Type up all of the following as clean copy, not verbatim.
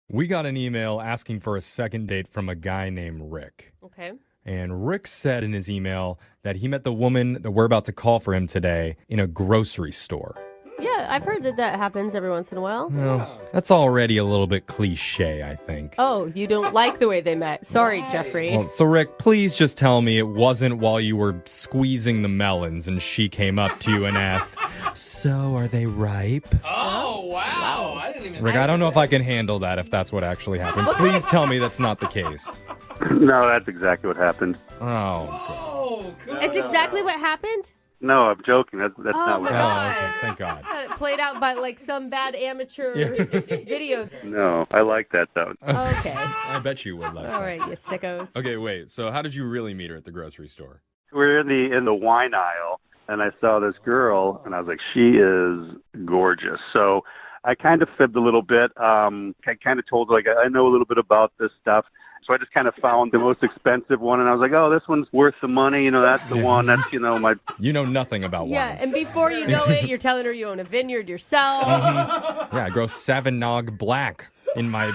We got an email asking for a second date from a guy named Rick. Okay. And Rick said in his email that he met the woman that we're about to call for him today in a grocery store. Yeah, I've heard that happens every once in a while. Well, that's already a little bit cliche, I think. Oh, you don't like the way they met. Sorry, Jeffrey. Well, so Rick, please just tell me it wasn't while you were squeezing the melons and she came up to you and asked, "So, are they ripe?" Oh, wow. I didn't even Rick, I don't know if I can handle that if that's what actually happened. Please tell me that's not the case. No, that's exactly what happened. Oh, Oh, good. It's exactly what happened? No, I'm joking. That's not what oh, happened. okay. Thank God. Had it played out by like some bad amateur video. No, I like that though. Okay. I bet you would like All that. right, you sickos. Okay, wait. So how did you really meet her at the grocery store? We're in the wine aisle, and I saw this girl, and I was like, she is gorgeous. So I kind of fibbed a little bit. I kind of told her, like, I know a little bit about this stuff. So I just kind of found the most expensive one, and I was like, oh, this one's worth the money. You know, that's the one. That's, my... You know nothing about Yeah, wines. and before you know it, you're telling her you own a vineyard yourself. Yeah, I grow Savagnog Black in my...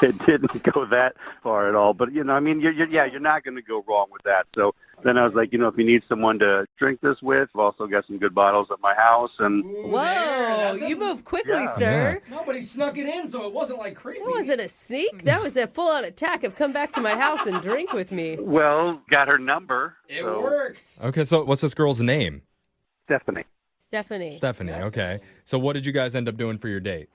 It didn't go that far at all. But, you're not going to go wrong with that. So then I was like, if you need someone to drink this with, I've also got some good bottles at my house. And Whoa, you move quickly, sir. Nobody snuck it in, so it wasn't like creepy. That wasn't a sneak. That was a full-on attack of come back to my house and drink with me. well, got her number. It so- worked. Okay, so what's this girl's name? Stephanie. Stephanie. Okay. So what did you guys end up doing for your date?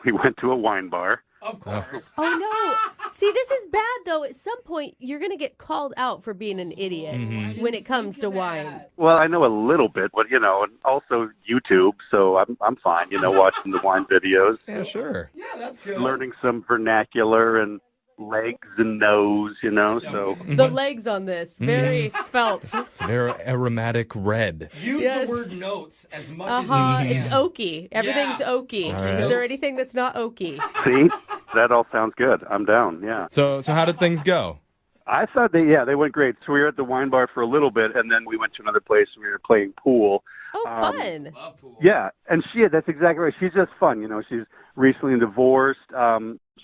We went to a wine bar. Of course. Oh, no. See, this is bad, though. At some point, you're going to get called out for being an idiot when it comes to wine. Well, I know a little bit, but and also YouTube, so I'm fine. Watching the wine videos, Yeah, sure. Yeah, that's good. learning some vernacular and legs and nose. So The legs on this, very svelte. It's a very aromatic red. Use Yes. the word notes as much Uh-huh, as you it's can. oaky. Everything's Yeah. oaky. All right. Is there anything that's not oaky? see, that all sounds good. I'm down. Yeah, So how did things go? I thought they went great. So we were at the wine bar for a little bit, and then we went to another place. And we were playing pool. Oh, fun. Love pool. Yeah, and that's exactly right. She's just fun. She's recently divorced.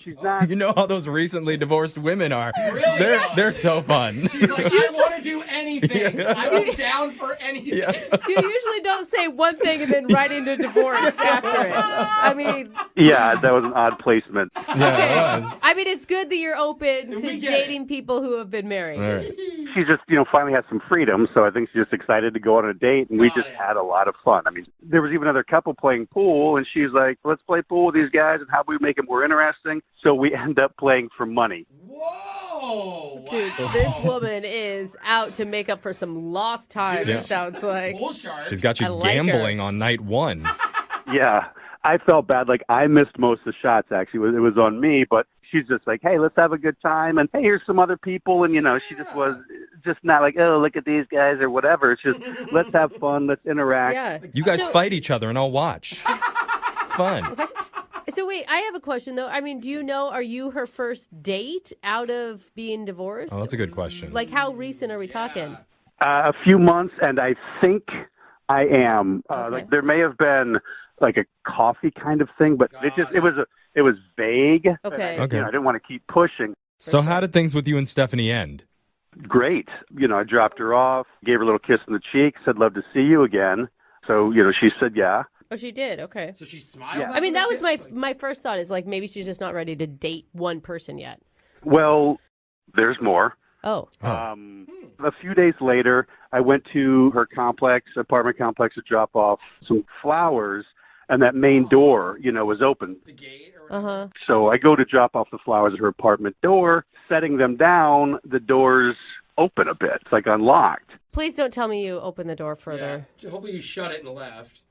She's not. You know how those recently divorced women are. Really? They're so fun. She's like, I want to do anything. I'm down for anything. Yeah. You usually don't say one thing and then right into divorce after it. I mean, Yeah, that was an odd placement. Yeah, it was. I mean, it's good that you're open to We get dating people who have been married. All right. She just, finally has some freedom, so I think she's just excited to go on a date, and we Got just it. had a lot of fun. I mean, there was even another couple playing pool, and she's like, let's play pool with these guys, and how do we make it more interesting? So we end up playing for money. Whoa. Dude, wow. this woman is out to make up for some lost time, Yeah. it sounds like. Bull shark. She's got I you like her. gambling on night one. Yeah, I felt bad. Like, I missed most of the shots, actually. It was on me, but she's just like, hey, let's have a good time, and hey, here's some other people, and, she just was just not like, oh, look at these guys or whatever. It's just, let's have fun, let's interact. Yeah. You guys So- fight each other and I'll watch. Fun. So wait, I have a question though. I mean, do you know, are you her first date out of being divorced? Oh, that's a good question. Like, how recent are we talking? A few months, and I think I am. Okay. Like, there may have been like a coffee kind of thing, but it was vague. Okay. And I didn't want to keep pushing. So how did things with you and Stephanie end? Great. I dropped her off, gave her a little kiss on the cheek, said, love to see you again. So, she said, yeah. Oh, she did. Okay. So she smiled. Yeah. I mean, that was after the kiss? my first thought is like maybe she's just not ready to date one person yet. Well, there's more. Oh. A few days later, I went to her apartment complex, to drop off some flowers, and that main door, was open. The gate or whatever. Uh-huh. So I go to drop off the flowers at her apartment door, setting them down, the doors open a bit. It's like unlocked. Please don't tell me you opened the door further. Yeah. Hopefully you shut it and left.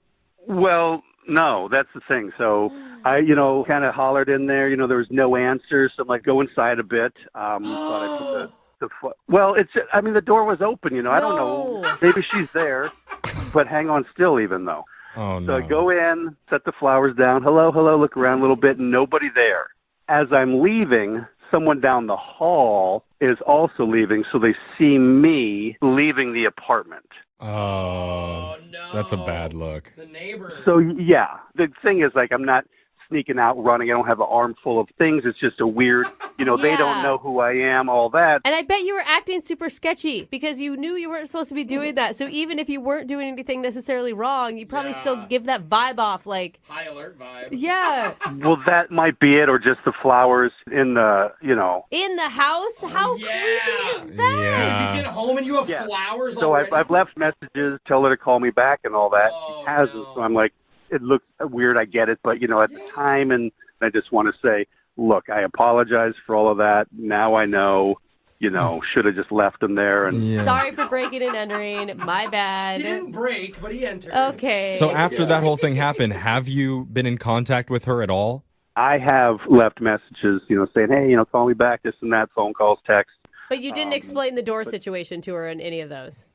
Well, no, that's the thing. So I, kind of hollered in there. There was no answer. So I'm like, go inside a bit. Thought I put well, the door was open. I don't know. No. Maybe she's there, but hang on still even though. Oh, So no. I go in, set the flowers down. Hello, look around a little bit, and nobody there. As I'm leaving, someone down the hall is also leaving, so they see me leaving the apartment. Oh, no. that's a bad look. The neighbor. So, yeah, the thing is, like, I'm not sneaking out, running. I don't have an armful of things. It's just a weird, they don't know who I am, all that. And I bet you were acting super sketchy because you knew you weren't supposed to be doing that. So even if you weren't doing anything necessarily wrong, you probably still give that vibe off like... High alert vibe. Yeah. Well, that might be it, or just the flowers in the, In the house? How creepy is that? Yeah. You get home and you have flowers So already? I've left messages, tell her to call me back and all that. Oh, She hasn't, so I'm like, it looks weird, I get it, but, at the time, and I just want to say, look, I apologize for all of that. Now I know, should have just left them there. And Sorry for breaking and entering. My bad. He didn't break, but he entered. Okay. So after that whole thing happened, have you been in contact with her at all? I have left messages, saying, hey, call me back, this and that, phone calls, text. But you didn't explain the door situation to her in any of those?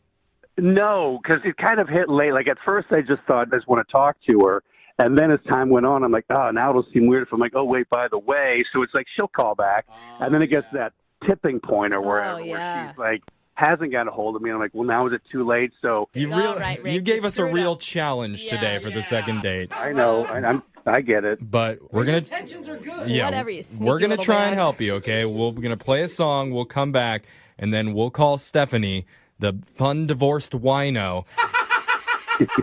No, because it kind of hit late. Like, at first, I just thought I just want to talk to her. And then as time went on, I'm like, now it'll seem weird if I'm like, oh, wait, by the way. So it's like she'll call back. And then it gets to that tipping point or wherever where she's like, hasn't got a hold of me. And I'm like, well, now is it too late? So You gave us a real challenge today for the second date. I know. I get it. But we're going to... Intentions are good. Yeah, Whatever, you sneaky we're going to little try man. and help you, okay? We're going to play a song. We'll come back, and then we'll call Stephanie, the fun divorced wino,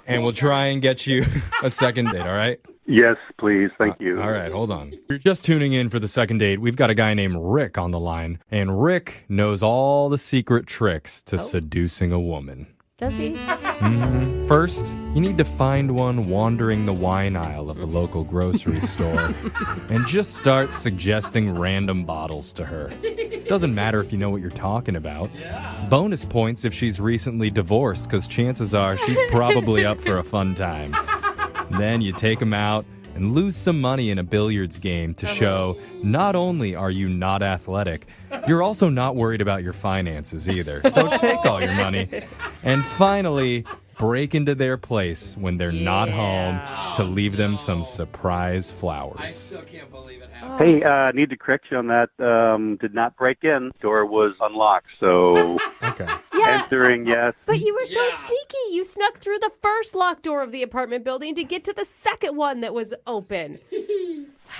and we'll try and get you a second date, all right? Yes, please. Thank you. All right, hold on. You're just tuning in for the second date. We've got a guy named Rick on the line, and Rick knows all the secret tricks to seducing a woman. Does he? First, you need to find one wandering the wine aisle of the local grocery store and just start suggesting random bottles to her. Doesn't matter if you know what you're talking about. Bonus points if she's recently divorced, because chances are she's probably up for a fun time. Then you take them out and lose some money in a billiards game to show not only are you not athletic, you're also not worried about your finances either. So take all your money. And finally, break into their place when they're not home to leave them some surprise I flowers. still can't believe it happened. Hey, need to correct you on that. Did not break in. Door was unlocked. So Okay. Yeah. entering, yes. But you were so Yeah. sneaky. You snuck through the first locked door of the apartment building to get to the second one that was open.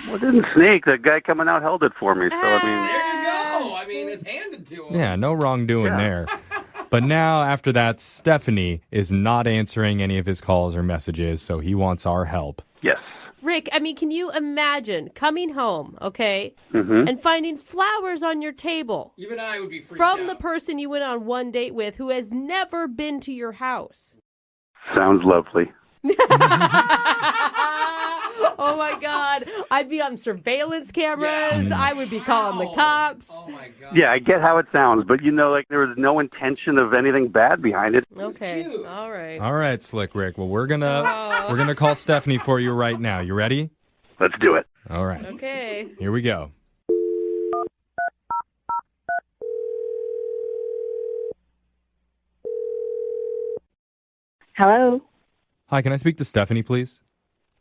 Well, it didn't sneak. The guy coming out held it for me. So, There you go. I mean, it's handed to him. Yeah, no wrongdoing there. But now, after that, Stephanie is not answering any of his calls or messages, so he wants our help. yes. Rick, can you imagine coming home, okay, Mm-hmm. and finding flowers on your table Even I would be freaked from out. the person you went on one date with who has never been to your house? Sounds lovely. Oh my God. I'd be on surveillance cameras. Yeah. I would be calling the cops. Oh, my God. Yeah, I get how it sounds, but there was no intention of anything bad behind it. Okay. cute. All right. All right, Slick Rick. Well, we're gonna call Stephanie for you right now. You ready? Let's do it. All right. Okay. Here we go. Hello, Hi, can I speak to Stephanie, please?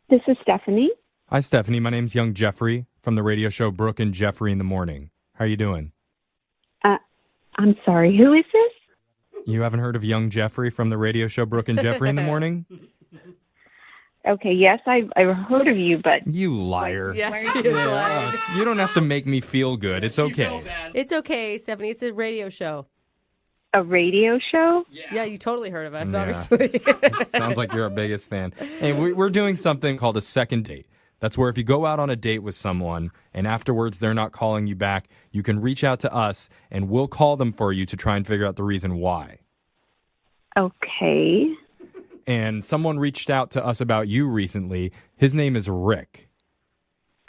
this is Stephanie. Hi, Stephanie. My name's young Jeffrey from the radio show Brooke and Jeffrey in the Morning. How are you doing? I'm sorry, who is this? You haven't heard of young Jeffrey from the radio show Brooke and Jeffrey in the Morning? Okay, yes, I've heard of you, but You liar. Yeah, she is lying. You don't have to make me feel good. It's You okay. feel bad. It's okay, Stephanie. It's a radio show. a radio show? Yeah, you totally heard of us, Yeah. obviously. Sounds like you're our biggest fan. Hey, we're doing something called a second date. That's where if you go out on a date with someone and afterwards they're not calling you back, you can reach out to us and we'll call them for you to try and figure out the reason why. Okay. And someone reached out to us about you recently. His name is Rick.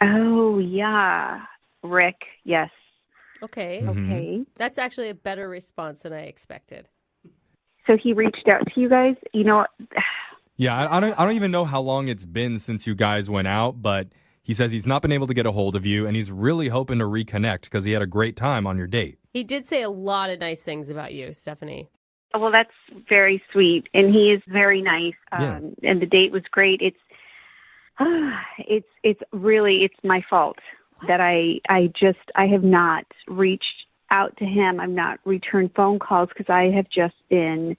Oh, yeah. Rick, yes. Okay. Okay. That's actually a better response than I expected. So he reached out to you guys? You know, Yeah, I don't even know how long it's been since you guys went out, but he says he's not been able to get a hold of you and he's really hoping to reconnect because he had a great time on your date. He did say a lot of nice things about you, Stephanie. well, that's very sweet, and he is very nice, Yeah. and the date was great. It's really my fault that I have not reached out to him. I've not returned phone calls because I have just been,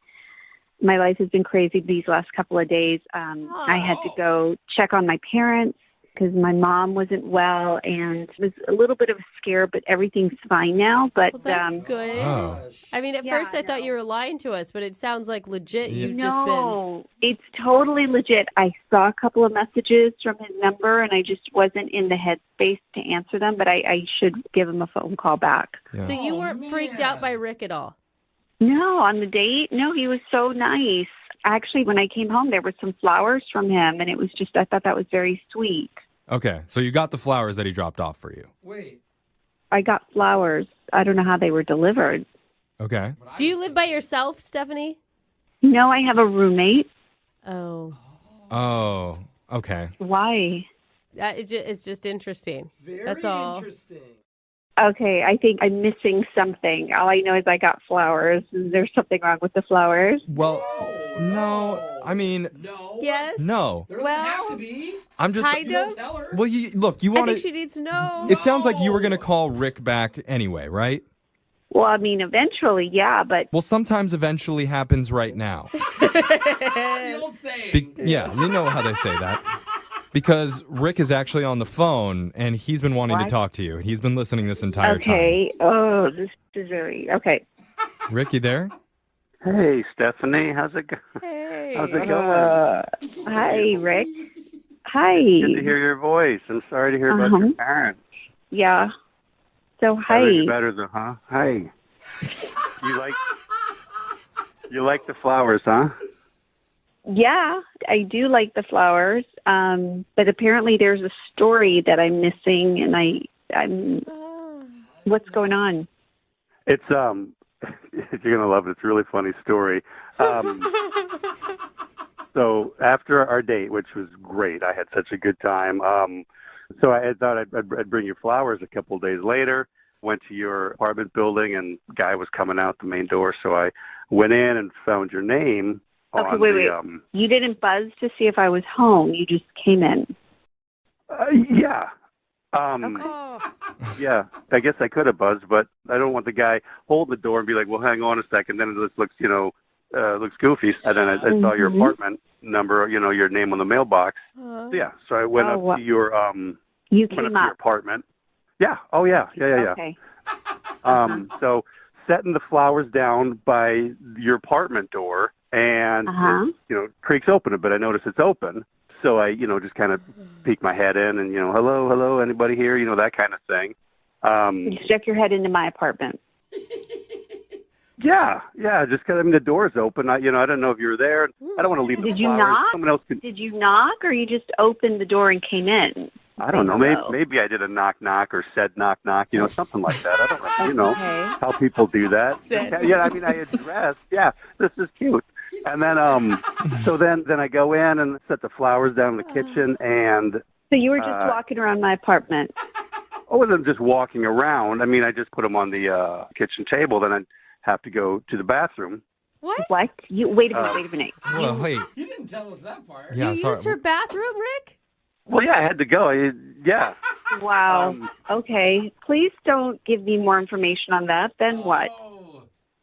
my life has been crazy these last couple of days. I had to go check on my parents because my mom wasn't well, and it was a little bit of a scare, but everything's fine now. But Well, that's good. Oh. I mean, at first I thought you were lying to us, but it sounds like legit. You've just been. No, it's totally legit. I saw a couple of messages from his number, and I just wasn't in the headspace to answer them, but I should give him a phone call back. Yeah. So you weren't freaked out by Rick at all? No, on the date, no, he was so nice. Actually, when I came home, there were some flowers from him, and it was just, I thought that was very sweet. Okay, so you got the flowers that he dropped off for you. Wait. I got flowers. I don't know how they were delivered. Okay. Do you live by yourself, Stephanie? No, I have a roommate. Oh. Oh, okay. Why? It's just interesting. Very That's all. interesting. Okay, I think I'm missing something. All I know is I got flowers. Is there something wrong with the flowers? Well, no, I mean, No. Yes? no. There doesn't have to be. I'm just. Kind You don't of. tell her. Well, you look. You I want think to. she needs to know. It sounds like you were going to call Rick back anyway, right? Well, I mean, eventually, yeah, but Well, sometimes eventually happens right now. The old saying. Yeah, you know how they say that. Because Rick is actually on the phone, and he's been wanting to What? talk to you. He's been listening this entire okay. Oh, this is very okay. time. Rick, you there? Hey, Stephanie, how's it going? Hey. How's it going? Hi, Rick. Hi. Good to hear your voice. I'm sorry to hear about your Uh-huh. parents. Yeah. So I heard hi. you better though, huh? Hi. You like the flowers, huh? Yeah, I do like the flowers. But apparently there's a story that I'm missing, and I'm. What's going on? It's you're gonna love it. It's a really funny story. So after our date, which was great, I had such a good time. So I had thought I'd bring you flowers a couple of days later. Went to your apartment building, and guy was coming out the main door. So I went in and found your name. Okay, on wait. the, You didn't buzz to see if I was home. You just came in. Yeah. Oh. Yeah, I guess I could have buzzed, but I don't want the guy holding the door and be like, well, hang on a second. Then it looks, looks goofy. And then I saw your apartment number, your name on the mailbox. Yeah, so I went up to your, You went came up to your up. apartment. Yeah, oh yeah. Okay. So setting the flowers down by your apartment door, and, creaks open a bit. I notice it's open. So I, just kind of peek my head in and, hello, anybody here? That kind of thing. You stuck your head into my apartment. Yeah, just because, the door's open. I don't know if you were there. I don't want to leave the Did you flowers. knock? Someone else could. Did you knock, or you just opened the door and came in? I don't know. Hello. Maybe I did a knock or said knock, something like that. I don't know. Okay. How people do that. Yeah, I addressed. Yeah, this is cute. And then, so then I go in and set the flowers down in the kitchen, and So you were just walking around my apartment. I wasn't just walking around. I just put them on the kitchen table. Then I'd have to go to the bathroom. What? What? You wait a minute. Well, wait. You didn't tell us that part. Yeah, You sorry. used her bathroom, Rick? Well, yeah, I had to go. Yeah. Wow. Okay. Please don't give me more information on that. Then what? Oh.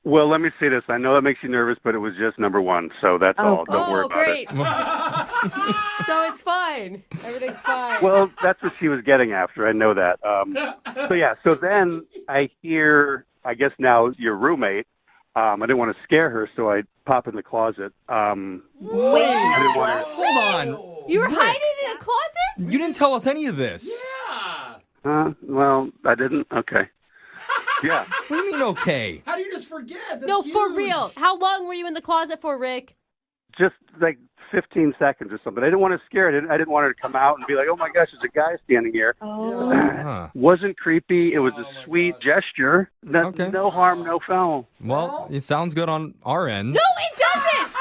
Well, let me say this. I know that makes you nervous, but it was just number one, so that's all. Don't worry about great. it. So it's fine. Everything's fine. Well, that's what she was getting after. I know that. So then I hear, I guess now your roommate. I didn't want to scare her, so I pop in the closet. I didn't want her. Hold on. You were hiding in a closet? You didn't tell us any of this. Yeah. Well, I didn't. Okay. Yeah. What do you mean, okay? How do you just forget? That's No, for huge. real. How long were you in the closet for, Rick? Just like 15 seconds or something. I didn't want to scare her. I didn't want her to come out and be like, oh my gosh, there's a guy standing here. Oh. Huh. Wasn't creepy. It was Oh a my sweet gosh. gesture. No, Okay. no harm, no foul. Well, it sounds good on our end. No, it doesn't!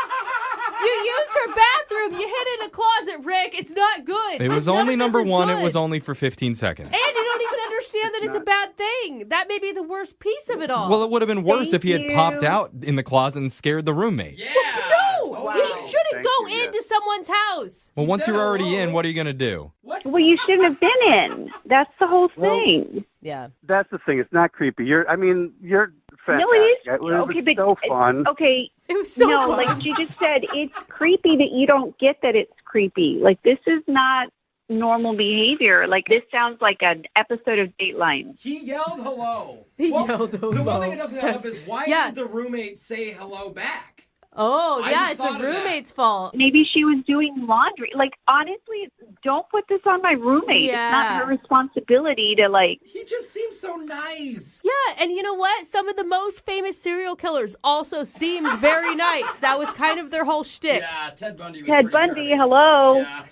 You used her bathroom. You hid in a closet, Rick. It's not good. It was None only of this number is one. It good. was only for 15 seconds. And you don't even understand that it's a bad thing. That may be the worst piece of it all. Well, it would have been worse if he had Thank popped you. out in the closet and scared the roommate. Yeah. no! Totally. You shouldn't Thank go you, yeah. into someone's house. Well, once said you're already hello. in, what are you going to do? What? Well, you shouldn't have been in. That's the whole thing. Yeah. That's the thing. It's not creepy. You're fantastic. No, it is. It was Okay, but so fun. Okay. It was so no, fun. like you just said, it's creepy that you don't get that it's creepy. Like this is not normal behavior. Like, this sounds like an episode of Dateline. He yelled hello. He Well, yelled The hello. one thing that doesn't add up is why Yeah. did the roommate say hello back? Oh, I yeah, just it's thought the of that. roommate's fault. Maybe she was doing laundry. Like, honestly, don't put this on my roommate. Yeah. It's not her responsibility to, like, He just seems so nice. Yeah, and you know what? Some of the most famous serial killers also seemed very nice. That was kind of their whole shtick. Yeah, Ted Bundy was Ted pretty Bundy, charming. hello. Yeah.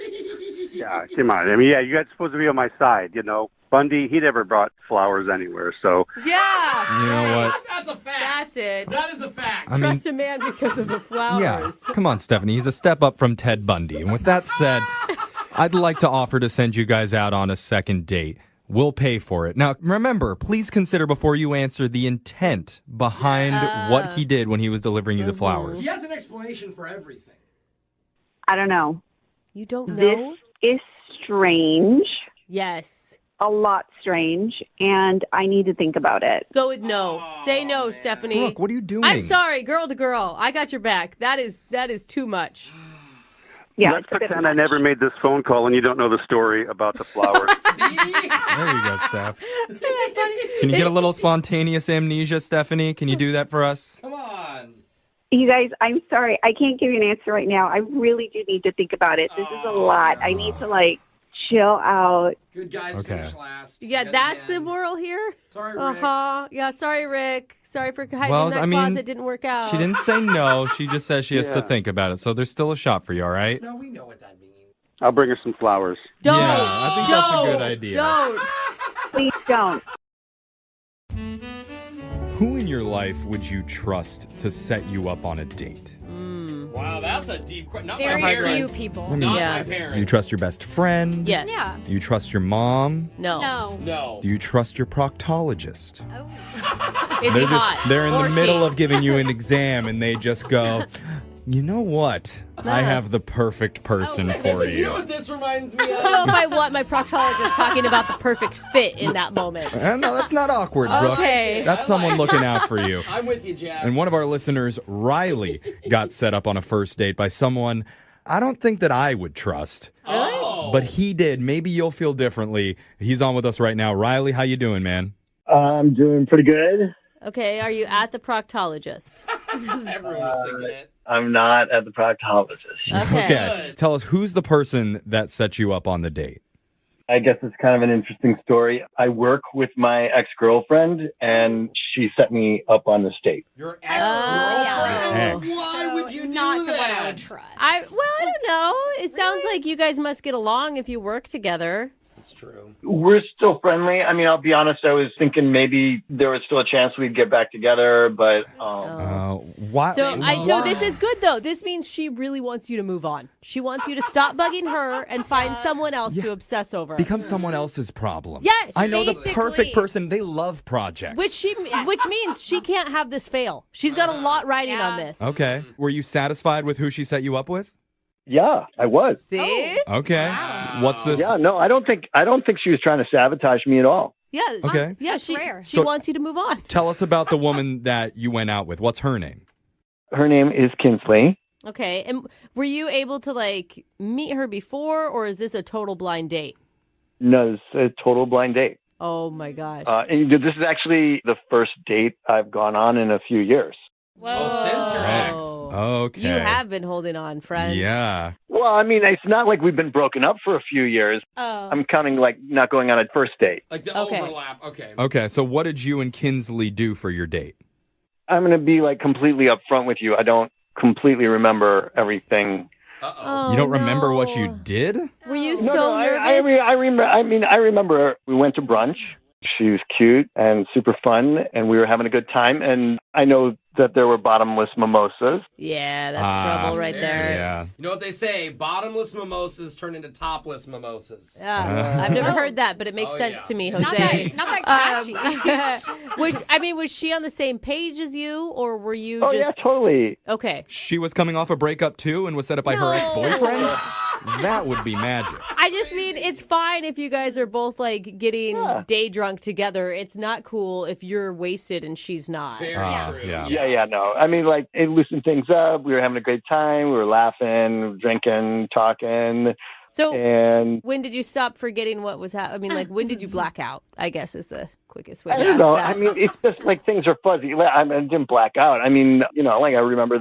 Yeah, come on. I mean, yeah, you guys are supposed to be on my side, you know. Bundy, he never brought flowers anywhere, so Yeah. You know what? That's a fact. That's it. That is a fact. I mean, Trust a man because of the flowers. yeah. Come on, Stephanie. He's a step up from Ted Bundy. And with that said, I'd like to offer to send you guys out on a second date. We'll pay for it. Now, remember, please consider before you answer the intent behind what he did when he was delivering you the flowers. He has an explanation for everything. I don't know. You don't know? This is strange. Yes. A lot strange, and I need to think about it. Go with no. Say no, Stephanie. Brooke, what are you doing? I'm sorry, girl to girl. I got your back. That is too much. Yeah, let's it's a bit pretend I never made this phone call and you don't know the story about the flowers. See? There you go, Steph. Can you get a little spontaneous amnesia, Stephanie? Can you do that for us? Come on. You guys, I'm sorry. I can't give you an answer right now. I really do need to think about it. This is a lot. I need to, like, chill out. Good guys Okay. finish last. Yeah, Yet that's again. the moral here? Sorry, Rick. Uh-huh. Yeah, sorry, Rick. Sorry for hiding Well, in that I mean, closet. Didn't work out. She didn't say no. She just says she has to Yeah. think about it. So there's still a shot for you, all right? No, we know what that means. I'll bring her some flowers. Don't. Yeah, I think that's a good Don't. idea. Don't. Please don't. Who in your life would you trust to set you up on a date? Wow, that's a deep question. Not Very my few parents. people. Not Yeah. my parents. Do you trust your best friend? Yes. Yeah. Do you trust your mom? No. No. No. Do you trust your proctologist? Oh. Is he hot? They're in Or the middle she? of giving you an exam and they just go, you know what? I have the perfect person for You know you. what this reminds me I don't know of? if I want my proctologist talking about the perfect fit in that moment. No, that's not awkward, Brooke. Okay. That's someone looking out for you. I'm with you, Jeff. And one of our listeners, Riley, got set up on a first date by someone I don't think that I would trust. Oh. But he did. Maybe you'll feel differently. He's on with us right now. Riley, how you doing, man? I'm doing pretty good. Okay, are you at the proctologist? Everyone was thinking it. I'm not at the proctologist. Okay. Tell us, who's the person that set you up on the date? I guess it's kind of an interesting story. I work with my ex-girlfriend, and she set me up on this date. Your ex-girlfriend? Ex. Why would you do Not someone I that? would trust. I don't know. It sounds like you guys must get along if you work together. That's true. We're still friendly. I mean, I'll be honest, I was thinking maybe there was still a chance we'd get back together, but Why? So this is good though. This means she really wants you to move on. She wants you to stop bugging her and find someone else to obsess over. Become someone else's problem. Yes, I know the basically. perfect person. They love projects. which means she can't have this fail. She's got a lot riding on this. Okay. Were you satisfied with who she set you up with? yeah, I was. See? Okay. What's this? Yeah, no, I don't think she was trying to sabotage me at all. Yeah. Okay. Yeah, That's she rare. she So- wants you to move on. Tell us about the woman that you went out with. What's her name? Her name is Kinsley. Okay. And were you able to like meet her before, or is this a total blind date? No, it's a total blind date. Oh my gosh. And this is actually the first date I've gone on in a few years. Oh, since your ex. Okay. You have been holding on, friend. Yeah. Well, I mean, it's not like we've been broken up for a few years. Oh. I'm counting like not going on a first date. Like the Okay. overlap. Okay. Okay. So what did you and Kinsley do for your date? I'm going to be like completely upfront with you. I don't completely remember everything. Uh-oh. Oh, You don't remember what no. you did? Were you No, so no, nervous? I remember we went to brunch. She was cute and super fun, and we were having a good time. And I know that there were bottomless mimosas. Yeah, that's trouble right there. Yeah. You know what they say? Bottomless mimosas turn into topless mimosas. Yeah. I've never heard that, but it makes sense to me, Not Jose. that catchy. Was she on the same page as you, or were you Oh, yeah, just totally. okay? She was coming off a breakup too and was set up by her No. ex-boyfriend? That would be magic. I just mean it's fine if you guys are both like getting day drunk together. It's not cool if you're wasted and she's not. Very true. Yeah. Yeah, no. I mean, like, it loosened things up. We were having a great time. We were laughing, drinking, talking. So And when did you stop forgetting what was happening? I mean, like, when did you black out, I guess is the quickest way I to don't ask know. that. I mean, it's just like things are fuzzy. I didn't black out. I mean, like I remember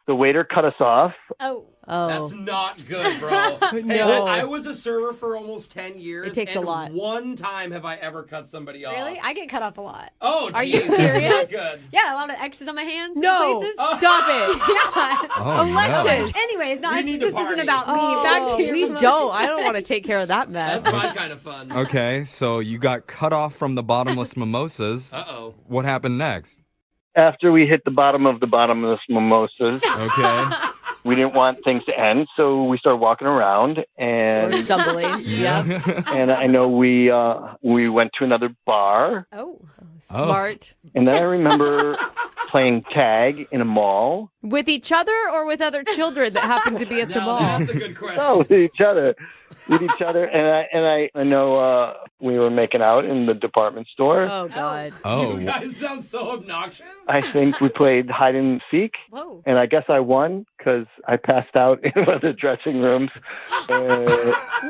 the waiter cut us off. Oh. That's not good, bro. Hey, No. I was a server for almost 10 years. It takes a and lot. one time have I ever cut somebody off. Really? I get cut off a lot. Oh, Are you geez, that's serious? not good. Yeah, a lot of X's on my hands. No, Places. stop it. Yeah. Oh, Alexis. Anyways, We need to this isn't party. about me. Back to your we remote. don't. I don't want to take care of that mess. That's my kind of fun. Okay, so you got cut off from the bottomless mimosas. Uh-oh. What happened next? After we hit the bottomless mimosas, Okay. we didn't want things to end, so we started walking around, Or and stumbling. Yeah. and I know we went to another bar, Oh. Smart. and then I remember playing tag in a mall. With each other or with other children that happen to be at the Now, mall? that's a good question. No, with each other, and I know we were making out in the department store. Oh, God. Oh, You guys sound so obnoxious. I think we played hide and seek, Whoa. and I guess I won because I passed out in one of the dressing rooms and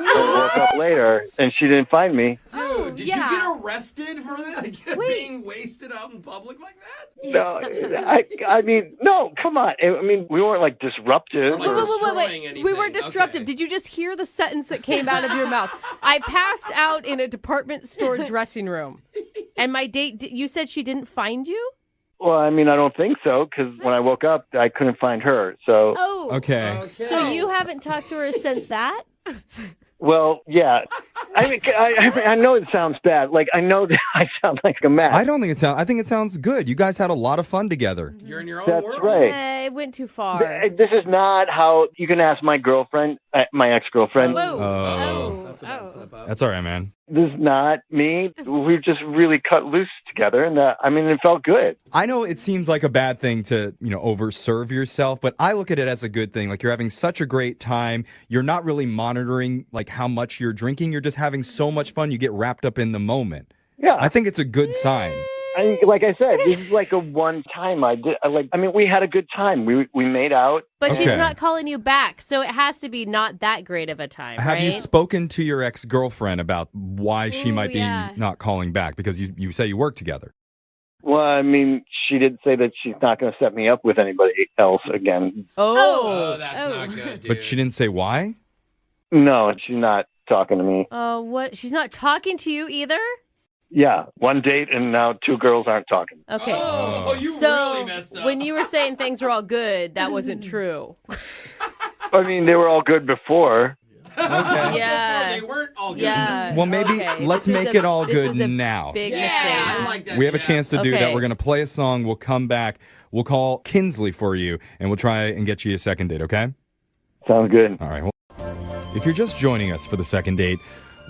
woke up later, and she didn't find me. Dude, did yeah. you get arrested for like, being wasted out in public like that? No, I mean, no, come on. I mean, we weren't like disruptive. Or, like, Wait. destroying We anything. were disruptive. Okay. Did you just hear the sentence that came out of your mouth? I passed out in a department store dressing room. And my date, you said she didn't find you? Well, I mean, I don't think so because when I woke up, I couldn't find her. So, Oh. okay. So you haven't talked to her since that? well, yeah. I mean, I know it sounds bad. Like, I know that I sound like a mess. I don't think it sounds. I think it sounds good. You guys had a lot of fun together. You're in your own That's world. right. It went too far. This is not how you can ask my girlfriend, my ex-girlfriend. Whoa. Oh. That's a bad slip up. That's all right, man. This is not me. We just really cut loose together, and I mean, it felt good. I know it seems like a bad thing to, overserve yourself, but I look at it as a good thing. Like you're having such a great time. You're not really monitoring like how much you're drinking. You're just having so much fun. You get wrapped up in the moment. Yeah. I think it's a good sign. Like I said, this is like a one time we had a good time. We made out. But she's Okay. not calling you back, so it has to be not that great of a time, Have right? you spoken to your ex-girlfriend about why she Ooh, might be yeah. not calling back? Because you say you work together. Well, I mean, she did say that she's not going to set me up with anybody else again. Oh, that's not good, dude. But she didn't say why? No, she's not talking to me. What? She's not talking to you either? Yeah, one date and now two girls aren't talking. Okay. Oh, you So really messed up. when you were saying things were all good, that wasn't true. I mean, they were all good before. Okay. Yeah. They weren't all good. Yeah. Well, maybe Okay. let's This was make a- it all this good was a now. Big Yeah, mistake. I like that. We have a Jeff. chance to do that. Okay. We're going to play a song. We'll come back. We'll call Kinsley for you, and we'll try and get you a second date, okay? Sounds good. All right. Well, if you're just joining us for the second date,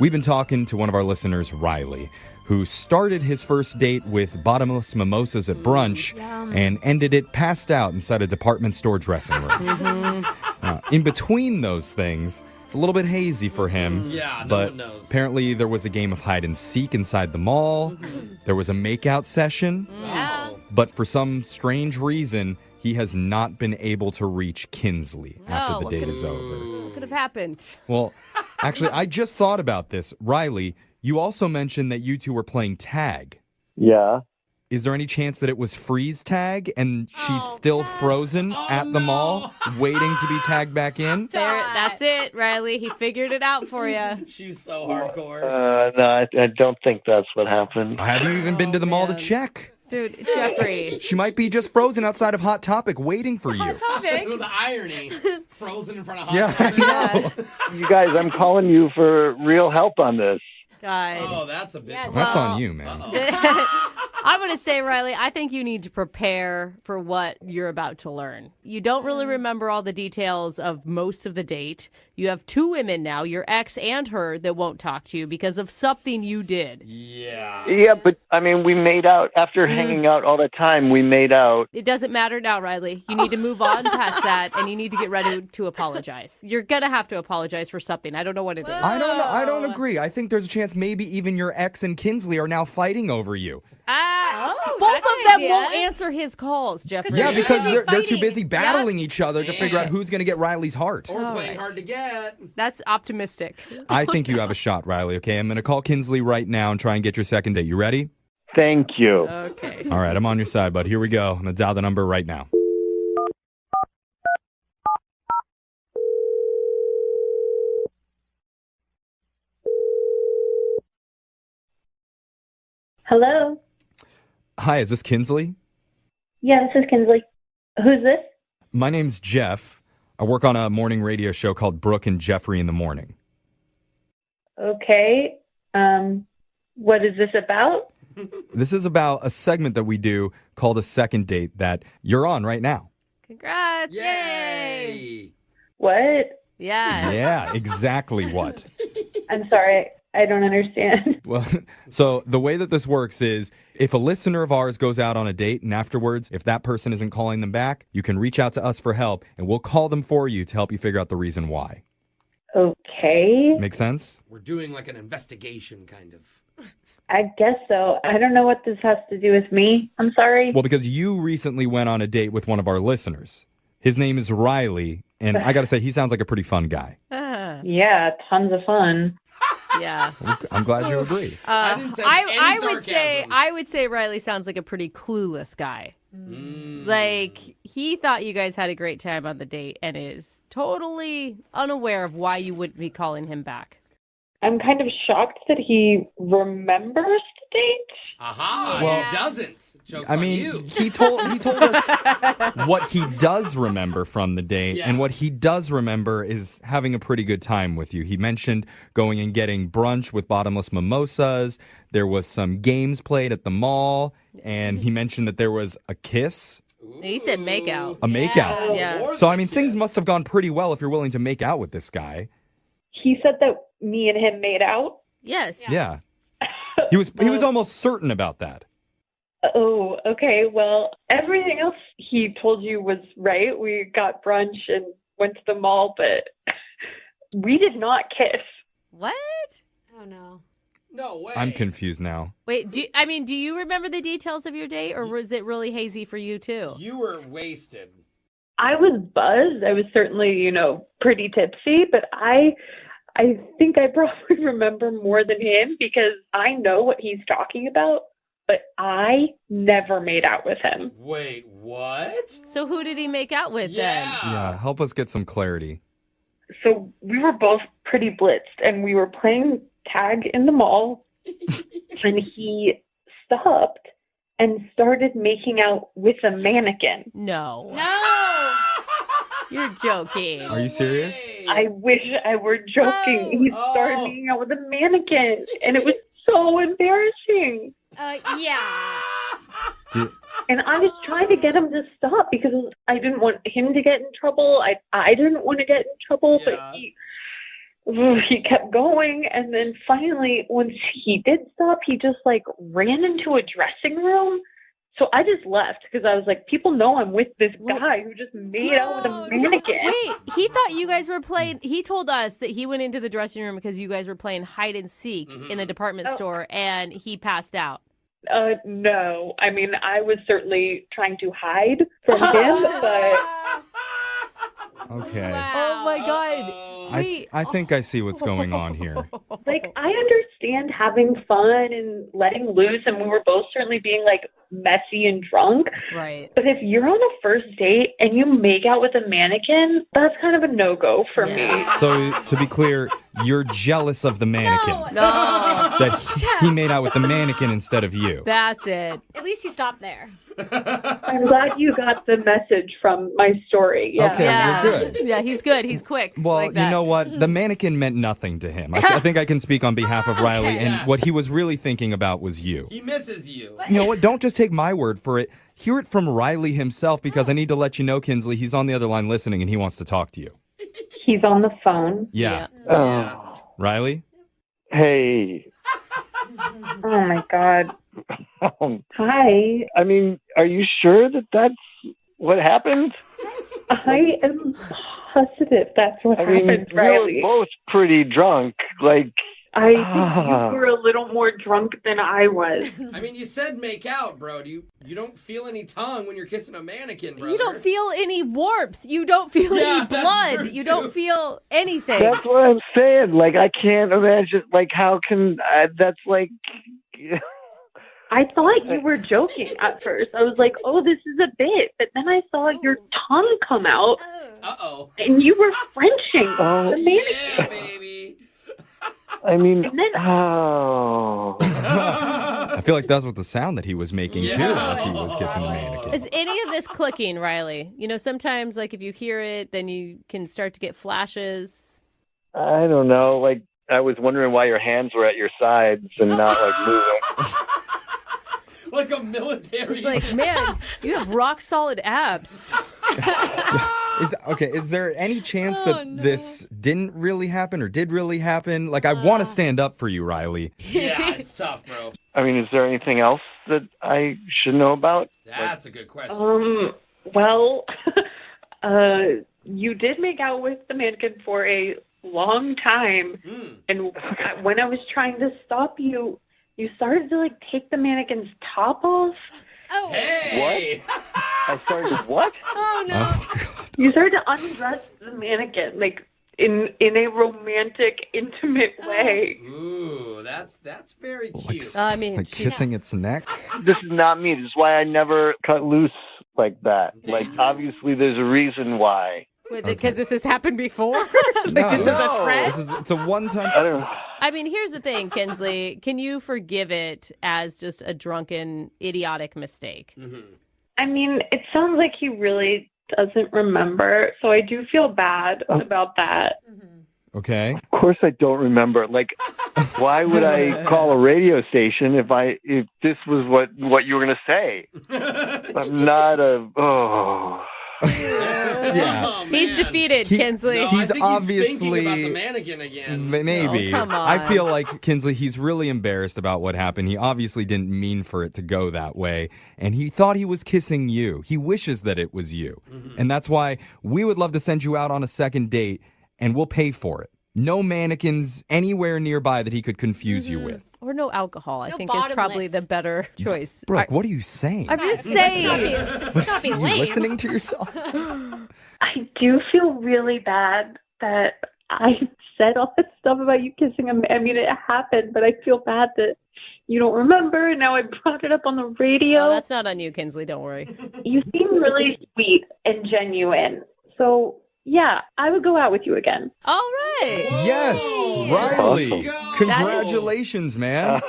we've been talking to one of our listeners, Riley, who started his first date with bottomless mimosas at brunch and ended it passed out inside a department store dressing room. In between those things, it's a little bit hazy for him. Yeah, no but one knows. apparently there was a game of hide and seek inside the mall. There was a makeout session. Yeah. But for some strange reason, he has not been able to reach Kinsley after the what date could- is over. What could have happened? Well, actually, I just thought about this. Riley, you also mentioned that you two were playing tag. Yeah. Is there any chance that it was freeze tag and she's still frozen at the mall, waiting to be tagged back in? There, that's it, Riley. He figured it out for you. She's so hardcore. No, I don't think that's what happened. Have you even been to the mall to man. check? Dude, Jeffrey. She might be just frozen outside of Hot Topic waiting for you. The irony. Frozen in front of hot Yeah, Topic. Yeah. You guys, I'm calling you for real help on this. God. Oh, that's a big Yeah, one. That's Well, on you, man. I'm going to say, Riley, I think you need to prepare for what you're about to learn. You don't really remember all the details of most of the date. You have two women now, your ex and her, that won't talk to you because of something you did. Yeah. Yeah, but I mean, we made out after hanging out all the time. We made out. It doesn't matter now, Riley. You need to move on past that, and you need to get ready to apologize. You're going to have to apologize for something. I don't know what it is. I don't agree. I think there's a chance maybe even your ex and Kinsley are now fighting over you. Oh, Both that's of an them idea. won't answer his calls, Jeffrey. Yeah, They're because busy they're too fighting. busy battling each other to figure out who's going to get Riley's heart. Or All playing right. hard to get. That's optimistic. I think you have a shot, Riley. Okay, I'm going to call Kinsley right now and try and get your second date. You ready? Thank you. Okay. All right, I'm on your side, bud. Here we go. I'm going to dial the number right now. Hello. Hi, is this Kinsley? Yeah, this is Kinsley. Who's this? My name's Jeff. I work on a morning radio show called Brooke and Jeffrey in the morning. Okay. What is this about? This is about a segment that we do called A Second Date that you're on right now. Congrats. Yay! What? Yeah. Yeah, exactly what. I'm sorry. I don't understand. Well, so the way that this works is if a listener of ours goes out on a date and afterwards, if that person isn't calling them back, you can reach out to us for help and we'll call them for you to help you figure out the reason why. Okay. Make sense? We're doing like an investigation, kind of. I guess so. I don't know what this has to do with me. I'm sorry. Well, because you recently went on a date with one of our listeners. His name is Riley, and I got to say, he sounds like a pretty fun guy. Yeah, tons of fun. Yeah. I'm glad you agree. I didn't sense any I would say Riley sounds like a pretty clueless guy. Like he thought you guys had a great time on the date and is totally unaware of why you wouldn't be calling him back. I'm kind of shocked that he remembers the date. Aha! Well, he doesn't. Joke's I on mean, you. he told us what he does remember from the date, Yeah. and what he does remember is having a pretty good time with you. He mentioned going and getting brunch with bottomless mimosas. There was some games played at the mall, and he mentioned that there was a kiss, He said make out. a makeout. Yeah. More So I than mean, things kiss. must have gone pretty well if you're willing to make out with this guy. He said that me and him made out. Yes. Yeah. He was almost certain about that. Oh, okay. Well, everything else he told you was right. We got brunch and went to the mall, but we did not kiss. What? Oh, no. No way. I'm confused now. Wait, do you remember the details of your date or was it really hazy for you too? You were wasted. I was buzzed. I was certainly, pretty tipsy, but I think I probably remember more than him because I know what he's talking about, but I never made out with him. Wait, what? So who did he make out with then? Yeah, help us get some clarity. So we were both pretty blitzed and we were playing tag in the mall and he stopped and started making out with a mannequin. No. No! You're joking. Are you serious? I wish I were joking. He started Oh. making out with a mannequin and it was so embarrassing. Yeah. Did- And I was trying to get him to stop because I didn't want him to get in trouble. I didn't want to get in trouble, Yeah. but he kept going. And then finally, once he did stop, he just ran into a dressing room. So I just left because I was like, people know I'm with this guy who just made out with a mannequin. Wait, he thought you guys were playing. He told us that he went into the dressing room because you guys were playing hide and seek in the department store and he passed out. No. I mean, I was certainly trying to hide from him, but Okay. Oh my God. I think I see what's going on here. I understand having fun and letting loose, and we were both certainly being messy and drunk. Right. But if you're on a first date and you make out with a mannequin, that's kind of a no-go for me. So to be clear, you're jealous of the mannequin. No. That he made out with the mannequin instead of you. That's it. At least he stopped there. I'm glad you got the message from my story. Yeah. Okay. Yeah. You're good. Yeah, he's good. He's quick. Well, like that. you know what? The mannequin meant nothing to him. I think I can speak on behalf of Riley, and what he was really thinking about was you. He misses you. You know what? Don't just take my word for it. Hear it from Riley himself, because I need to let you know, Kinsley, he's on the other line listening, and he wants to talk to you. He's on the phone. Yeah. Oh, Riley? hey. Oh, my God. Hi. I mean, are you sure that that's what happened? I am positive that's what I mean, happened, we were Riley. both pretty drunk. I think you were a little more drunk than I was. I mean, you said make out, bro. You don't feel any tongue when you're kissing a mannequin, brother. You don't feel any warmth. You don't feel any blood. You don't feel anything. That's what I'm saying. Like, I can't imagine. Like, how can that's like? I thought you were joking at first. I was like, oh, this is a bit. But then I saw your tongue come out. Uh-oh. And you were Frenching the mannequin. Yeah, baby. I mean, And then, I feel like that's what the sound that he was making too as he was kissing the mannequin. Is any of this clicking, Riley? You know, sometimes like if you hear it, then you can start to get flashes. I don't know. Like, I was wondering why your hands were at your sides and not like moving. Like a military. It's like, man, you have rock solid abs. Is there any chance that this didn't really happen or did really happen? Like, I want to stand up for you, Riley. Yeah, it's tough, bro. I mean, is there anything else that I should know about? That's a good question. well, you did make out with the mannequin for a long time. And when I was trying to stop you, you started to, like, take the mannequin's top off. Oh. Hey! What? I started what? Oh, no. Oh, God. You started to undress the mannequin, like, in a romantic, intimate way. Ooh, that's very cute. I mean, Like she's- kissing its neck? This is not me. This is why I never cut loose like that. Like, obviously, there's a reason why. Because this has happened before? No, This is a trend? It's a one-time. I don't know. I mean, here's the thing, Kinsley. Can you forgive it as just a drunken, idiotic mistake? I mean, it sounds like he really doesn't remember, so I do feel bad about that. Okay. Of course I don't remember. Like, why would I call a radio station if this was what you were going to say? I'm not Yeah. Oh, He's man. defeated, Kinsley. No, He's I think obviously he's thinking about the mannequin again. Maybe. Oh, come on. I feel like Kinsley, he's really embarrassed about what happened. He obviously didn't mean for it to go that way. And he thought he was kissing you. He wishes that it was you. And that's why we would love to send you out on a second date and we'll pay for it. No mannequins anywhere nearby that he could confuse you with. Or no alcohol, I No think is probably bottomless. the better choice. Brooke, what are you saying? I'm just saying. It's not be Are you lame. listening to yourself? I do feel really bad that I said all that stuff about you kissing him. I mean, it happened, but I feel bad that you don't remember, and now I brought it up on the radio. Oh, that's not on you, Kinsley. Don't worry. You seem really sweet and genuine. So, yeah, I would go out with you again. All right. Yes, Riley. Awesome. Congratulations, man.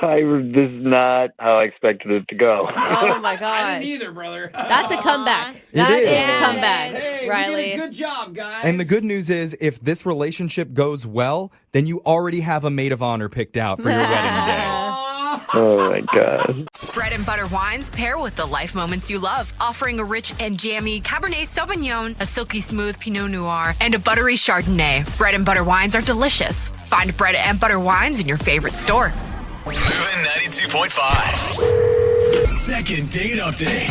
this is not how I expected it to go. Oh, my I gosh. didn't either, brother. That's a comeback. It That is. is a Yeah, comeback, it Hey, Riley. we did a good job, guys. And the good news is, if this relationship goes well, then you already have a maid of honor picked out for your wedding day. Oh my God. Bread and butter wines pair with the life moments you love, offering a rich and jammy Cabernet Sauvignon, a silky smooth Pinot Noir, and a buttery Chardonnay. Bread and butter wines are delicious. Find Bread and Butter wines in your favorite store. MOViN 92.5. Second date update.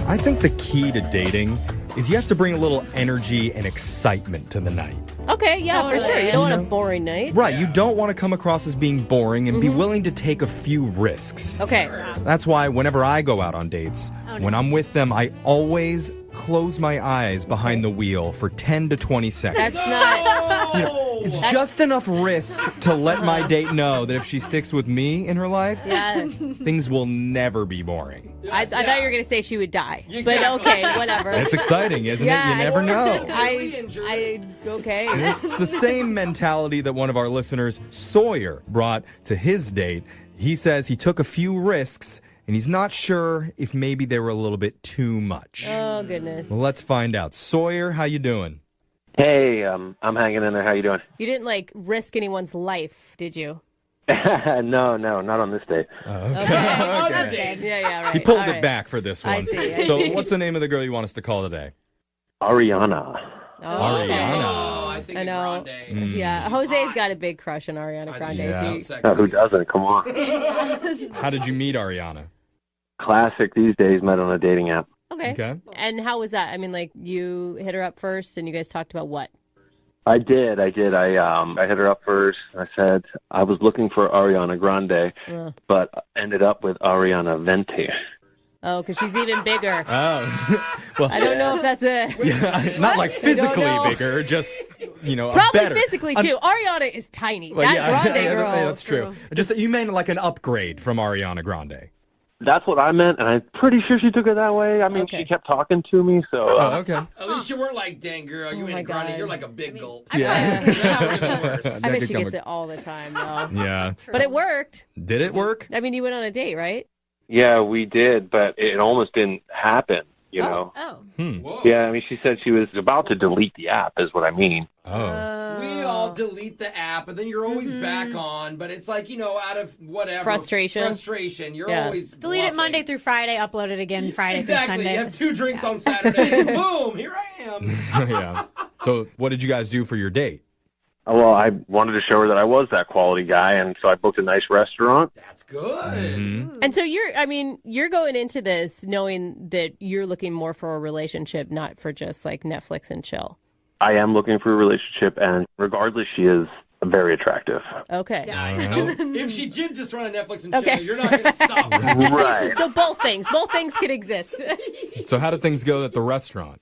I think the key to dating is you have to bring a little energy and excitement to the night. Okay, yeah, for Totally. sure. You don't want a boring night. Right, you don't want to come across as being boring and be willing to take a few risks. Okay. That's why whenever I go out on dates, when I'm with them, I always close my eyes behind the wheel for 10 to 20 seconds. That's not. It's just enough risk to let my date know that if she sticks with me in her life, Yeah. things will never be boring. I thought you were going to say she would die. You But got- okay, whatever. It's exciting, isn't Yeah, it? You never know. Okay. It's the same mentality that one of our listeners, Sawyer, brought to his date. He says he took a few risks and he's not sure if maybe they were a little bit too much. Oh, goodness. Well, let's find out. Sawyer, how you doing? Hey, I'm hanging in there. How you doing? You didn't, like, risk anyone's life, did you? No, not on this date. Okay. Yeah, right. He pulled All it right. back for this one. I see. So what's the name of the girl you want us to call today? Ariana. Oh, Ariana. Oh, I think I it's know. Grande. Yeah, Jose's got a big crush on Ariana Grande. Yeah. So Sounds sexy. Who doesn't? Come on. How did you meet Ariana? Classic these days, met on a dating app. okay. Okay. And how was that? I mean, like, you hit her up first and you guys talked about what? I did. I hit her up first. I said I was looking for Ariana Grande, but ended up with Ariana Vente. Oh, because she's even bigger. Oh. Well, I don't know if that's not like physically bigger, just, Probably better. physically, too. Ariana is tiny. Well, that Grande girl. That's true. Just that you meant like an upgrade from Ariana Grande. That's what I meant, and I'm pretty sure she took it that way. I mean, she kept talking to me, so... okay. At least you weren't like, dang, girl, you ain't Grande. You're like a big gulp. Yeah. I bet she gets it all the time, though. Yeah. But it worked. Did it work? I mean, you went on a date, right? Yeah, we did, but it almost didn't happen, you know? Oh. Yeah, I mean, she said she was about to delete the app, is what I mean. Oh. We all delete the app, and then you're always back on. But it's like, out of whatever. Frustration. You're always delete it Monday through Friday, upload it again Friday through exactly. Sunday. You have 2 drinks on Saturday, and boom, here I am. Yeah. So what did you guys do for your date? Well, I wanted to show her that I was that quality guy, and so I booked a nice restaurant. That's good. Mm-hmm. And so you're going into this knowing that you're looking more for a relationship, not for just like Netflix and chill. I am looking for a relationship, and regardless, she is very attractive. Okay. Yeah, so if she did just run a Netflix and chill, you're not going to stop. Right. So both things can exist. So how did things go at the restaurant?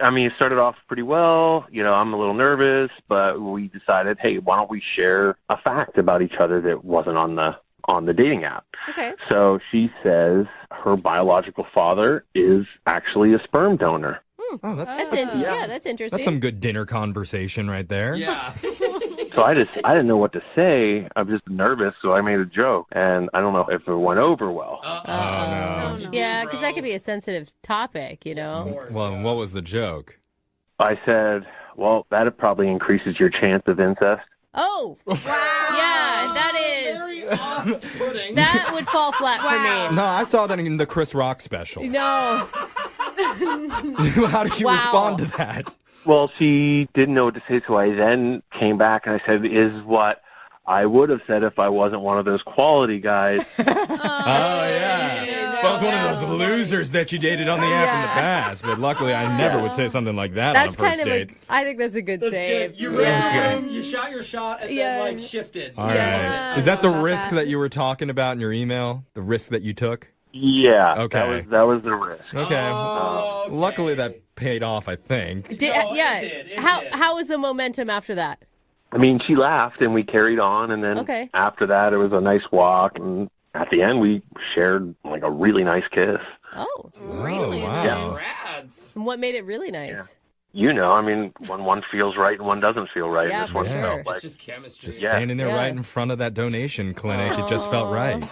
I mean, it started off pretty well. I'm a little nervous, but we decided, hey, why don't we share a fact about each other that wasn't on the dating app? Okay. So she says her biological father is actually a sperm donor. Oh, that's interesting. That's some good dinner conversation right there. Yeah. So I didn't know what to say. I'm just nervous, so I made a joke, and I don't know if it went over well. Oh, no. Yeah, because that could be a sensitive topic, Well, what was the joke? I said, well, that probably increases your chance of incest. Oh, wow. Yeah, that is. Very off-putting. That would fall flat for me. No, I saw that in the Chris Rock special. No. How did you respond to that? Well, she didn't know what to say, so I then came back and I said, is what I would have said if I wasn't one of those quality guys. Oh, yeah. Well, I was one of those losers that you dated on the app in the past, but luckily I never would say something like that on a first date. I think that's a good save. Good. You read the room, you shot your shot, and then shifted. All right. Is that the risk that you were talking about in your email? The risk that you took? Yeah. Okay. That was the risk. Okay. Okay. Luckily that paid off, I think. It did. How was the momentum after that? I mean, she laughed and we carried on, and then after that it was a nice walk, and at the end we shared like a really nice kiss. Oh. Really? Wow. Yeah. And what made it really nice? Yeah. I mean, when one feels right and one doesn't feel right. Yeah, this one for sure. felt like It's just chemistry. Just standing there right in front of that donation clinic, it just felt right.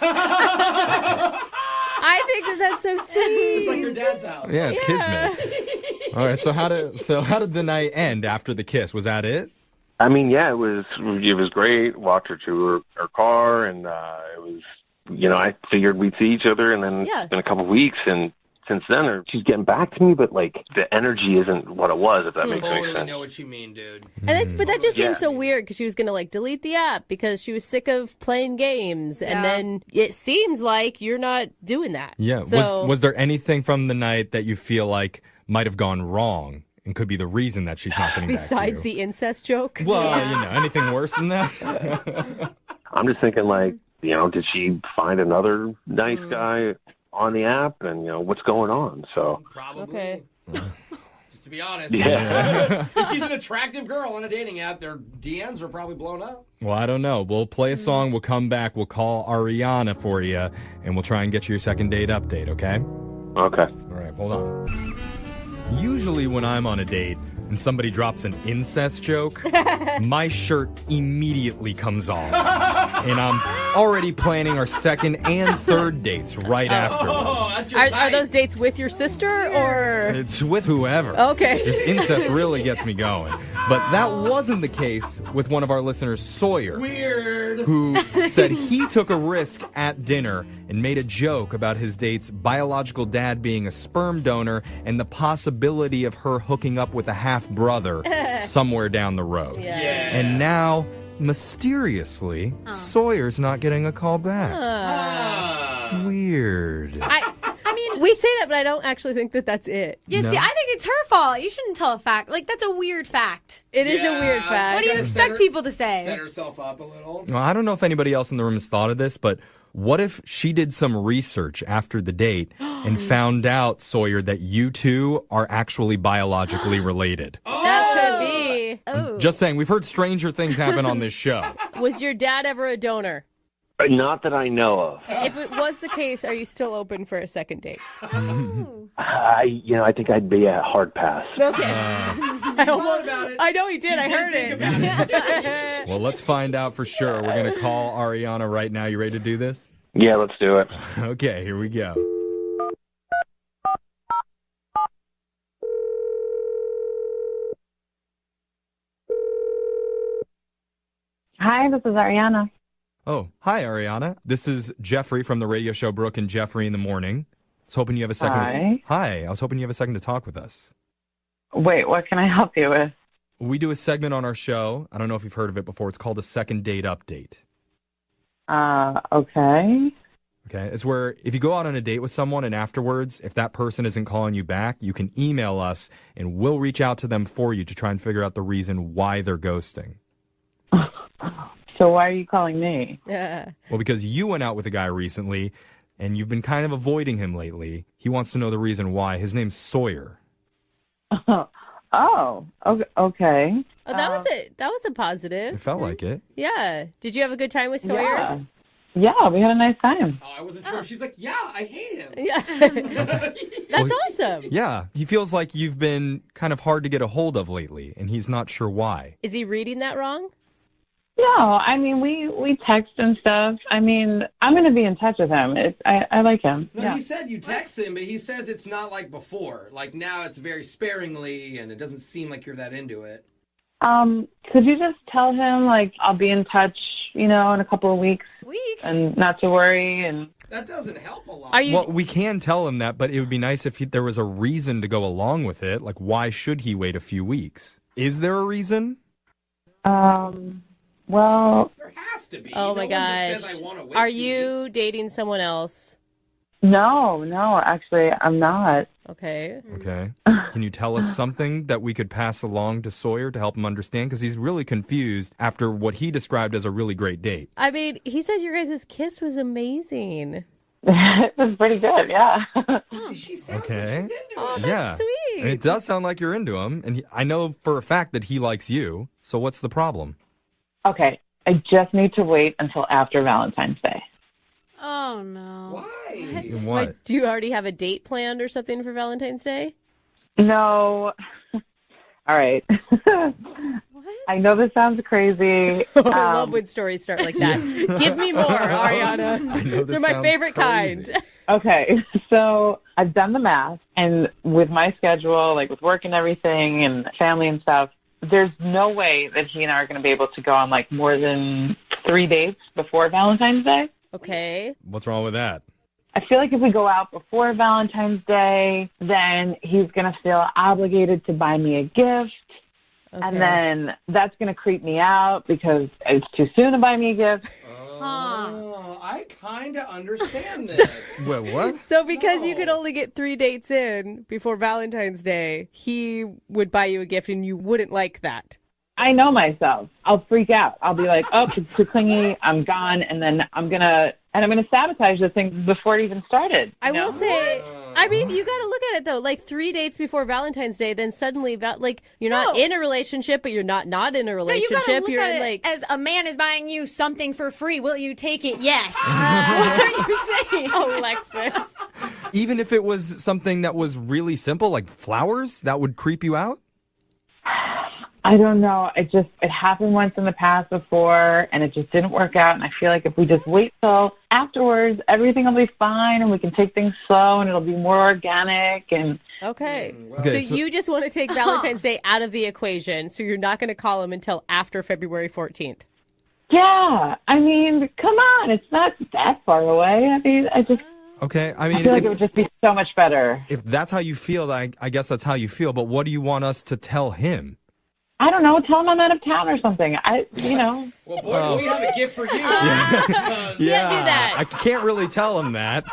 I think that's so sweet. It's like your dad's house. Yeah, it's kismet. All right, so how did the night end after the kiss? Was that it? I mean, yeah, it was great. Walked her to her car, and it was, I figured we'd see each other, and then it's been a couple of weeks, and since then she's getting back to me, but like the energy isn't what it was, if that makes I sense. totally know what you mean, dude. And but that just seems so weird because she was gonna delete the app because she was sick of playing games, and then it seems like you're not doing that. Yeah. So, was there anything from the night that you feel like might have gone wrong and could be the reason that she's not getting back to you? Besides the incest joke? Well, anything worse than that? I'm just thinking, like, did she find another nice guy on the app, and what's going on? So probably. Okay. Just to be honest. Yeah. If she's an attractive girl on a dating app, their DMs are probably blown up. Well, I don't know. We'll play a song. We'll come back. We'll call Ariana for you, and we'll try and get you your second date update, okay? Okay. All right, hold on. Usually when I'm on a date and somebody drops an incest joke, my shirt immediately comes off. And I'm already planning our second and third dates right afterwards. That's your Are those dates with your sister or? It's with whoever. Okay. This incest really gets me going. But that wasn't the case with one of our listeners, Sawyer. Weird. Who said he took a risk at dinner and made a joke about his date's biological dad being a sperm donor and the possibility of her hooking up with a half-brother somewhere down the road. Yeah. And now, mysteriously, Sawyer's not getting a call back. Weird. I mean, We say that, but I don't actually think that that's it. You No. see, I think it's her fault. You shouldn't tell a fact. Like, that's a weird fact. It is a weird fact. What do you expect people to say? Set herself up a little. Well, I don't know if anybody else in the room has thought of this, but what if she did some research after the date and found out, Sawyer, that you two are actually biologically related? That could be. Oh. Just saying, we've heard stranger things happen on this show. Was your dad ever a donor? Not that I know of. If it was the case, are you still open for a second date? I think I'd be a hard pass. Okay. I know he did. I heard it. Well, let's find out for sure. We're going to call Ariana right now. You ready to do this? Yeah, let's do it. Okay, here we go. Hi, this is Ariana. Oh, hi, Ariana. This is Jeffrey from the radio show Brooke and Jeffrey in the morning. I was hoping you have a second. Hi. Hi. I was hoping you have a second to talk with us. Wait, what can I help you with? We do a segment on our show. I don't know if you've heard of it before. It's called a second date update. Okay. Okay. It's where if you go out on a date with someone and afterwards, if that person isn't calling you back, you can email us and we'll reach out to them for you to try and figure out the reason why they're ghosting. So why are you calling me? Yeah. Well, because you went out with a guy recently and you've been kind of avoiding him lately. He wants to know the reason why. His name's Sawyer. Oh, okay. Oh, that was it. That was a positive. It felt like it. Yeah. Did you have a good time with Sawyer? Yeah, we had a nice time. Oh, I wasn't sure if she's like, yeah, I hate him. Yeah. That's awesome. Yeah. He feels like you've been kind of hard to get a hold of lately, and he's not sure why. Is he reading that wrong? No, I mean, we text and stuff. I mean, I'm going to be in touch with him. I like him. No, yeah. he said you text him, but he says it's not like before. Like now it's very sparingly, and it doesn't seem like you're that into it. Could you just tell him, like, I'll be in touch, in a couple of weeks? Weeks? And not to worry, and... That doesn't help a lot. Well, we can tell him that, but it would be nice if there was a reason to go along with it. Like, why should he wait a few weeks? Is there a reason? Well... There has to be. Oh, my gosh. Says, I wanna wait Are 2 you weeks. dating someone else? No, actually, I'm not. Okay. Okay. Can you tell us something that we could pass along to Sawyer to help him understand? Because he's really confused after what he described as a really great date. I mean, he says your guys' kiss was amazing. It was pretty good, yeah. She sounds Okay. like she's into Oh, it. that's Yeah. sweet. And it does sound like you're into him. And I know for a fact that he likes you. So what's the problem? Okay, I just need to wait until after Valentine's Day. Oh, no. Why? What? Wait, do you already have a date planned or something for Valentine's Day? No. All right. I know this sounds crazy. I love when stories start like that. Give me more, Ariana. I know These this are my sounds favorite crazy. kind. Okay, so I've done the math, and with my schedule, like with work and everything and family and stuff, there's no way that he and I are going to be able to go on like more than 3 dates before Valentine's Day. Okay. What's wrong with that? I feel like if we go out before Valentine's Day, then he's going to feel obligated to buy me a gift. Okay. And then that's going to creep me out because it's too soon to buy me a gift. Oh, I kind of understand this. Wait, what? So because you could only get 3 dates in before Valentine's Day, he would buy you a gift and you wouldn't like that. I know myself. I'll freak out. I'll be like, oh, it's too clingy. I'm gone. And then I'm going to sabotage the thing before it even started. I will say, I mean, you got to look at it though. Like 3 dates before Valentine's Day, then suddenly, like you're not in a relationship, but you're not in a No, you relationship. gotta look You're at in it like as a man is buying you something for free. Will you take it? Yes. What are you saying, Alexis? Even if it was something that was really simple, like flowers, that would creep you out? I don't know. It happened once in the past before, and it just didn't work out. And I feel like if we just wait till afterwards, everything will be fine, and we can take things slow, and it'll be more organic. And okay. Okay, So you just want to take Valentine's Day out of the equation, so you're not going to call him until after February 14th. yeah, I mean, come on, it's not that far away. I mean, Okay, I I mean, feel like it would just be so much better. if that's how you feel, I guess that's how you feel. But what do you want us to tell him? I don't know. Tell him I'm out of town or something. Well, boy, do we have a gift for you. Can't do that. I can't really tell him that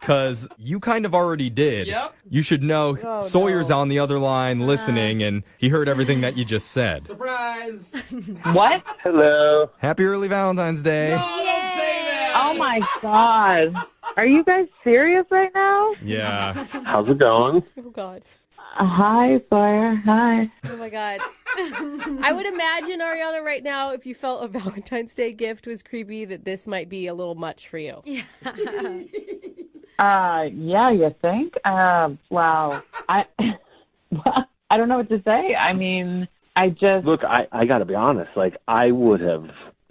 because you kind of already did. Yep. You should know Sawyer's on the other line listening, and he heard everything that you just said. Surprise! What? Hello. Happy early Valentine's Day. No, don't say that! Oh my God. Are you guys serious right now? Yeah. How's it going? Oh, God. Hi, Sawyer. Hi. Oh, my God. I would imagine, Ariana, right now, if you felt a Valentine's Day gift was creepy, that this might be a little much for you. Yeah, you think? Wow. I don't know what to say. I mean, Look, I got to be honest. Like, I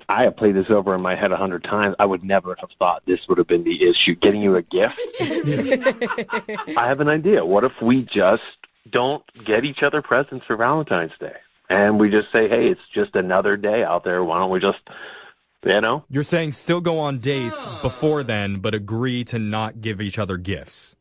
have played this over in my head 100 times. I would never have thought this would have been the issue. Getting you a gift? I have an idea. What if we just don't get each other presents for Valentine's Day? And we just say, hey, it's just another day out there. Why don't we just, You're saying still go on dates before then, but agree to not give each other gifts.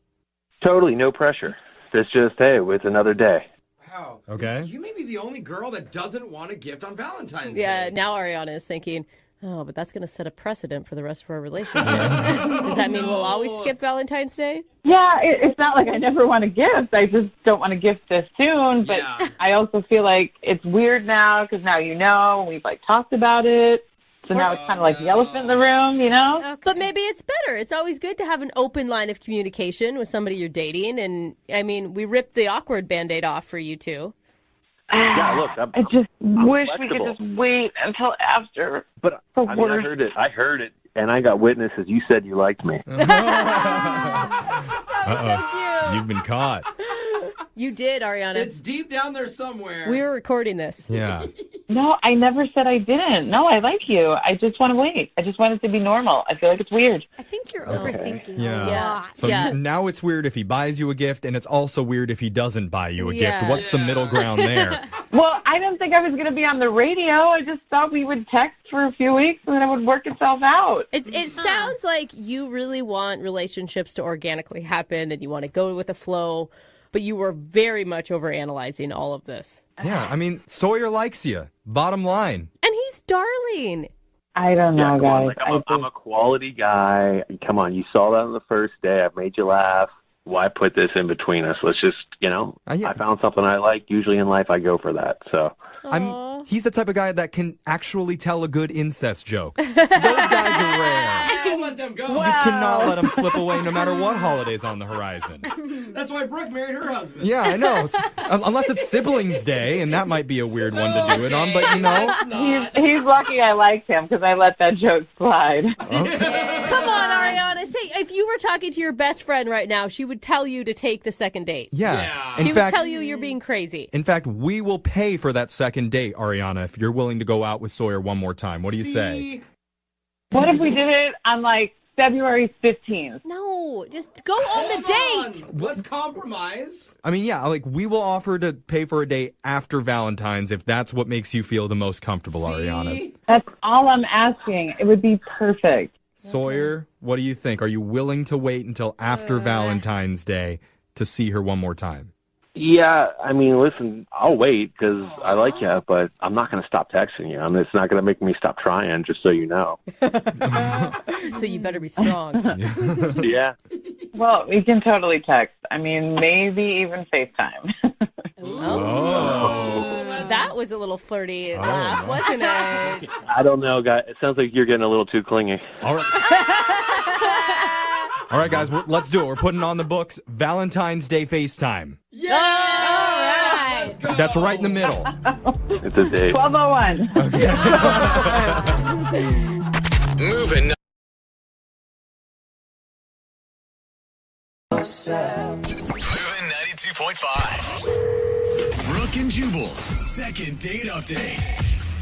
Totally, no pressure. It's just, hey, it's another day. Wow. Okay. You may be the only girl that doesn't want a gift on Valentine's Day. Yeah, now Ariana is thinking, oh, but that's going to set a precedent for the rest of our relationship. Does that mean we'll always skip Valentine's Day? Yeah, it's not like I never want a gift. I just don't want a gift this soon. But I also feel like it's weird now because now we've talked about it. So now it's kind of like the elephant in the room, Okay. But maybe it's better. It's always good to have an open line of communication with somebody you're dating. And, I mean, we ripped the awkward Band-Aid off for you two. Yeah, look, I just wish flexible. we could just wait until after. But I heard it, and I got witnesses. You said you liked me. So cute. You've been caught. You did, Ariana. It's deep down there somewhere. We were recording this. Yeah. No, I never said I didn't. No, I like you. I just want to wait. I just want it to be normal. I feel like it's weird. I think you're overthinking Yeah. a lot. So now it's weird if he buys you a gift, and it's also weird if he doesn't buy you a gift. What's the middle ground there? Well, I didn't think I was going to be on the radio. I just thought we would text for a few weeks and then it would work itself out. It sounds like you really want relationships to organically happen and you want to go with the flow, but you were very much overanalyzing all of this. Yeah, I mean, Sawyer likes you. Bottom line. And he's darling. I don't know, guys. I'm a quality guy. Come on, you saw that on the first day. I've made you laugh. Why put this in between us? Let's just, I found something I like. Usually in life, I go for that. So he's the type of guy that can actually tell a good incest joke. Those guys are rare. Don't let them go. You cannot let them slip away no matter what holiday's on the horizon. That's why Brooke married her husband. Yeah, I know. Unless it's Siblings Day, and that might be a weird one to do it on, but He's lucky I liked him because I let that joke slide. Okay. Come on, Ariana. Say, if you were talking to your best friend right now, she would tell you to take the second date. Yeah. She would tell you you're being crazy. In fact, we will pay for that second date, Ariana, if you're willing to go out with Sawyer one more time. What do you say? What if we did it on February 15th? No, just go on the date. Let's compromise. I mean, we will offer to pay for a date after Valentine's if that's what makes you feel the most comfortable, Ariana. That's all I'm asking. It would be perfect. Sawyer, what do you think? Are you willing to wait until after Valentine's Day to see her one more time? Yeah, I mean, listen, I'll wait because I like you, but I'm not going to stop texting you. It's not going to make me stop trying, just so you know. So you better be strong. Yeah. Well, we can totally text. I mean, maybe even FaceTime. That was a little flirty laugh, wasn't it? I don't know, guys. It sounds like you're getting a little too clingy. All right, guys, let's do it. We're putting on the books Valentine's Day FaceTime. Yeah! All right. Let's go. That's right in the middle. It's a date. 12:01. MOViN. MOViN 92.5. Brooke and Jubal's second date update.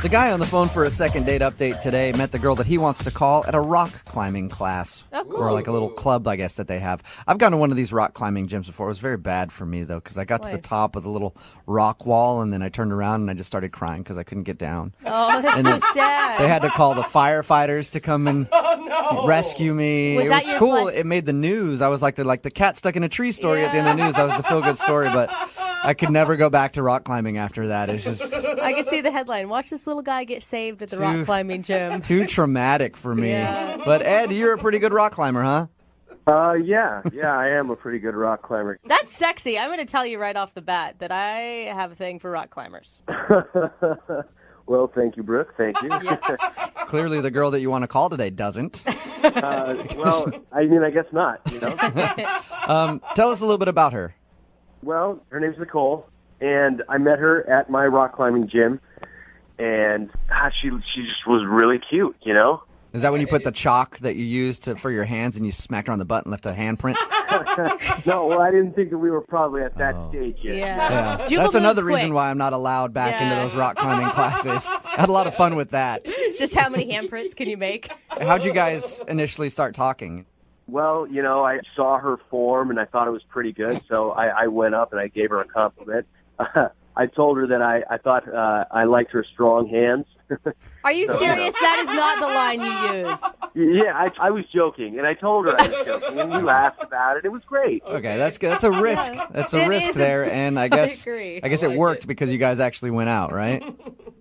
The guy on the phone for a second date update today met the girl that he wants to call at a rock climbing class. Oh, cool. Or like a little club, I guess, that they have. I've gone to one of these rock climbing gyms before. It was very bad for me, though, because I got to the top of the little rock wall, and then I turned around and I just started crying because I couldn't get down. Oh, that's so sad. They had to call the firefighters to come and rescue me. Was it that was your cool. It made the news. I was like the cat stuck in a tree story at the end of the news. That was the feel-good story, but I could never go back to rock climbing after that. It's just... I could see the headline. Watch this little guy get saved at the rock climbing gym. Too traumatic for me. Yeah. But Ed, you're a pretty good rock climber, huh? Yeah, I am a pretty good rock climber. That's sexy. I'm going to tell you right off the bat that I have a thing for rock climbers. Well, thank you, Brooke. Thank you. Yes. Clearly, the girl that you want to call today doesn't. Well, I guess not, Tell us a little bit about her. Well, her name's Nicole, and I met her at my rock climbing gym, and she just was really cute, Is that when you put the chalk that you used for your hands and you smacked her on the butt and left a handprint? No, well, I didn't think that we were probably at that stage yet. Yeah. That's another reason why I'm not allowed back into those rock climbing classes. I had a lot of fun with that. Just how many handprints can you make? How'd you guys initially start talking? Well, I saw her form, and I thought it was pretty good, so I went up and I gave her a compliment. I told her that I thought I liked her strong hands. Are you serious? That is not the line you used. Yeah, I was joking, and I told her I was joking, and we laughed about it. It was great. Okay, that's good. That's a risk. That's a risk there, and I guess it worked because you guys actually went out, right?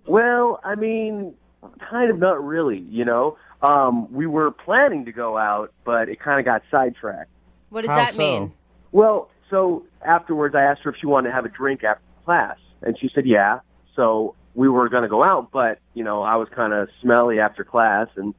Well, kind of not really, We were planning to go out, but it kind of got sidetracked. What does that mean? Well, so afterwards I asked her if she wanted to have a drink after class, and she said yeah. So we were going to go out, but, I was kind of smelly after class, and,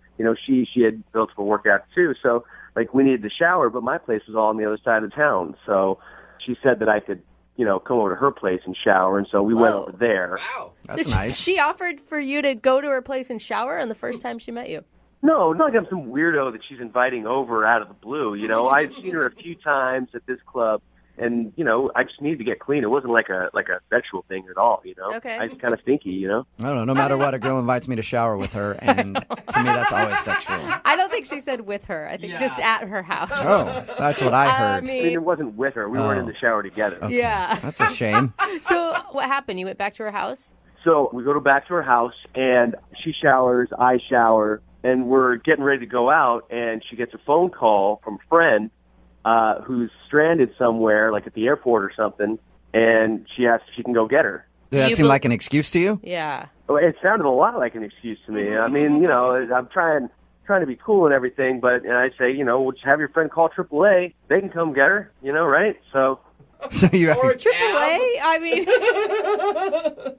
she had built up a workout too, so, we needed to shower, but my place was all on the other side of town, so she said that I could, come over to her place and shower, and so we went over there. Wow. That's so nice. She offered for you to go to her place and shower on the first time she met you? No, not like I'm some weirdo that she's inviting over out of the blue, I've seen her a few times at this club, and, I just needed to get clean. It wasn't like a sexual thing at all, Okay. I was kind of stinky, I don't know. No matter what, a girl invites me to shower with her, and to me, that's always sexual. I don't think she said with her. I think just at her house. Oh, that's what I heard. It wasn't with her. We weren't in the shower together. Okay. Yeah. That's a shame. So what happened? You went back to her house? So we go back to her house, and she showers, I shower, and we're getting ready to go out, and she gets a phone call from a friend who's stranded somewhere, like at the airport or something, and she asks if she can go get her. Did that seem like an excuse to you? Yeah. Well, it sounded a lot like an excuse to me. I'm trying to be cool and everything, but I say, we'll just have your friend call AAA. They can come get her, right? So you or AAA?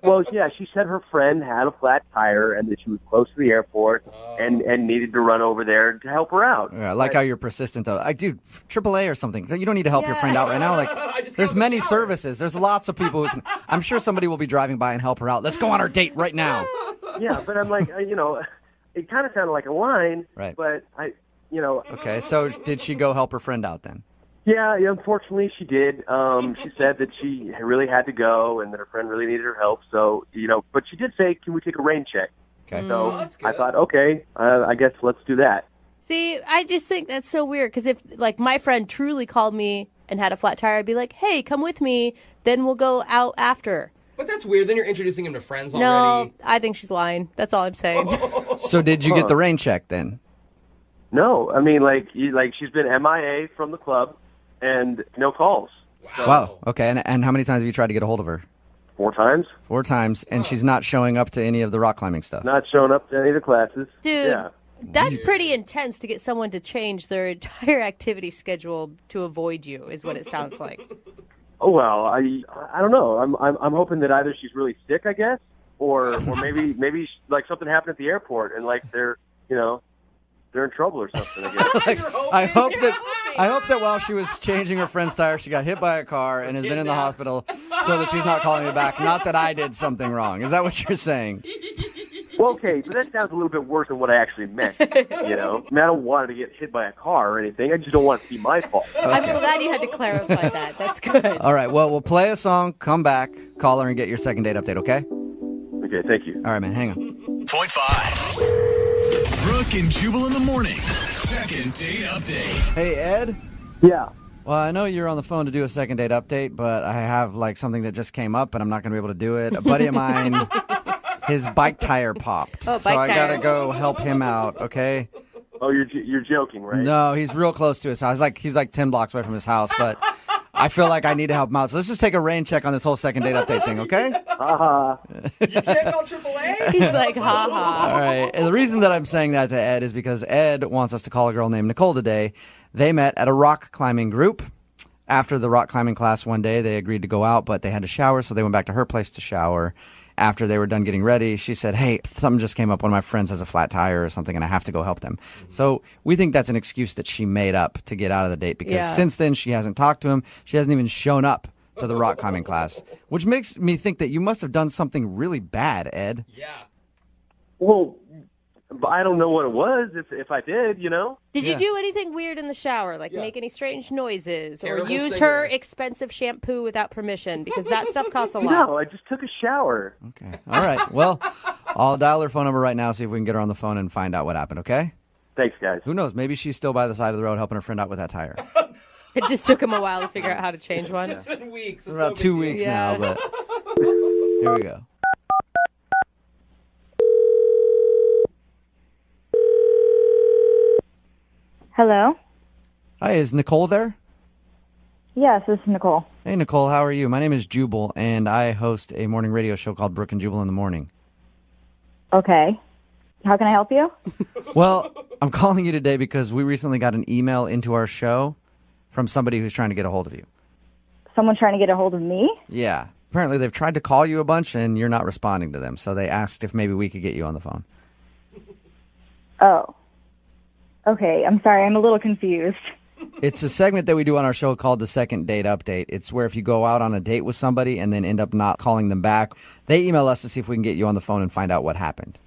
Well, yeah, she said her friend had a flat tire and that she was close to the airport and needed to run over there to help her out. Yeah, I like how you're persistent, though. Dude, AAA or something. You don't need to help your friend out right now. There's many services. There's lots of people who can. I'm sure somebody will be driving by and help her out. Let's go on our date right now. Yeah, but I'm like, it kind of sounded like a line. Right. But Okay, so did she go help her friend out then? Yeah, unfortunately she did. She said that she really had to go and that her friend really needed her help. So, but she did say, can we take a rain check? Okay. So I thought, okay, I guess let's do that. See, I just think that's so weird because if, my friend truly called me and had a flat tire, I'd be like, hey, come with me, then we'll go out after. But that's weird. Then you're introducing him to friends No, already. I think she's lying. That's all I'm saying. So did you get the rain check then? No, she's been MIA from the club and no calls. Wow. Okay, and how many times have you tried to get a hold of her? 4 times. 4 times, and she's not showing up to any of the rock climbing stuff. Not showing up to any of the classes. Dude, Yeah. that's pretty intense to get someone to change their entire activity schedule to avoid you, is what it sounds like. Oh well, I don't know. I'm hoping that either she's really sick, I guess, or maybe something happened at the airport and they're in trouble or something. I guess. I hope that while she was changing her friend's tire, she got hit by a car and has been in the hospital, so that she's not calling me back. Not that I did something wrong. Is that what you're saying? Well, okay, so that sounds a little bit worse than what I actually meant. I don't want her to get hit by a car or anything. I just don't want it to be my fault. Okay. I'm glad you had to clarify that. That's good. All right, well, we'll play a song, come back, call her, and get your second date update, okay? Okay, thank you. All right, man, hang on. Point 5. Brooke and Jubal in the mornings. Second date update. Hey, Ed? Yeah. Well, I know you're on the phone to do a second date update, but I have something that just came up, and I'm not going to be able to do it. A buddy of mine, his bike tire popped. Oh, so I got to go help him out, okay? Oh, you're joking, right? No, he's real close to his house. He's like 10 blocks away from his house, but I feel like I need to help him out. So let's just take a rain check on this whole second date update thing, okay? You can't call AAA? He's like, ha ha. All right. And the reason that I'm saying that to Ed is because Ed wants us to call a girl named Nicole today. They met at a rock climbing group. After the rock climbing class one day, they agreed to go out, but they had to shower, so they went back to her place to shower. After they were done getting ready, she said, hey, something just came up. One of my friends has a flat tire or something, and I have to go help them. So we think that's an excuse that she made up to get out of the date because since then she hasn't talked to him. She hasn't even shown up to the rock climbing class, which makes me think that you must have done something really bad, Ed. Yeah. Well, I don't know what it was if I did, Did you do anything weird in the shower, like make any strange noises Terrible or use singer. her expensive shampoo without permission? Because that stuff costs a lot. No, I just took a shower. Okay. All right. Well, I'll dial her phone number right now, see if we can get her on the phone and find out what happened, okay? Thanks, guys. Who knows? Maybe she's still by the side of the road helping her friend out with that tire. It just took him a while to figure out how to change one. It's been weeks. It's About no big 2 deal. weeks Yeah. now, but here we go. Hello? Hi, is Nicole there? Yes, this is Nicole. Hey, Nicole, how are you? My name is Jubal, and I host a morning radio show called Brooke and Jubal in the Morning. Okay. How can I help you? Well, I'm calling you today because we recently got an email into our show from somebody who's trying to get a hold of you. Someone trying to get a hold of me? Yeah. Apparently, they've tried to call you a bunch, and you're not responding to them. So they asked if maybe we could get you on the phone. Oh. Okay, I'm sorry. I'm a little confused. It's a segment that we do on our show called the Second Date Update. It's where if you go out on a date with somebody and then end up not calling them back, they email us to see if we can get you on the phone and find out what happened.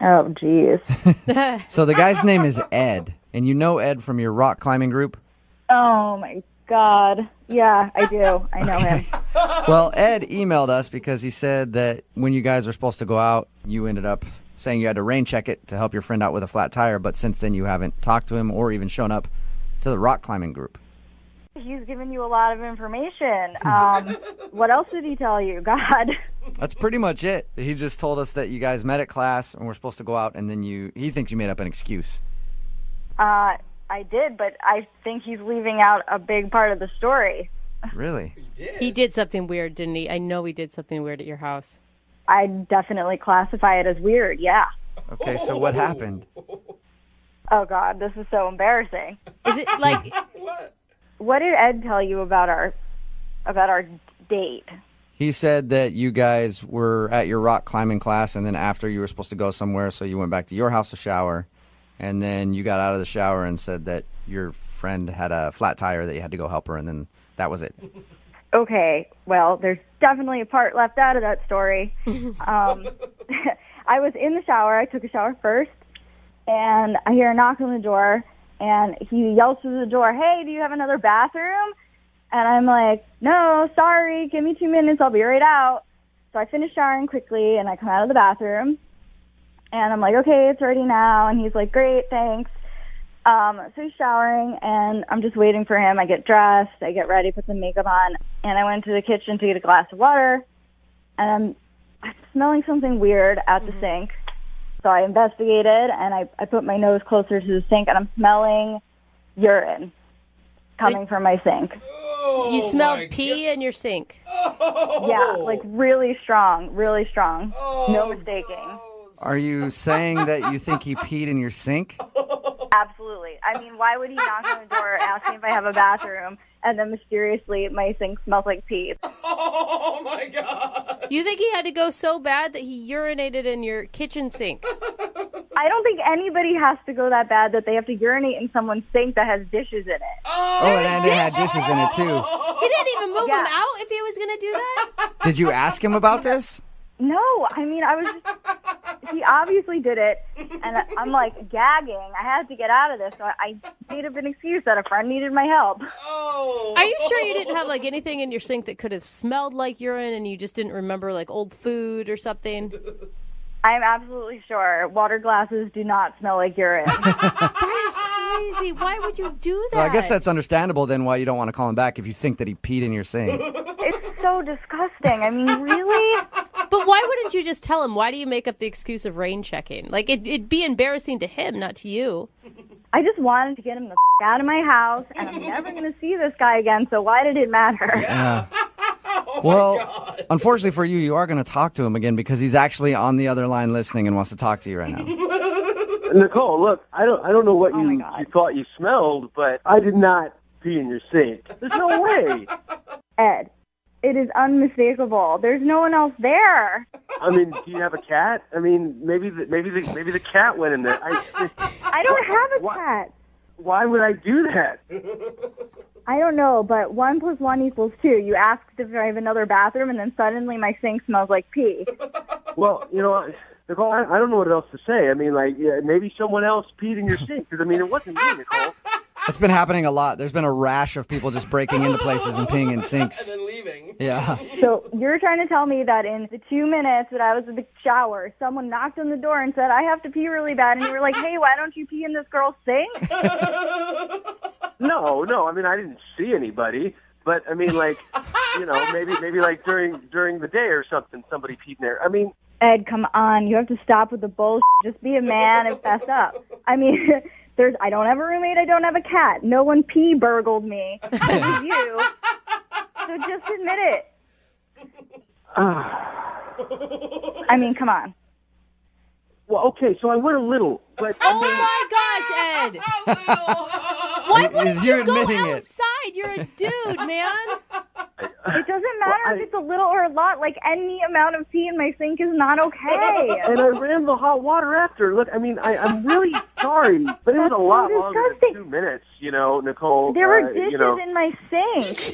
Oh, geez. So the guy's name is Ed, and you know Ed from your rock climbing group? Oh, my God. Yeah, I do. I know him. Well, Ed emailed us because he said that when you guys were supposed to go out, you ended up saying you had to rain check it to help your friend out with a flat tire, but since then you haven't talked to him or even shown up to the rock climbing group. He's given you a lot of information. What else did he tell you? God. That's pretty much it. He just told us that you guys met at class and were supposed to go out, and then he thinks you made up an excuse. I did, but I think he's leaving out a big part of the story. Really? He did something weird, didn't he? I know he did something weird at your house. I definitely classify it as weird, yeah. Okay, so what happened? Oh, God, this is so embarrassing. Is it like... What did Ed tell you about our date? He said that you guys were at your rock climbing class, and then after you were supposed to go somewhere, so you went back to your house to shower, and then you got out of the shower and said that your friend had a flat tire that you had to go help her, and then that was it. Okay, well, there's definitely a part left out of that story. I was in the shower. I took a shower first, and I hear a knock on the door, and he yells through the door, "Hey, do you have another bathroom?" And I'm like, "No, sorry, give me 2 minutes. I'll be right out." So I finish showering quickly, and I come out of the bathroom, and I'm like, "Okay, it's ready now." And he's like, "Great, thanks." So he's showering, and I'm just waiting for him. I get dressed, I get ready, put some makeup on, and I went to the kitchen to get a glass of water, and I'm smelling something weird at the sink. So I investigated, and I put my nose closer to the sink, and I'm smelling urine coming from my sink. You smelled pee in your sink. Yeah, like really strong, really strong. No mistaking. Are you saying that you think he peed in your sink? Absolutely. I mean, why would he knock on the door, ask me if I have a bathroom, and then mysteriously my sink smells like pee? Oh, my God. You think he had to go so bad that he urinated in your kitchen sink? I don't think anybody has to go that bad that they have to urinate in someone's sink that has dishes in it. Oh, and it had dishes in it, too. He didn't even move him out if he was going to do that? Did you ask him about this? No, I mean, he obviously did it, and I'm like gagging. I had to get out of this, so I made up an excuse that a friend needed my help. Are you sure you didn't have like anything in your sink that could have smelled like urine and you just didn't remember like old food or something? I'm absolutely sure. Water glasses do not smell like urine. That is crazy. Why would you do that? Well, I guess that's understandable then why you don't want to call him back if you think that he peed in your sink. It's so disgusting. I mean, really? But why wouldn't you just tell him? Why do you make up the excuse of rain checking? Like, it'd be embarrassing to him, not to you. I just wanted to get him the out of my house, and I'm never going to see this guy again, so why did it matter? Well, unfortunately for you, you are going to talk to him again because he's actually on the other line listening and wants to talk to you right now. Nicole, look, I don't know what you thought you smelled, but I did not pee in your sink. There's no way. Ed, it is unmistakable. There's no one else there. I mean, do you have a cat? I mean, maybe the cat went in there. I don't have a cat. Why would I do that? I don't know, but 1 + 1 = 2. You asked if I have another bathroom, and then suddenly my sink smells like pee. Well, Nicole, I don't know what else to say. I mean, maybe someone else peed in your sink. Because, I mean, it wasn't me, Nicole. It's been happening a lot. There's been a rash of people just breaking into places and peeing in sinks. And then leaving. Yeah. So you're trying to tell me that in the 2 minutes that I was in the shower, someone knocked on the door and said, I have to pee really bad. And you were like, hey, why don't you pee in this girl's sink? No. I mean, I didn't see anybody. But, I mean, maybe like during the day or something, somebody peed in there. I mean... Ed, come on. You have to stop with the bullshit. Just be a man and fess up. I mean... I don't have a roommate. I don't have a cat. No one pee burgled me. It was you. So just admit it. I mean, come on. Well, okay, so I went a little, but... Oh, my gosh, Ed. Why wouldn't you go outside? You're a dude, man. It doesn't matter if it's a little or a lot. Like, any amount of pee in my sink is not okay. And I ran the hot water after. Look, I mean, I'm really sorry, but it was a lot longer than 2 minutes, Nicole. There were dishes in my sink.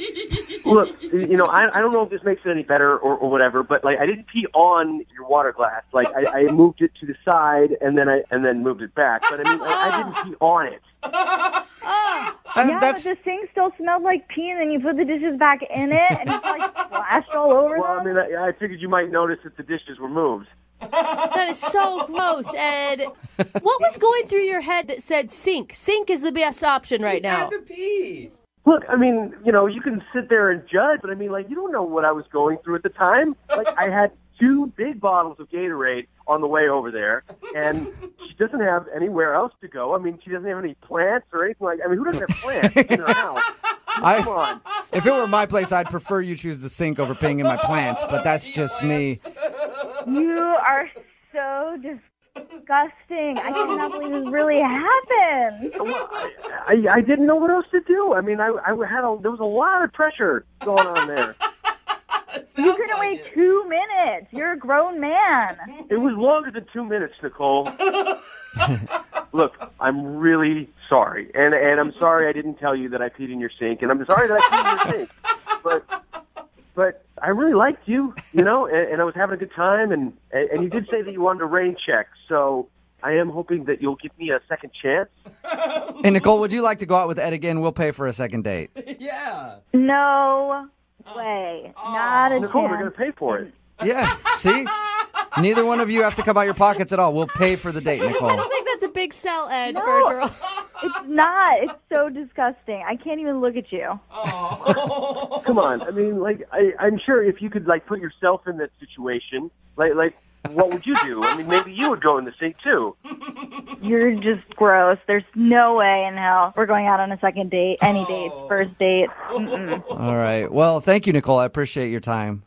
Look, I don't know if this makes it any better or whatever, but, I didn't pee on your water glass. I moved it to the side and then moved it back. But, I mean, I didn't pee on it. But the sink still smelled like pee, and then you put the dishes back in it, and it's splashed all over them. Well, I mean, I figured you might notice that the dishes were moved. That is so gross, Ed. What was going through your head that said sink? Sink is the best option right now. Had to pee. Look, I mean, you can sit there and judge, but I mean, you don't know what I was going through at the time. I had 2 big bottles of Gatorade on the way over there, and she doesn't have anywhere else to go. I mean, she doesn't have any plants or anything like that. I mean, who doesn't have plants in her house? Come on. If it were my place, I'd prefer you choose the sink over peeing in my plants, but that's just me. You are so disgusting. I cannot believe this really happened. Well, I didn't know what else to do. I mean, there was a lot of pressure going on there. You couldn't wait 2 minutes. You're a grown man. It was longer than 2 minutes, Nicole. Look, I'm really sorry. And I'm sorry I didn't tell you that I peed in your sink. And I'm sorry that I peed in your sink. But I really liked you, and I was having a good time. And you did say that you wanted a rain check. So I am hoping that you'll give me a second chance. Hey, Nicole, would you like to go out with Ed again? We'll pay for a second date. Yeah. No way. Not a Nicole, chance. we're going to pay for it. Yeah, see? Neither one of you have to come out your pockets at all. We'll pay for the date, Nicole. I don't think that's a big sell, Ed, for a girl. It's not. It's so disgusting. I can't even look at you. Come on. I mean, I'm sure if you could, put yourself in that situation, what would you do? I mean, maybe you would go in the sink, too. You're just gross. There's no way in hell we're going out on a second date, any date, first date. Mm-mm. All right. Well, thank you, Nicole. I appreciate your time.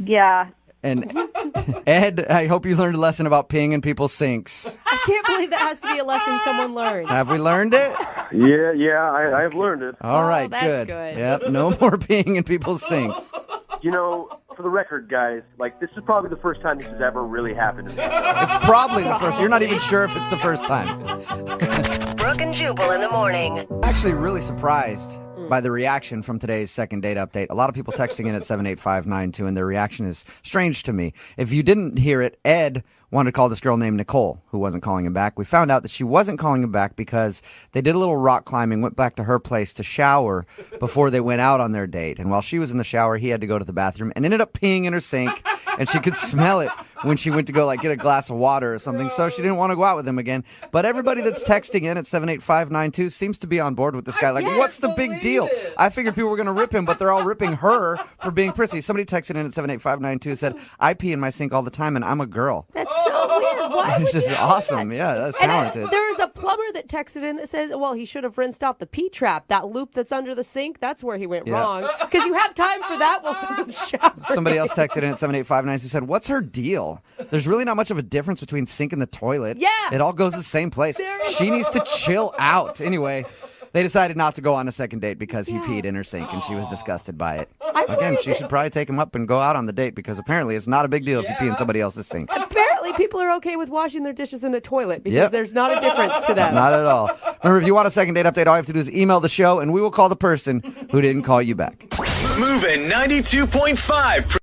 Yeah. And Ed, I hope you learned a lesson about peeing in people's sinks. I can't believe that has to be a lesson someone learns. Have we learned it? Yeah, I have learned it. All right, that's good. Yep, no more peeing in people's sinks. For the record, guys, this is probably the first time this has ever really happened. It's probably the first. You're not even sure if it's the first time. Brooke and Jubal in the morning. Actually, really surprised by the reaction from today's second date update. A lot of people texting in at 78592, and their reaction is strange to me. If you didn't hear it, Ed wanted to call this girl named Nicole, who wasn't calling him back. We found out that she wasn't calling him back because they did a little rock climbing, went back to her place to shower before they went out on their date. And while she was in the shower, he had to go to the bathroom and ended up peeing in her sink, and she could smell it when she went to go get a glass of water or something, so she didn't want to go out with him again. But everybody that's texting in at 78592 seems to be on board with this guy. What's the big deal? I figured people were going to rip him, but they're all ripping her for being prissy. Somebody texted in at 78592 and said, I pee in my sink all the time, and I'm a girl. That's so weird. Why It's would just you do awesome. that? Yeah, that's And talented. there was a plumber that texted in that says, well, he should have rinsed out the P-trap. That loop that's under the sink, that's where he went wrong. Because you have time for that while someone's showering. Somebody else texted in at 7859 who said, what's her deal? There's really not much of a difference between sink and the toilet. Yeah. It all goes to the same place. She needs to chill out. Anyway, they decided not to go on a second date because he peed in her sink and she was disgusted by it. Again, she should probably take him up and go out on the date because apparently it's not a big deal if you pee in somebody else's sink. Apparently, people are okay with washing their dishes in a toilet because there's not a difference to them. Not at all. Remember, if you want a second date update, all you have to do is email the show and we will call the person who didn't call you back. MOViN 92.5.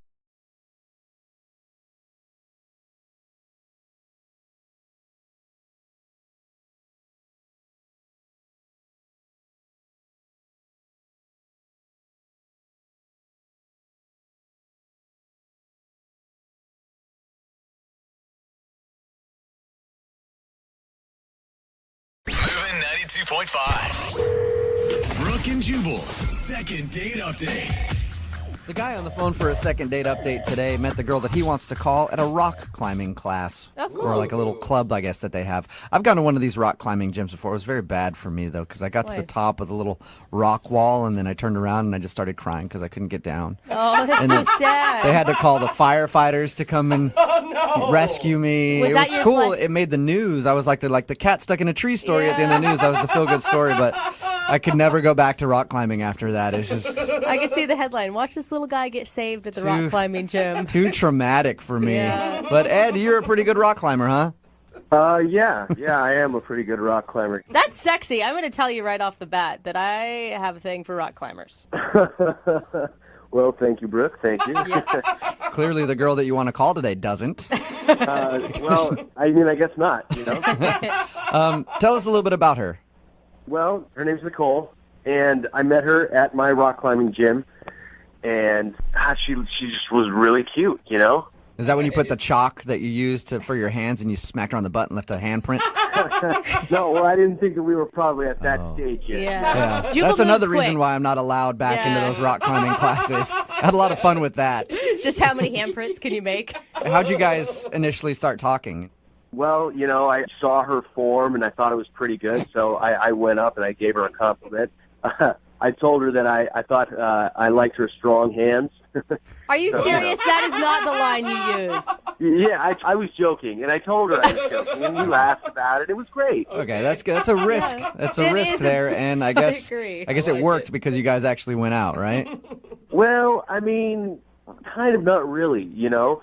MOViN 92.5. Brooke and Jubal's second date update. The guy on the phone for a second date update today met the girl that he wants to call at a rock climbing class. Oh, cool. Or like a little club, I guess, that they have. I've gone to one of these rock climbing gyms before. It was very bad for me, though, because I got to the top of the little rock wall, and then I turned around and I just started crying because I couldn't get down. Oh, that's so sad. They had to call the firefighters to come and rescue me. Was it that was your cool. flight? It made the news. I was like the cat stuck in a tree story at the end of the news. That was the feel-good story, but I could never go back to rock climbing after that. It's just... I could see the headline. Watch this little guy get saved at the rock climbing gym. Too traumatic for me. Yeah. But Ed, you're a pretty good rock climber, huh? Yeah, I am a pretty good rock climber. That's sexy. I'm going to tell you right off the bat that I have a thing for rock climbers. Well, thank you, Brooke. Thank you. Yes. Clearly the girl that you want to call today doesn't. Well, I mean, I guess not, you know. Tell us a little bit about her. Well, her name's Nicole, and I met her at my rock climbing gym, and she just was really cute, you know. Is that when you put the chalk that you used for your hands and you smacked her on the butt and left a handprint? No, well, I didn't think that we were probably at that stage yet. Yeah. That's another reason why I'm not allowed back into those rock climbing classes. I had a lot of fun with that. Just how many handprints can you make? How'd you guys initially start talking? Well, you know, I saw her form, and I thought it was pretty good, so I went up and I gave her a compliment. I told her that I thought I liked her strong hands. Are you serious? That is not the line you used. Yeah, I was joking, and I told her I was joking, and we laughed about it. It was great. Okay, that's good. That's a risk. That's a risk there, and I guess it worked because you guys actually went out, right? Well, I mean, kind of not really, you know.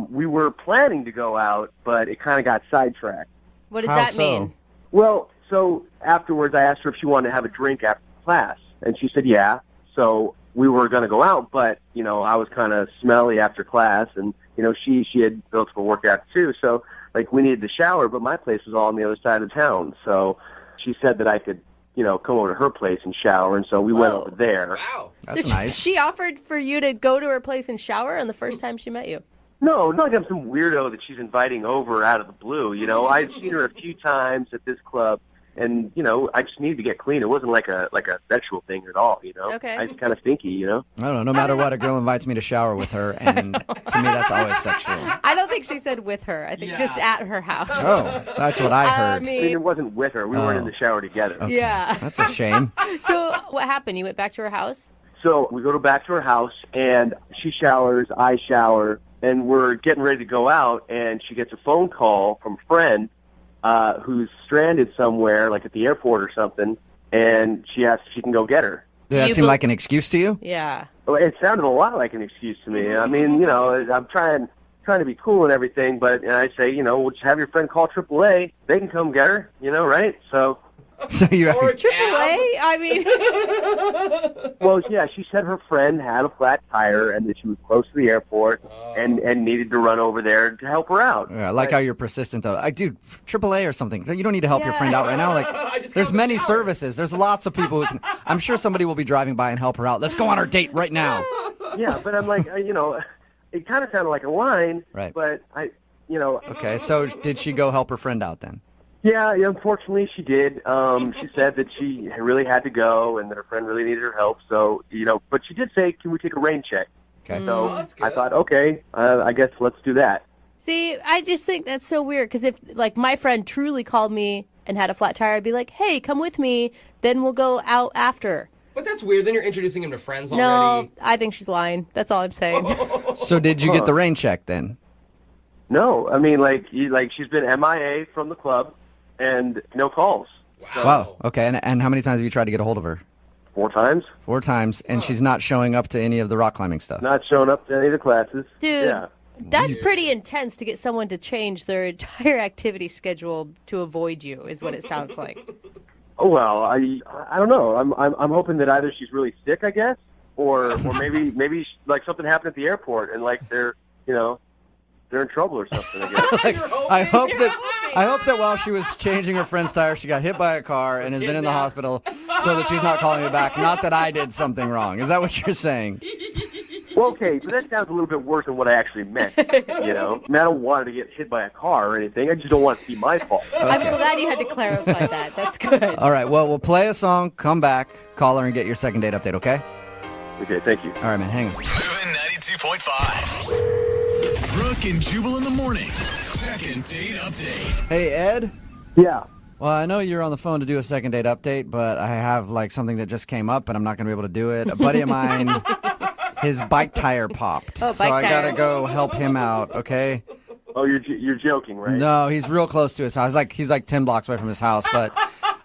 We were planning to go out, but it kind of got sidetracked. What does that mean? Well, so afterwards I asked her if she wanted to have a drink after class, and she said yeah. So we were going to go out, but, you know, I was kind of smelly after class, and, you know, she had built for workout too, so, like, we needed to shower, but my place was all on the other side of town, so she said that I could, you know, come over to her place and shower, and so we went over there. Wow. That's so nice. She offered for you to go to her place and shower on the first time she met you? No, not like I'm some weirdo that she's inviting over out of the blue, you know. I've seen her a few times at this club, and, you know, I just needed to get clean. It wasn't like a sexual thing at all, you know. Okay. I was kind of stinky, you know. I don't know. No matter what, a girl invites me to shower with her, and to me that's always sexual. I don't think she said with her. I think just at her house. Oh, that's what I heard. It wasn't with her. We weren't in the shower together. Okay. Yeah. That's a shame. So what happened? You went back to her house? So we go back to her house, and she showers, I shower, and we're getting ready to go out, and she gets a phone call from a friend who's stranded somewhere, like at the airport or something, and she asks if she can go get her. Did that seem like an excuse to you? Yeah. Well, it sounded a lot like an excuse to me. I mean, you know, I'm trying to be cool and everything, but I say, you know, we'll just have your friend call AAA. They can come get her, you know, right? So you or AAA? I mean, well, yeah, she said her friend had a flat tire and that she was close to the airport and needed to run over there to help her out. Yeah, I like how you're persistent, though. Dude, AAA or something. You don't need to help your friend out right now. Like, there's many services. There's lots of people who can. I'm sure somebody will be driving by and help her out. Let's go on our date right now. Yeah, but I'm like, you know, it kind of sounded like a line, right? But you know. Okay, so did she go help her friend out then? Yeah, unfortunately she did. She said that she really had to go and that her friend really needed her help. So, you know, but she did say, can we take a rain check? Okay. So I thought, okay, I guess let's do that. see, I just think that's so weird because if, like, my friend truly called me and had a flat tire, I'd be like, hey, come with me. Then we'll go out after. But that's weird. Then you're introducing him to friends No, already. I think she's lying. That's all I'm saying. So did you get the rain check then? No, I mean, she's been MIA from the club, and no calls. Wow. Okay. And how many times have you tried to get a hold of her? 4 times. 4 times, and she's not showing up to any of the rock climbing stuff. Not showing up to any of the classes. Dude, Yeah. that's pretty intense to get someone to change their entire activity schedule to avoid you, is what it sounds like. Oh well, I don't know. I'm hoping that either she's really sick, I guess, or maybe like something happened at the airport and like they're in trouble or something. I guess. I hope that while she was changing her friend's tire, she got hit by a car and has been in the hospital, so that she's not calling me back. Not that I did something wrong. Is that what you're saying? Well, okay, but that sounds a little bit worse than what I actually meant. You know, I mean, I don't want her to get hit by a car or anything. I just don't want it to be my fault. I'm glad you had to clarify that. That's good. All right. Well, we'll play a song, come back, call her, and get your second date update. Okay? Okay. Thank you. All right, man. Hang on. MOViN 92.5. Brooke and Jubal in the mornings. Second date update. Hey, Ed. Yeah. Well, I know you're on the phone to do a second date update, but I have like something that just came up, and I'm not going to be able to do it. A buddy of mine, his bike tire popped, Oh, so bike I got to tire. go help him out. Okay? Oh, you're joking, right? No, he's real close to his house. He's like 10 blocks away from his house, but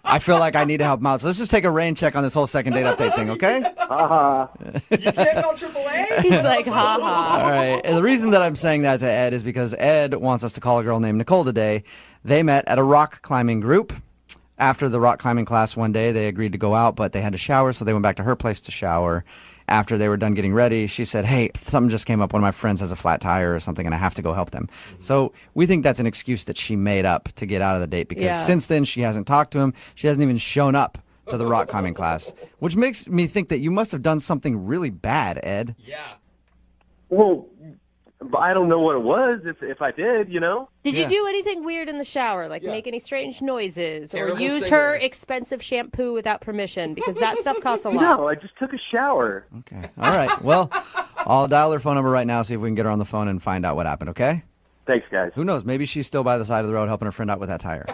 I feel like I need to help him out. So let's just take a rain check on this whole second date update thing, okay? You can't call AAA? He's like, ha ha. All right. And the reason that I'm saying that to Ed is because Ed wants us to call a girl named Nicole today. They met at a rock climbing group. After the rock climbing class one day, they agreed to go out, but they had to shower, so they went back to her place to shower. After they were done getting ready, she said, hey, something just came up. One of my friends has a flat tire or something, and I have to go help them. So we think that's an excuse that she made up to get out of the date because since then she hasn't talked to him. She hasn't even shown up to the rock climbing class, which makes me think that you must have done something really bad, Ed. Yeah. Well, I don't know what it was. If I did, you know. Did you do anything weird in the shower, like make any strange noises Terrible or use singer. her expensive shampoo without permission? Because that stuff costs a lot. No, I just took a shower. Okay. All right. Well, I'll dial her phone number right now, see if we can get her on the phone and find out what happened, okay? Thanks, guys. Who knows? Maybe she's still by the side of the road helping her friend out with that tire.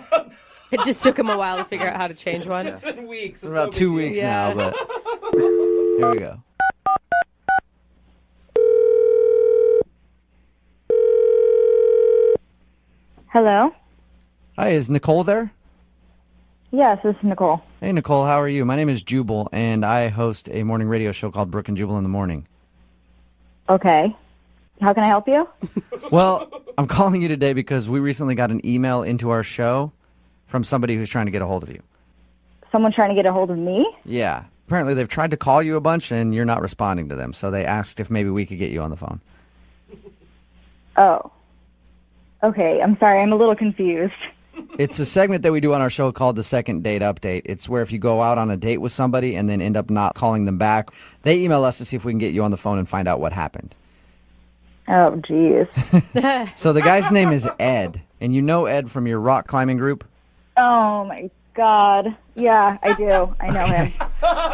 It just took him a while to figure out how to change one. It's been weeks. It's about 2 weeks Yeah. now, but here we go. Hello? Hi, is Nicole there? Yes, this is Nicole. Hey, Nicole, how are you? My name is Jubal, and I host a morning radio show called Brooke and Jubal in the Morning. Okay. How can I help you? Well, I'm calling you today because we recently got an email into our show from somebody who's trying to get a hold of you. Someone trying to get a hold of me? Yeah. Apparently, they've tried to call you a bunch, and you're not responding to them, so they asked if maybe we could get you on the phone. Oh. Okay, I'm sorry. I'm a little confused. It's a segment that we do on our show called the Second Date Update. It's where if you go out on a date with somebody and then end up not calling them back, they email us to see if we can get you on the phone and find out what happened. Oh, geez. So the guy's name is Ed, and you know Ed from your rock climbing group? Oh, my God. Yeah, I do. I know him.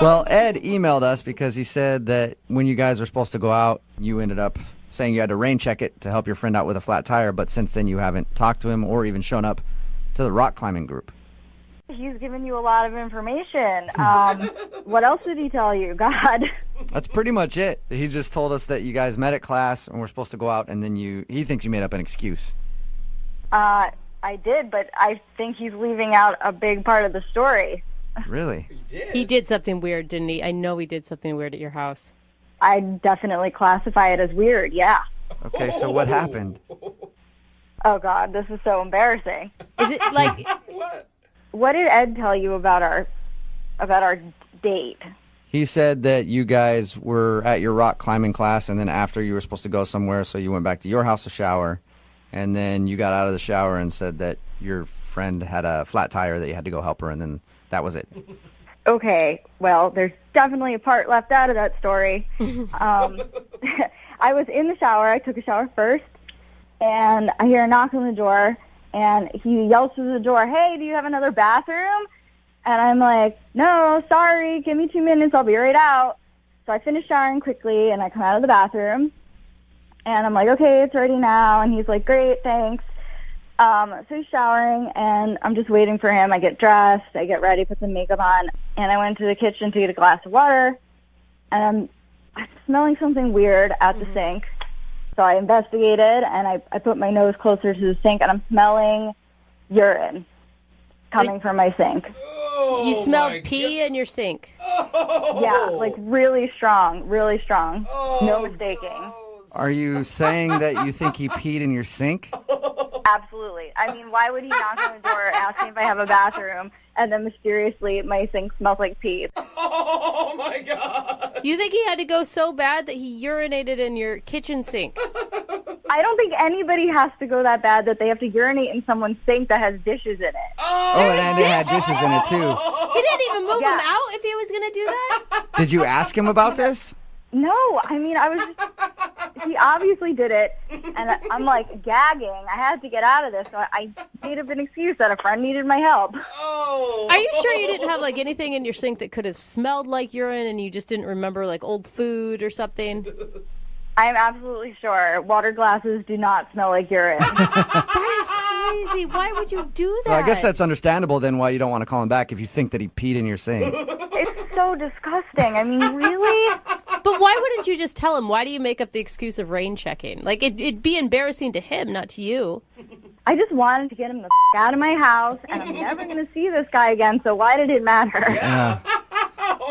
Well, Ed emailed us because he said that when you guys were supposed to go out, you ended up saying you had to rain check it to help your friend out with a flat tire, but since then you haven't talked to him or even shown up to the rock climbing group. He's given you a lot of information. What else did he tell you? God. That's pretty much it. He just told us that you guys met at class and were supposed to go out, and then he thinks you made up an excuse. I did, but I think he's leaving out a big part of the story. Really? He did something weird, didn't he? I know he did something weird at your house. I definitely classify it as weird, yeah. Okay, so what happened? Oh, God, this is so embarrassing. Is it like... What did Ed tell you about our date? He said that you guys were at your rock climbing class, and then after you were supposed to go somewhere, so you went back to your house to shower, and then you got out of the shower and said that your friend had a flat tire that you had to go help her, and then that was it. Okay, well, there's definitely a part left out of that story. I was in the shower. I took a shower first, and I hear a knock on the door, and he yells through the door, hey, do you have another bathroom? And I'm like, no, sorry, give me 2 minutes, I'll be right out. So I finish showering quickly, and I come out of the bathroom, and I'm like, okay, it's ready now. And he's like, great, thanks. So he's showering, and I'm just waiting for him. I get dressed, I get ready, put some makeup on, and I went to the kitchen to get a glass of water, and I'm smelling something weird at the sink. So I investigated, and I put my nose closer to the sink, and I'm smelling urine coming from my sink. You smelled pee in your sink. Yeah, like really strong, really strong. No mistaking. Are you saying that you think he peed in your sink? Absolutely. I mean, why would he knock on the door asking if I have a bathroom, and then mysteriously my sink smells like pee? Oh, my God. You think he had to go so bad that he urinated in your kitchen sink? I don't think anybody has to go that bad that they have to urinate in someone's sink that has dishes in it. Oh, and they had dishes in it, too. He didn't even move him out if he was going to do that? Did you ask him about this? No, I mean, he obviously did it, and I'm like gagging. I had to get out of this, so I made up an excuse that a friend needed my help. Are you sure you didn't have like anything in your sink that could have smelled like urine and you just didn't remember like old food or something? I'm absolutely sure. Water glasses do not smell like urine. That is crazy. Why would you do that? Well, I guess that's understandable then why you don't want to call him back if you think that he peed in your sink. It's so disgusting. I mean, really? But why wouldn't you just tell him? Why do you make up the excuse of rain checking? Like, it'd be embarrassing to him, not to you. I just wanted to get him the out of my house, and I'm never going to see this guy again, so why did it matter? Yeah.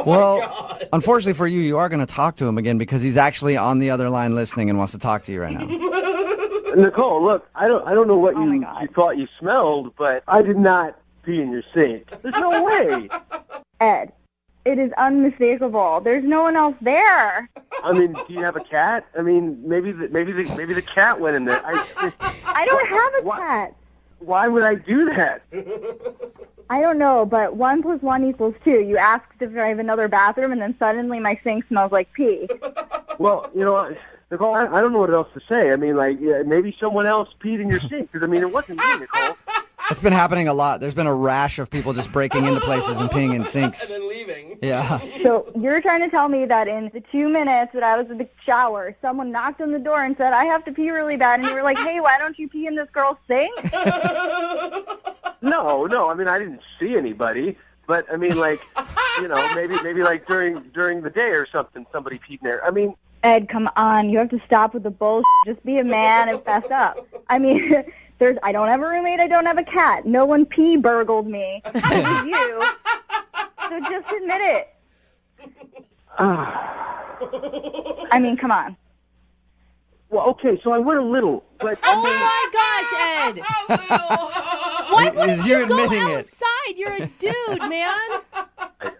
Well, unfortunately for you, you are going to talk to him again because he's actually on the other line listening and wants to talk to you right now. Nicole, look, I don't know what you thought you smelled, but I did not pee in your sink. There's no way. Ed, it is unmistakable. There's no one else there. I mean, do you have a cat? I mean, maybe the cat went in there. I don't have a cat. Why would I do that? I don't know, but 1 + 1 = 2. You asked if I have another bathroom, and then suddenly my sink smells like pee. Well, you know, Nicole, I don't know what else to say. I mean, like, maybe someone else peed in your sink. Because, I mean, it wasn't me, Nicole. It's been happening a lot. There's been a rash of people just breaking into places and peeing in sinks. And then leaving. Yeah. So you're trying to tell me that in the 2 minutes that I was in the shower, someone knocked on the door and said, I have to pee really bad, and you were like, hey, why don't you pee in this girl's sink? No. I mean, I didn't see anybody. But, I mean, like, you know, maybe like during the day or something, somebody peed in there. I mean... Ed, come on. You have to stop with the bullshit. Just be a man and fess up. I mean... I don't have a roommate, I don't have a cat. No one pee burgled me. It was you. So just admit it. I mean, come on. Well, okay, so I went a little, but... my gosh, Ed! Why wouldn't you go outside? You're a dude, man.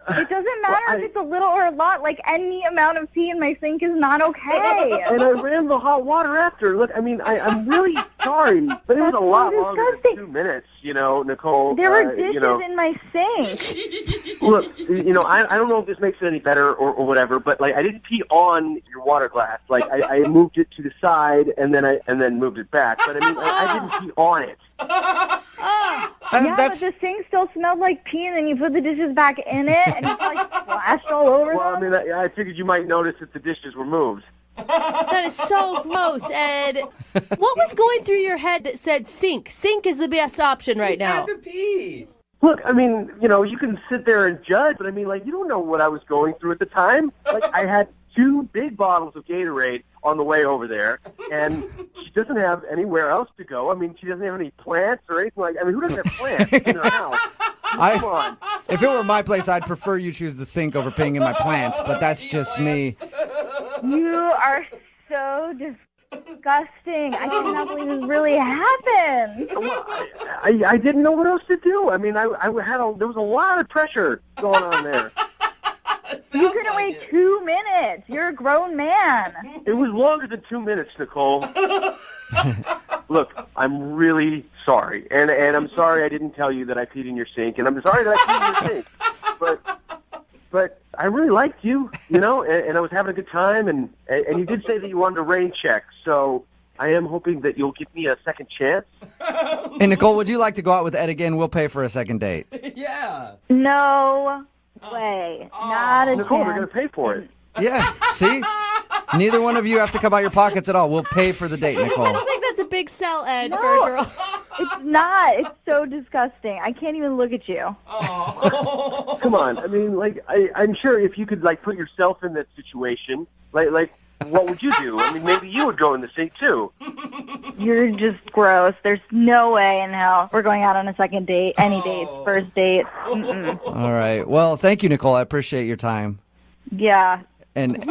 It doesn't matter if it's a little or a lot. Like, any amount of pee in my sink is not okay. And I ran the hot water after. Look, I mean, I'm really sorry, but it was a lot longer than 2 minutes, you know, Nicole. There were dishes in my sink. Look, you know, I don't know if this makes it any better or whatever, but, like, I didn't pee on your water glass. Like, I moved it to the side and then moved it back. But, I mean, I didn't pee on it. Yeah, but the sink still smelled like pee, and then you put the dishes back in it, and it's like splashed all over Well, them. I mean, I figured you might notice that the dishes were moved. That is so gross, Ed. What was going through your head that said sink? Sink is the best option right now. Had to pee. Look, I mean, you know, you can sit there and judge, but I mean, like, you don't know what I was going through at the time. Like, I had 2 big bottles of Gatorade on the way over there, and she doesn't have anywhere else to go. I mean, she doesn't have any plants or anything like that. I mean, who doesn't have plants in her house? Come on. If it were my place, I'd prefer you choose the sink over peeing in my plants, but that's just me. You are so disgusting. I cannot believe this really happened. Well, I didn't know what else to do. I mean, there was a lot of pressure going on there. You couldn't wait 2 minutes. You're a grown man. It was longer than 2 minutes, Nicole. Look, I'm really sorry. And I'm sorry I didn't tell you that I peed in your sink. And I'm sorry that I peed in your sink. But I really liked you, you know, and I was having a good time. And you did say that you wanted a rain check. So I am hoping that you'll give me a second chance. Hey, Nicole, would you like to go out with Ed again? We'll pay for a second date. Yeah. No way. Not a Nicole, chance. they're going to pay for it. Yeah, see? Neither one of you have to come out your pockets at all. We'll pay for the date, Nicole. I don't think that's a big sell, Ed, for a girl. It's not. It's so disgusting. I can't even look at you. Come on. I mean, like, I'm sure if you could, like, put yourself in that situation, like, what would you do? I mean, maybe you would go in the sink, too. You're just gross. There's no way in hell we're going out on a second date, any dates, first date. Mm-mm. All right. Well, thank you, Nicole. I appreciate your time. Yeah. And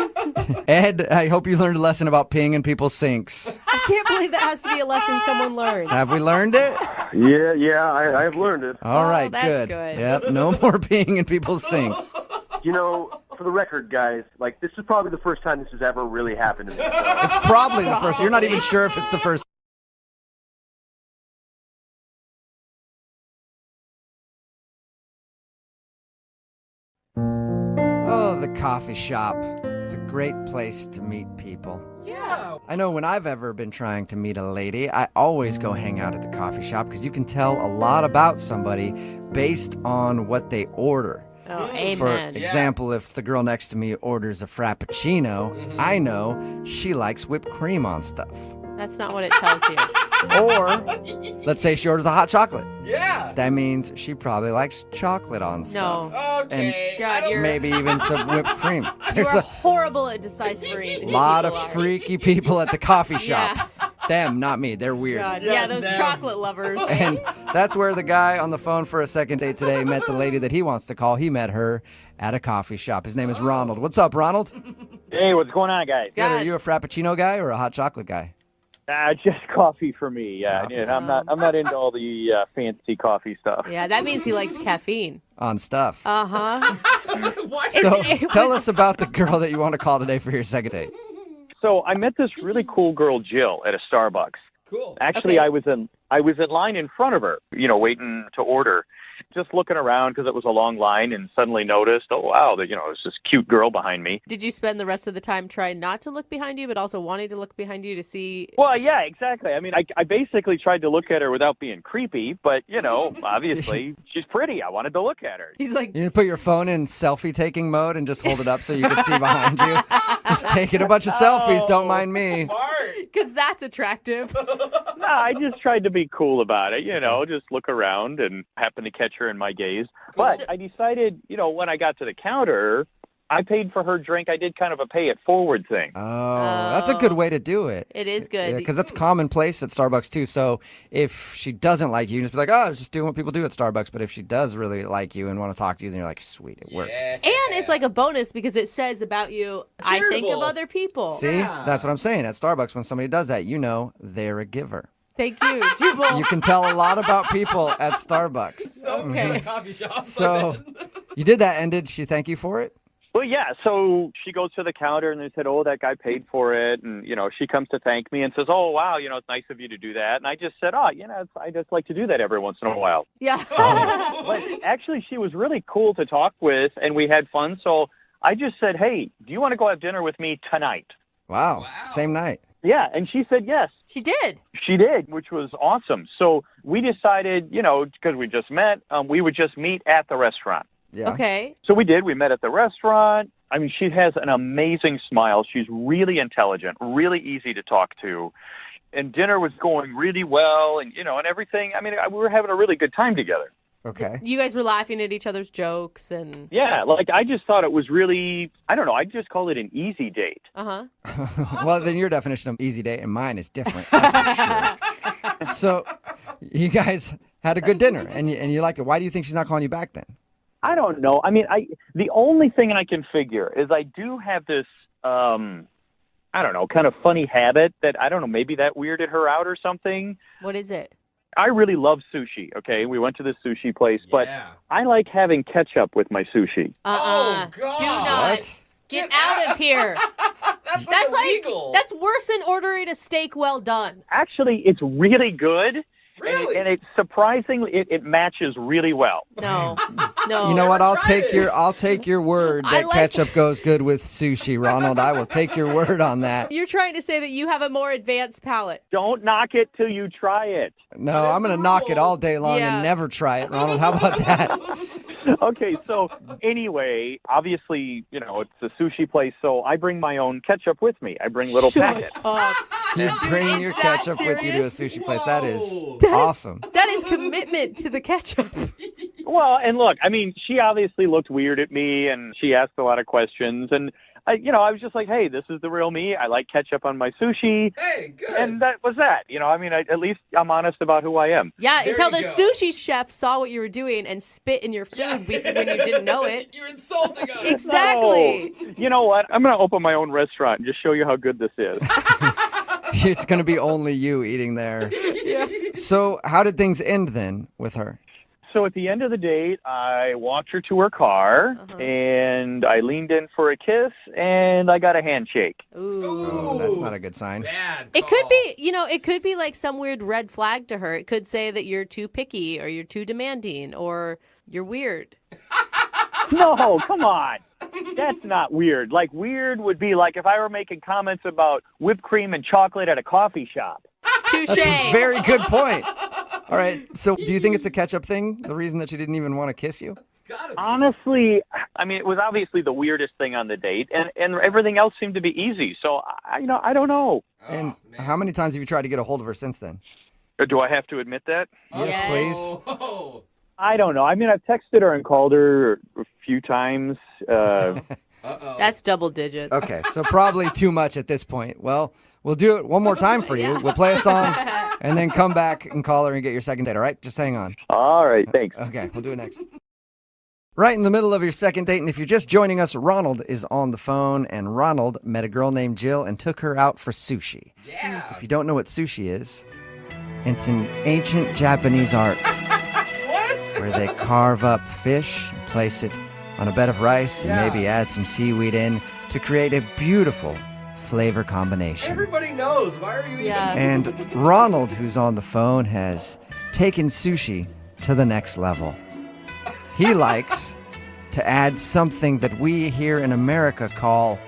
Ed, I hope you learned a lesson about peeing in people's sinks. I can't believe that has to be a lesson someone learns. Have we learned it? Yeah, I have learned it. All right, that's good. good. Yep, no more peeing in people's sinks. You know, for the record, guys, like, this is probably the first time this has ever really happened to me. It's probably the first. You're not even sure if it's the first. Oh, the coffee shop. It's a great place to meet people. Yeah. I know when I've ever been trying to meet a lady, I always go hang out at the coffee shop because you can tell a lot about somebody based on what they order. Oh, amen. For example, if the girl next to me orders a Frappuccino, I know she likes whipped cream on stuff. That's not what it tells you. Or, let's say she orders a hot chocolate. Yeah. That means she probably likes chocolate on stuff. No. Okay. God, you're, Maybe even some whipped cream. you There's are a horrible at deciphering. lot of freaky people at the coffee shop. Yeah. Them, not me. They're weird. God, yeah, those chocolate lovers. And that's where the guy on the phone for a second date today met the lady that he wants to call. He met her at a coffee shop. His name is Ronald. What's up, Ronald? Hey, what's going on, guys? Good. Are you a Frappuccino guy or a hot chocolate guy? Just coffee for me. Yeah, I'm not into all the fancy coffee stuff. Yeah, that means he likes caffeine. On stuff. Uh-huh. So tell us about the girl that you want to call today for your second date. So I met this really cool girl, Jill, at a Starbucks. Cool. Actually, Okay. I was in line in front of her, waiting to order, just looking around because it was a long line, and suddenly noticed, oh wow, there's this cute girl behind me. Did you spend the rest of the time trying not to look behind you, but also wanting to look behind you to see? Well, yeah, exactly. I mean, I basically tried to look at her without being creepy, but obviously she's pretty. I waned to look at her. He's like, You put your phone in selfie-taking mode and just hold it up so you can see behind you. Just taking a bunch of selfies. Don't mind me. because that's attractive. No, I just tried to be cool about it, just look around and happen to catch her in my gaze. But I decided, when I got to the counter, I paid for her drink. I did kind of a pay it forward thing. Oh, that's a good way to do it. It is good. Because that's commonplace at Starbucks, too. So if she doesn't like you, just be like, oh, I was just doing what people do at Starbucks. But if she does really like you and want to talk to you, then you're like, sweet, it worked. And it's like a bonus because it says about you, I think of other people. See? That's what I'm saying. At Starbucks, when somebody does that, they're a giver. Thank you, Jubal. You can tell a lot about people at Starbucks. Okay. Coffee shop. So you did that, and did she thank you for it? Well, yeah. So she goes to the counter and they said, oh, that guy paid for it. And, she comes to thank me and says, oh, wow, it's nice of you to do that. And I just said, I just like to do that every once in a while. Yeah. But actually, she was really cool to talk with and we had fun. So I just said, hey, do you want to go have dinner with me tonight? Wow. Same night. Yeah, and she said yes. She did. She did, which was awesome. So we decided, because we just met, we would just meet at the restaurant. Yeah. Okay. So we did. We met at the restaurant. I mean, she has an amazing smile. She's really intelligent, really easy to talk to. And dinner was going really well and, and everything. I mean, we were having a really good time together. Okay. You guys were laughing at each other's jokes and... Yeah, I just thought it was really, I don't know, I just call it an easy date. Uh-huh. Well, then your definition of easy date and mine is different. That's for sure. So you guys had a good dinner and you liked it. Why do you think she's not calling you back then? I don't know. I mean, the only thing I can figure is I do have this, I don't know, kind of funny habit that, I don't know, maybe that weirded her out or something. What is it? I really love sushi, okay? We went to this sushi place, but I like having ketchup with my sushi. Oh, God. Do not. What? Get out of here. That's illegal. That's worse than ordering a steak well done. Actually, it's really good. Really? And it's surprisingly, it matches really well. No. You know what? I'll take your word that like- ketchup goes good with sushi, Ronald. I will take your word on that. You're trying to say that you have a more advanced palate. Don't knock it till you try it. No, I'm going to knock it all day long Yeah. and never try it, Ronald. How about that? Okay, so anyway, obviously, it's a sushi place, so I bring my own ketchup with me. I bring little packets. You bring your ketchup with you to a sushi place. That is awesome. That is commitment to the ketchup. Well, and look, I mean, she obviously looked weird at me, and she asked a lot of questions, and I was just like, hey, this is the real me. I like ketchup on my sushi. Hey, good. And that was that. I mean, at least I'm honest about who I am. Yeah, There until you the go. sushi chef saw what you were doing and spit in your food when you didn't know it. You're insulting us. Exactly. No. You know what? I'm going to open my own restaurant and just show you how good this is. It's going to be only you eating there. Yeah. So how did things end then with her? So at the end of the date, I walked her to her car, and I leaned in for a kiss, and I got a handshake. Oh, that's not a good sign. Bad It could be, it could be like some weird red flag to her. It could say that you're too picky or you're too demanding or you're weird. No, come on. That's not weird. Like, weird would be like if I were making comments about whipped cream and chocolate at a coffee shop. Touche. That's a very good point. All right. So do you think it's a ketchup thing? The reason that she didn't even want to kiss you? Honestly, I mean, it was obviously the weirdest thing on the date, and everything else seemed to be easy. So, I don't know. And how many times have you tried to get a hold of her since then? Do I have to admit that? Yes, please. Oh. I don't know. I mean, I've texted her and called her a few times. That's double digits. Okay, so probably too much at this point. Well, we'll do it one more time for you. We'll play a song and then come back and call her and get your second date, all right? Just hang on. All right, thanks. Okay, we'll do it next. Right in the middle of your second date, and if you're just joining us, Ronald is on the phone, and Ronald met a girl named Jill and took her out for sushi. Yeah. If you don't know what sushi is, it's an ancient Japanese art. Where they carve up fish, place it on a bed of rice, and maybe add some seaweed in to create a beautiful flavor combination. Everybody knows. Why are you even... And Ronald, who's on the phone, has taken sushi to the next level. He likes to add something that we here in America call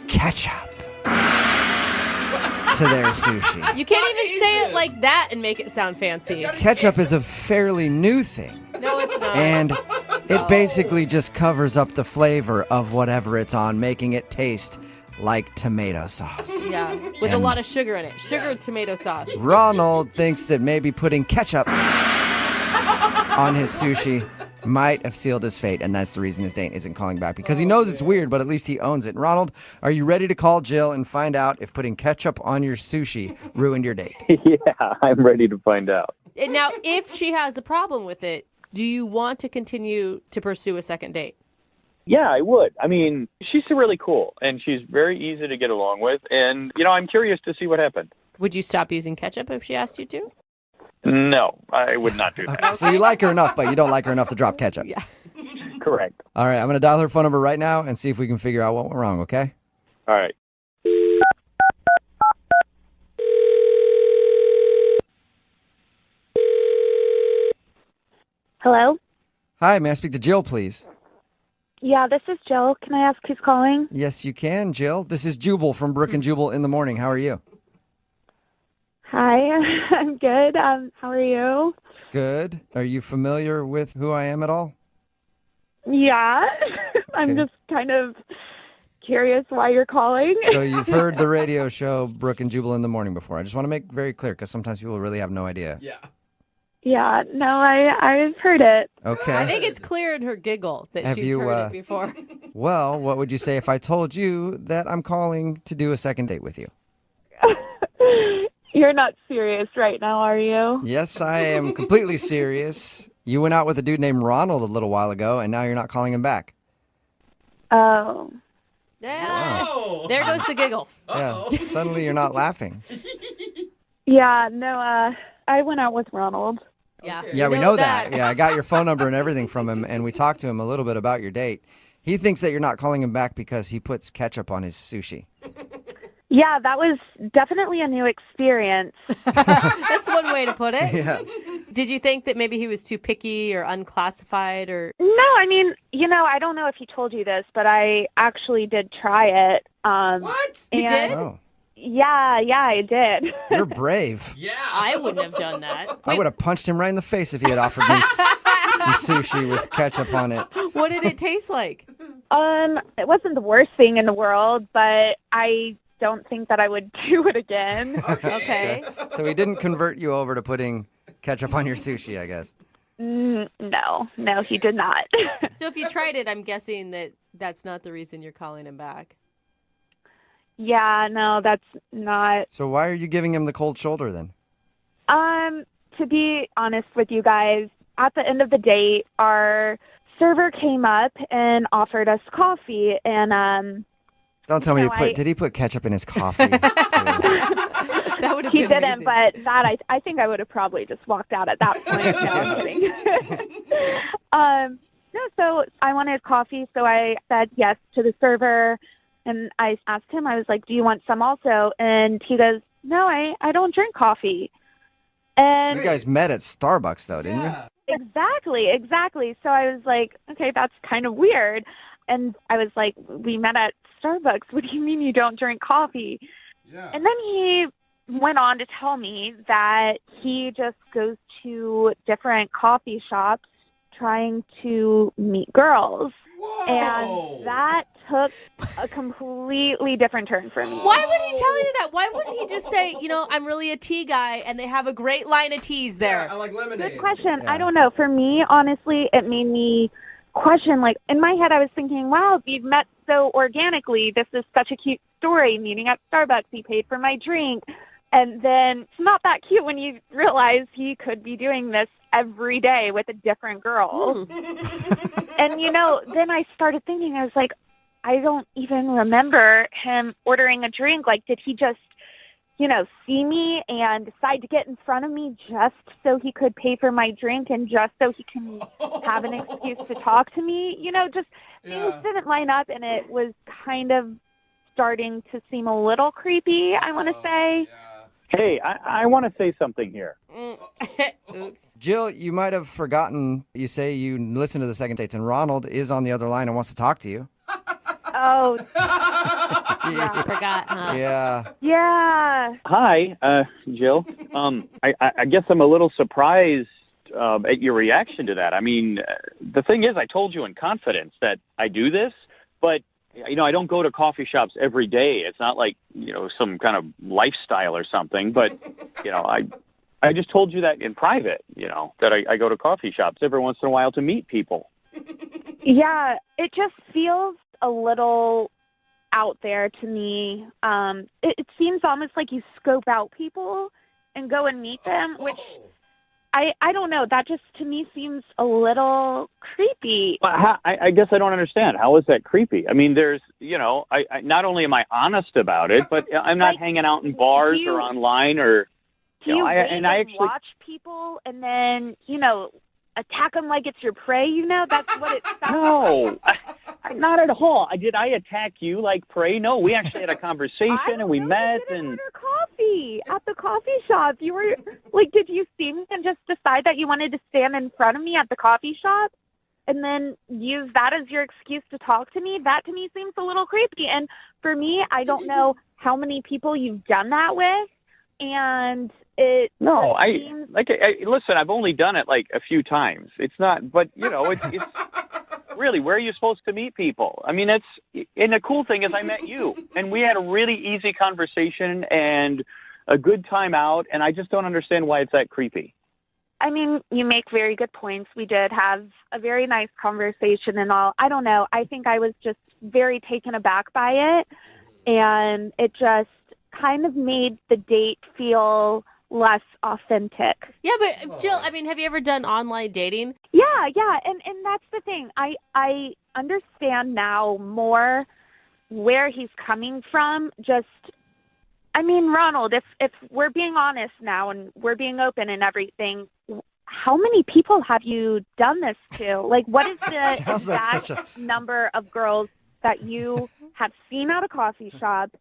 ketchup to their sushi. You can't even say it like that and make it sound fancy. Ketchup is a fairly new thing. No, it's not. And it basically just covers up the flavor of whatever it's on, making it taste like tomato sauce. Yeah, with a lot of sugar in it. Sugar and tomato sauce. Ronald thinks that maybe putting ketchup on his sushi might have sealed his fate, and that's the reason his date isn't calling back, because he knows it's weird, but at least he owns it. Ronald, are you ready to call Jill and find out if putting ketchup on your sushi ruined your date? Yeah, I'm ready to find out. And now, if she has a problem with it, do you want to continue to pursue a second date? Yeah, I would. I mean, she's really cool, and she's very easy to get along with, and, I'm curious to see what happened. Would you stop using ketchup if she asked you to? No, I would not do that. Okay. So you like her enough, but you don't like her enough to drop ketchup. Yeah. Correct. All right, I'm going to dial her phone number right now and see if we can figure out what went wrong, okay? All right. Hello? Hi, may I speak to Jill, please? Yeah, this is Jill. Can I ask who's calling? Yes, you can, Jill. This is Jubal from Brooke and Jubal in the morning. How are you? Hi, I'm good. How are you? Good. Are you familiar with who I am at all? Yeah. I'm just kind of curious why you're calling. So you've heard the radio show Brooke and Jubal in the morning before. I just want to make very clear, because sometimes people really have no idea. Yeah. Yeah, no, I've heard it. Okay. I think it's clear in her giggle that Have she's you, heard it before. Well, what would you say if I told you that I'm calling to do a second date with you? You're not serious right now, are you? Yes, I am completely serious. You went out with a dude named Ronald a little while ago, and now you're not calling him back. Oh. Yeah. There goes the giggle. Yeah. Suddenly you're not laughing. Yeah, no, I went out with Ronald. Yeah. Yeah, we know that. Yeah, I got your phone number and everything from him, and we talked to him a little bit about your date. He thinks that you're not calling him back because he puts ketchup on his sushi. Yeah, that was definitely a new experience. That's one way to put it. Yeah. Did you think that maybe he was too picky or unclassified or? No, I mean, I don't know if he told you this, but I actually did try it. What? You did? Oh. Yeah, I did. You're brave. Yeah. I wouldn't have done that. I would have punched him right in the face if he had offered me some sushi with ketchup on it. What did it taste like? It wasn't the worst thing in the world, but I don't think that I would do it again. Okay. So he didn't convert you over to putting ketchup on your sushi, I guess. No, he did not. So if you tried it, I'm guessing that's not the reason you're calling him back. Yeah, no, that's not. So why are you giving him the cold shoulder then? To be honest with you guys, at the end of the date, our server came up and offered us coffee, and Don't tell me did he put ketchup in his coffee? That would have he been didn't, amazing. but that I think I would have probably just walked out at that point. No, I'm kidding. No, so I wanted coffee, so I said yes to the server, and I asked him, I was like, do you want some also? And he goes, no, I don't drink coffee. And You guys met at Starbucks, though, didn't you? Exactly. So I was like, okay, that's kind of weird. And I was like, we met at Starbucks. What do you mean you don't drink coffee? Yeah. And then he went on to tell me that he just goes to different coffee shops trying to meet girls. Whoa. And that took a completely different turn for me. Why would he tell you that? Why wouldn't he just say, I'm really a tea guy, and they have a great line of teas there? Yeah, I like lemonade. Good question. I don't know. For me, honestly, it made me question, like, in my head, I was thinking, wow, we've met so organically. This is such a cute story. Meeting at Starbucks, he paid for my drink. And then it's not that cute when you realize he could be doing this every day with a different girl. And, then I started thinking, I was like, I don't even remember him ordering a drink. Like, did he just, see me and decide to get in front of me just so he could pay for my drink and just so he can have an excuse to talk to me? Things didn't line up, and it was kind of starting to seem a little creepy, I want to say. Hey, I want to say something here. Oops. Jill, you might have forgotten, you say you listen to the second dates, and Ronald is on the other line and wants to talk to you. Oh. Yeah, I forgot, huh? Yeah. Hi, Jill. I guess I'm a little surprised at your reaction to that. I mean, the thing is, I told you in confidence that I do this, but I don't go to coffee shops every day. It's not like, some kind of lifestyle or something, but, I just told you that in private, that I go to coffee shops every once in a while to meet people. Yeah, it just feels a little out there to me. It seems almost like you scope out people and go and meet them, which I don't know. That just, to me, seems a little creepy. Well, I guess I don't understand. How is that creepy? I mean, there's, I not only am I honest about it, but I'm not hanging out in bars or online or, Do you wait and I actually watch people and then, attack them like it's your prey? That's what it sounds No, not at all. Did I attack you like prey? No, we actually had a conversation and we met and coffee at the coffee shop. You were like, did you see me and just decide that you wanted to stand in front of me at the coffee shop and then use that as your excuse to talk to me? That to me seems a little creepy. And for me, I don't know how many people you've done that with, and it seems... listen, I've only done it like a few times. It's not, but it's really, where are you supposed to meet people? I mean, and the cool thing is I met you and we had a really easy conversation and a good time out. And I just don't understand why it's that creepy. I mean, you make very good points. We did have a very nice conversation and all. I don't know. I think I was just very taken aback by it. And it just kind of made the date feel less authentic. Yeah, but Jill, I mean, have you ever done online dating? Yeah, and that's the thing. I understand now more where he's coming from. Ronald, if we're being honest now and we're being open and everything, how many people have you done this to? Like, what is the exact number of girls that you have seen at a coffee shop,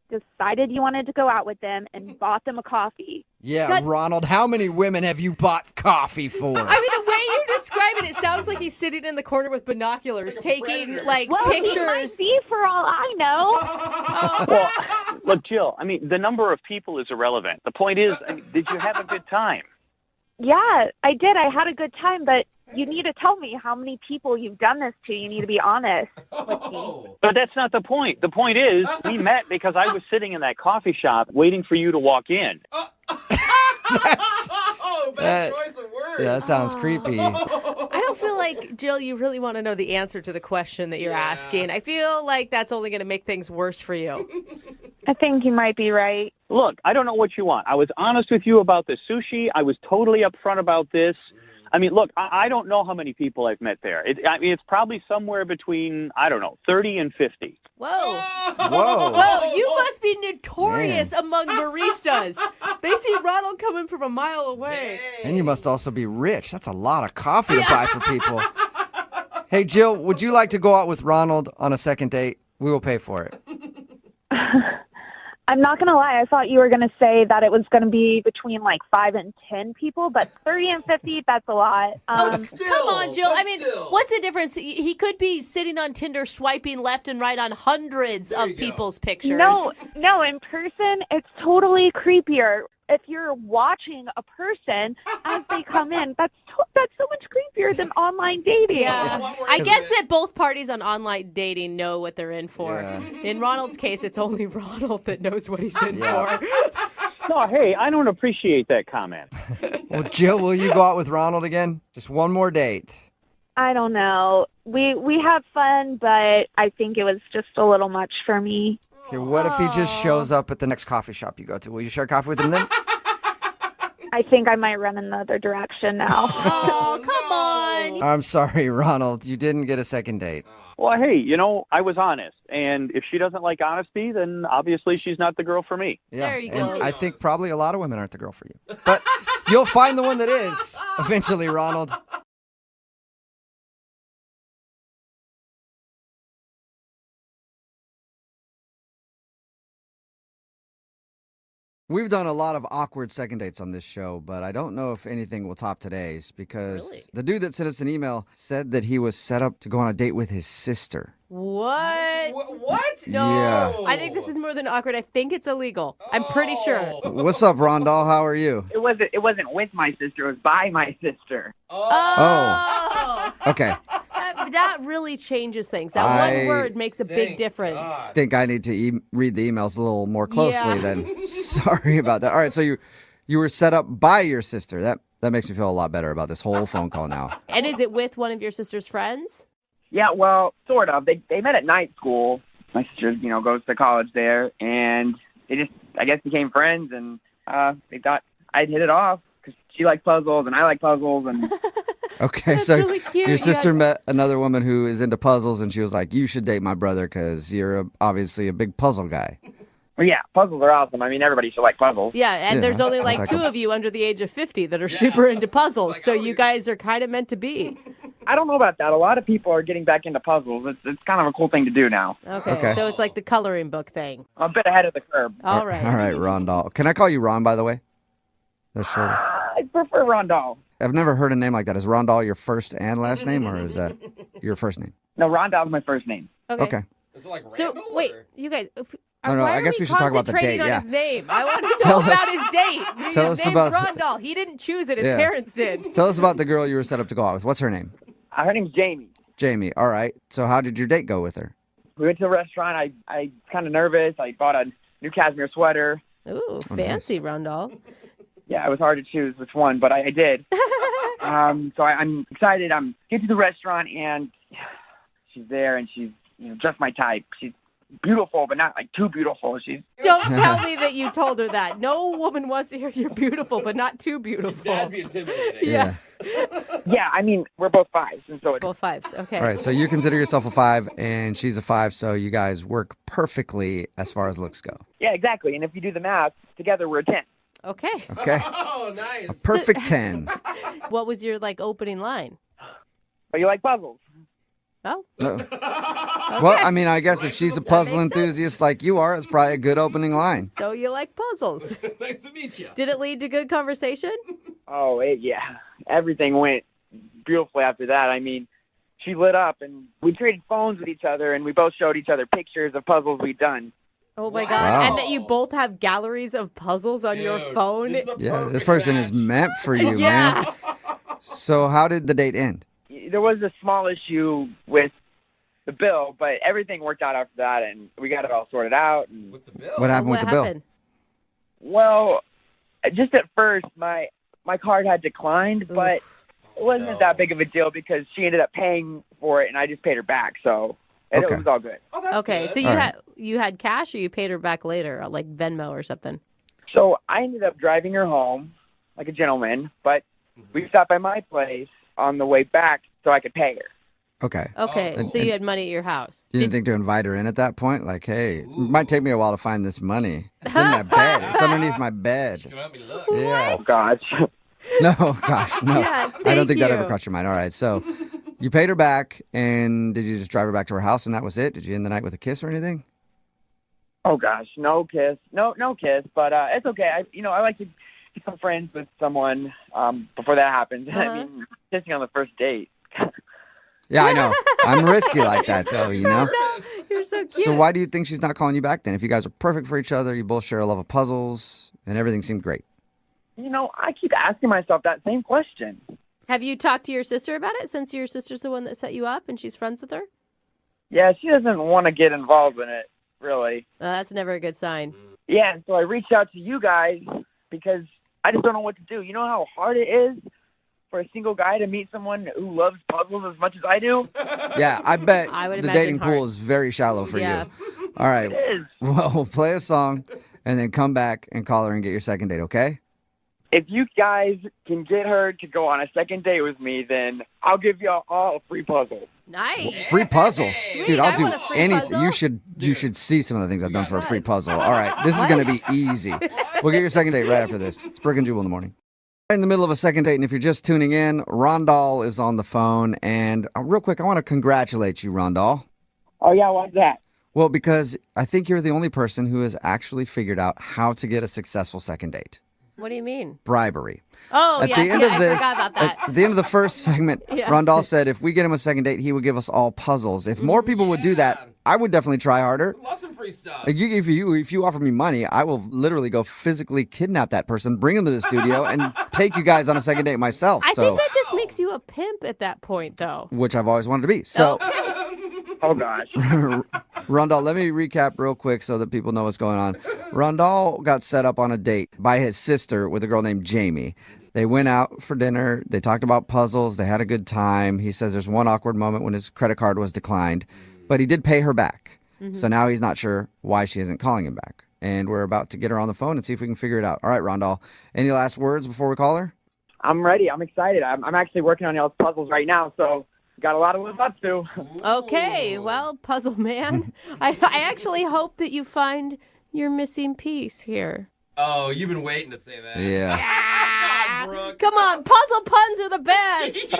decided you wanted to go out with them, and bought them a coffee? Yeah, Ronald, how many women have you bought coffee for? I mean, the way you describe it sounds like he's sitting in the corner with binoculars, taking, pictures. He might be, for all I know. Well, look, Jill, I mean, the number of people is irrelevant. The point is, did you have a good time? Yeah, I did. I had a good time, but you need to tell me how many people you've done this to. You need to be honest with me. But that's not the point. The point is, we met because I was sitting in that coffee shop waiting for you to walk in. Bad choice of words. Yeah, that sounds creepy. I don't feel like, Jill, you really want to know the answer to the question that you're asking. I feel like that's only going to make things worse for you. I think you might be right. Look, I don't know what you want. I was honest with you about the sushi. I was totally upfront about this. I mean, look, I don't know how many people I've met there. It's probably somewhere between, 30 and 50. Whoa. Whoa. You must be notorious among baristas. They see Ronald coming from a mile away. And you must also be rich. That's a lot of coffee to buy for people. Hey, Jill, would you like to go out with Ronald on a second date? We will pay for it. I'm not going to lie. I thought you were going to say that it was going to be between like 5 and 10 people, but 30 and 50, that's a lot. Come on, Jill. I mean, what's the difference? He could be sitting on Tinder swiping left and right on hundreds of people's pictures. No, in person, it's totally creepier. If you're watching a person as they come in, that's so much creepier than online dating. Yeah. I guess that both parties on online dating know what they're in for. Yeah. In Ronald's case, it's only Ronald that knows what he's in for. No, hey, I don't appreciate that comment. Well, Jill, will you go out with Ronald again? Just one more date. I don't know. We had fun, but I think it was just a little much for me. Okay, what if he just shows up at the next coffee shop you go to? Will you share coffee with him then? I think I might run in the other direction now. Oh, come on. I'm sorry, Ronald. You didn't get a second date. Well, hey, I was honest. And if she doesn't like honesty, then obviously she's not the girl for me. Yeah, There you and go. I think probably a lot of women aren't the girl for you. But you'll find the one that is eventually, Ronald. We've done a lot of awkward second dates on this show, but I don't know if anything will top today's because the dude that sent us an email said that he was set up to go on a date with his sister. What? What? No. Yeah. I think this is more than awkward. I think it's illegal. I'm pretty sure. What's up, Rondell? How are you? It wasn't with my sister. It was by my sister. Oh. Okay. That really changes things. That one word makes a big difference. I think I need to read the emails a little more closely then. Sorry about that. All right, so you were set up by your sister. That makes me feel a lot better about this whole phone call now. And is it with one of your sister's friends? Yeah, well, sort of. They met at night school. My sister, goes to college there, and they just, I guess, became friends, and they thought I'd hit it off because she likes puzzles and I like puzzles, and Okay, That's so really cute. your You sister guys- met another woman who is into puzzles, and she was like, "You should date my brother because you're obviously a big puzzle guy." well, yeah, puzzles are awesome. I mean, everybody should like puzzles. Yeah, and Yeah, there's only I like like two them. of you under the age of 50 that are super into puzzles, so you guys are kind of meant to be. I don't know about that. A lot of people are getting back into puzzles. It's kind of a cool thing to do now. Okay, so it's like the coloring book thing. I'm a bit ahead of the curve. All right. All right, Rondell. Can I call you Ron, by the way? That's short. I prefer Rondell. I've never heard a name like that. Is Rondell your first and last name, or is that your first name? No, Rondell's my first name. Okay. Is it like So, wait, you guys. No, why I are guess we should talk about the concentrating date, on yeah. his name. I want to Tell know us- about his date. tell His us name's about- Rondell. He didn't choose it. His Yeah. parents did. Tell us about the girl you were set up to go out with. What's her name? Her name's Jamie. Jamie. All right. So how did your date go with her? We went to a restaurant. I kind of nervous. I bought a new cashmere sweater. Ooh, fancy, Rondell. Yeah, it was hard to choose which one, but I did. So I'm excited. I'm get to the restaurant, and she's there, and she's just my type. She's beautiful, but not like too beautiful. She's Don't tell me that you told her that. No woman wants to hear you're beautiful, but not too beautiful. That'd be intimidating. Yeah. yeah. I mean, we're both fives, and so it's Both fives. Okay. All right. So you consider yourself a 5, and she's a 5, so you guys work perfectly as far as looks go. yeah, exactly. And if you do the math, together we're a 10. Okay. Okay. Oh, nice. A perfect 10. What was your opening line? But you like puzzles. Oh. No. Well, I mean, I guess if she's a puzzle enthusiast like you are, it's probably a good opening line. So you like puzzles. Nice to meet you. Did it lead to good conversation? Oh, yeah. Everything went beautifully after that. I mean, she lit up, and we traded phones with each other, and we both showed each other pictures of puzzles we'd done. Oh my God. Wow. And that you both have galleries of puzzles on your phone. This person is meant for you, Yeah. man. So how did the date end? There was a small issue with the bill, but everything worked out after that, and we got it all sorted out. And With the bill? What happened with the bill? Well, just at first, my card had declined, but it wasn't that big of a deal because she ended up paying for it, and I just paid her back. So and it was all good. Okay, so you had cash, or you paid her back later, like Venmo or something? So I ended up driving her home like a gentleman, but we stopped by my place on the way back so I could pay her. Okay. Okay, so you had money at your house. You didn't think to invite her in at that point? Like, hey, it might take me a while to find this money. It's in my bed. It's underneath my bed. Yeah. Oh, gosh. No, gosh, no. Yeah, I don't think that thank ever you. crossed your mind. All right, so you paid her back, and did you just drive her back to her house, and that was it? Did you end the night with a kiss or anything? Oh gosh, no kiss, no kiss, but it's okay. I like to become friends with someone before that happens. I mean, kissing on the first date. Yeah, I know. I'm risky like that, though, you know? You're so cute. So why do you think she's not calling you back then? If you guys are perfect for each other, you both share a love of puzzles, and everything seemed great. I keep asking myself that same question. Have you talked to your sister about it, since your sister's the one that set you up and she's friends with her? Yeah, she doesn't want to get involved in it, really. That's never a good sign. Yeah, and so I reached out to you guys because I just don't know what to do. You know how hard it is for a single guy to meet someone who loves puzzles as much as I do? Yeah, I bet I would the imagine dating hard. pool is very shallow for Yeah. you. All right. It is. Well, we'll play a song, and then come back and call her and get your second date, okay? If you guys can get her to go on a second date with me, then I'll give y'all all a free puzzle. Nice. Free puzzles. Dude, I'll I do want a free anything. puzzle. You should see some of the things I've done for a free puzzle. All right, this is going to be easy. We'll get your second date right after this. It's Brooke and Jubal in the morning. In the middle of a second date, and if you're just tuning in, Rondal is on the phone. And real quick, I want to congratulate you, Rondal. Oh, yeah, why's that? Well, because I think you're the only person who has actually figured out how to get a successful second date. What do you mean? Bribery. Oh, At yeah, the end I of this, forgot about that. at the end of the first segment, Yeah. Rondal said if we get him a second date, he would give us all puzzles. If more people would do that, I would definitely try harder. Lots of free stuff. Like, if you offer me money, I will literally go physically kidnap that person, bring him to the studio, and take you guys on a second date myself. I think that just makes you a pimp at that point, though. Which I've always wanted to be. So, Oh, gosh. Rondal, let me recap real quick so that people know what's going on. Rondal got set up on a date by his sister with a girl named Jamie. They went out for dinner. They talked about puzzles. They had a good time. He says there's one awkward moment when his credit card was declined, but he did pay her back. So now he's not sure why she isn't calling him back. And we're about to get her on the phone and see if we can figure it out. All right, Rondal, any last words before we call her? I'm ready. I'm excited. I'm actually working on y'all's puzzles right now, so got a lot to live up to. Okay, well, puzzle man, I actually hope that you find your missing piece here. Oh, you've been waiting to say that. Yeah. Come on, puzzle puns are the best.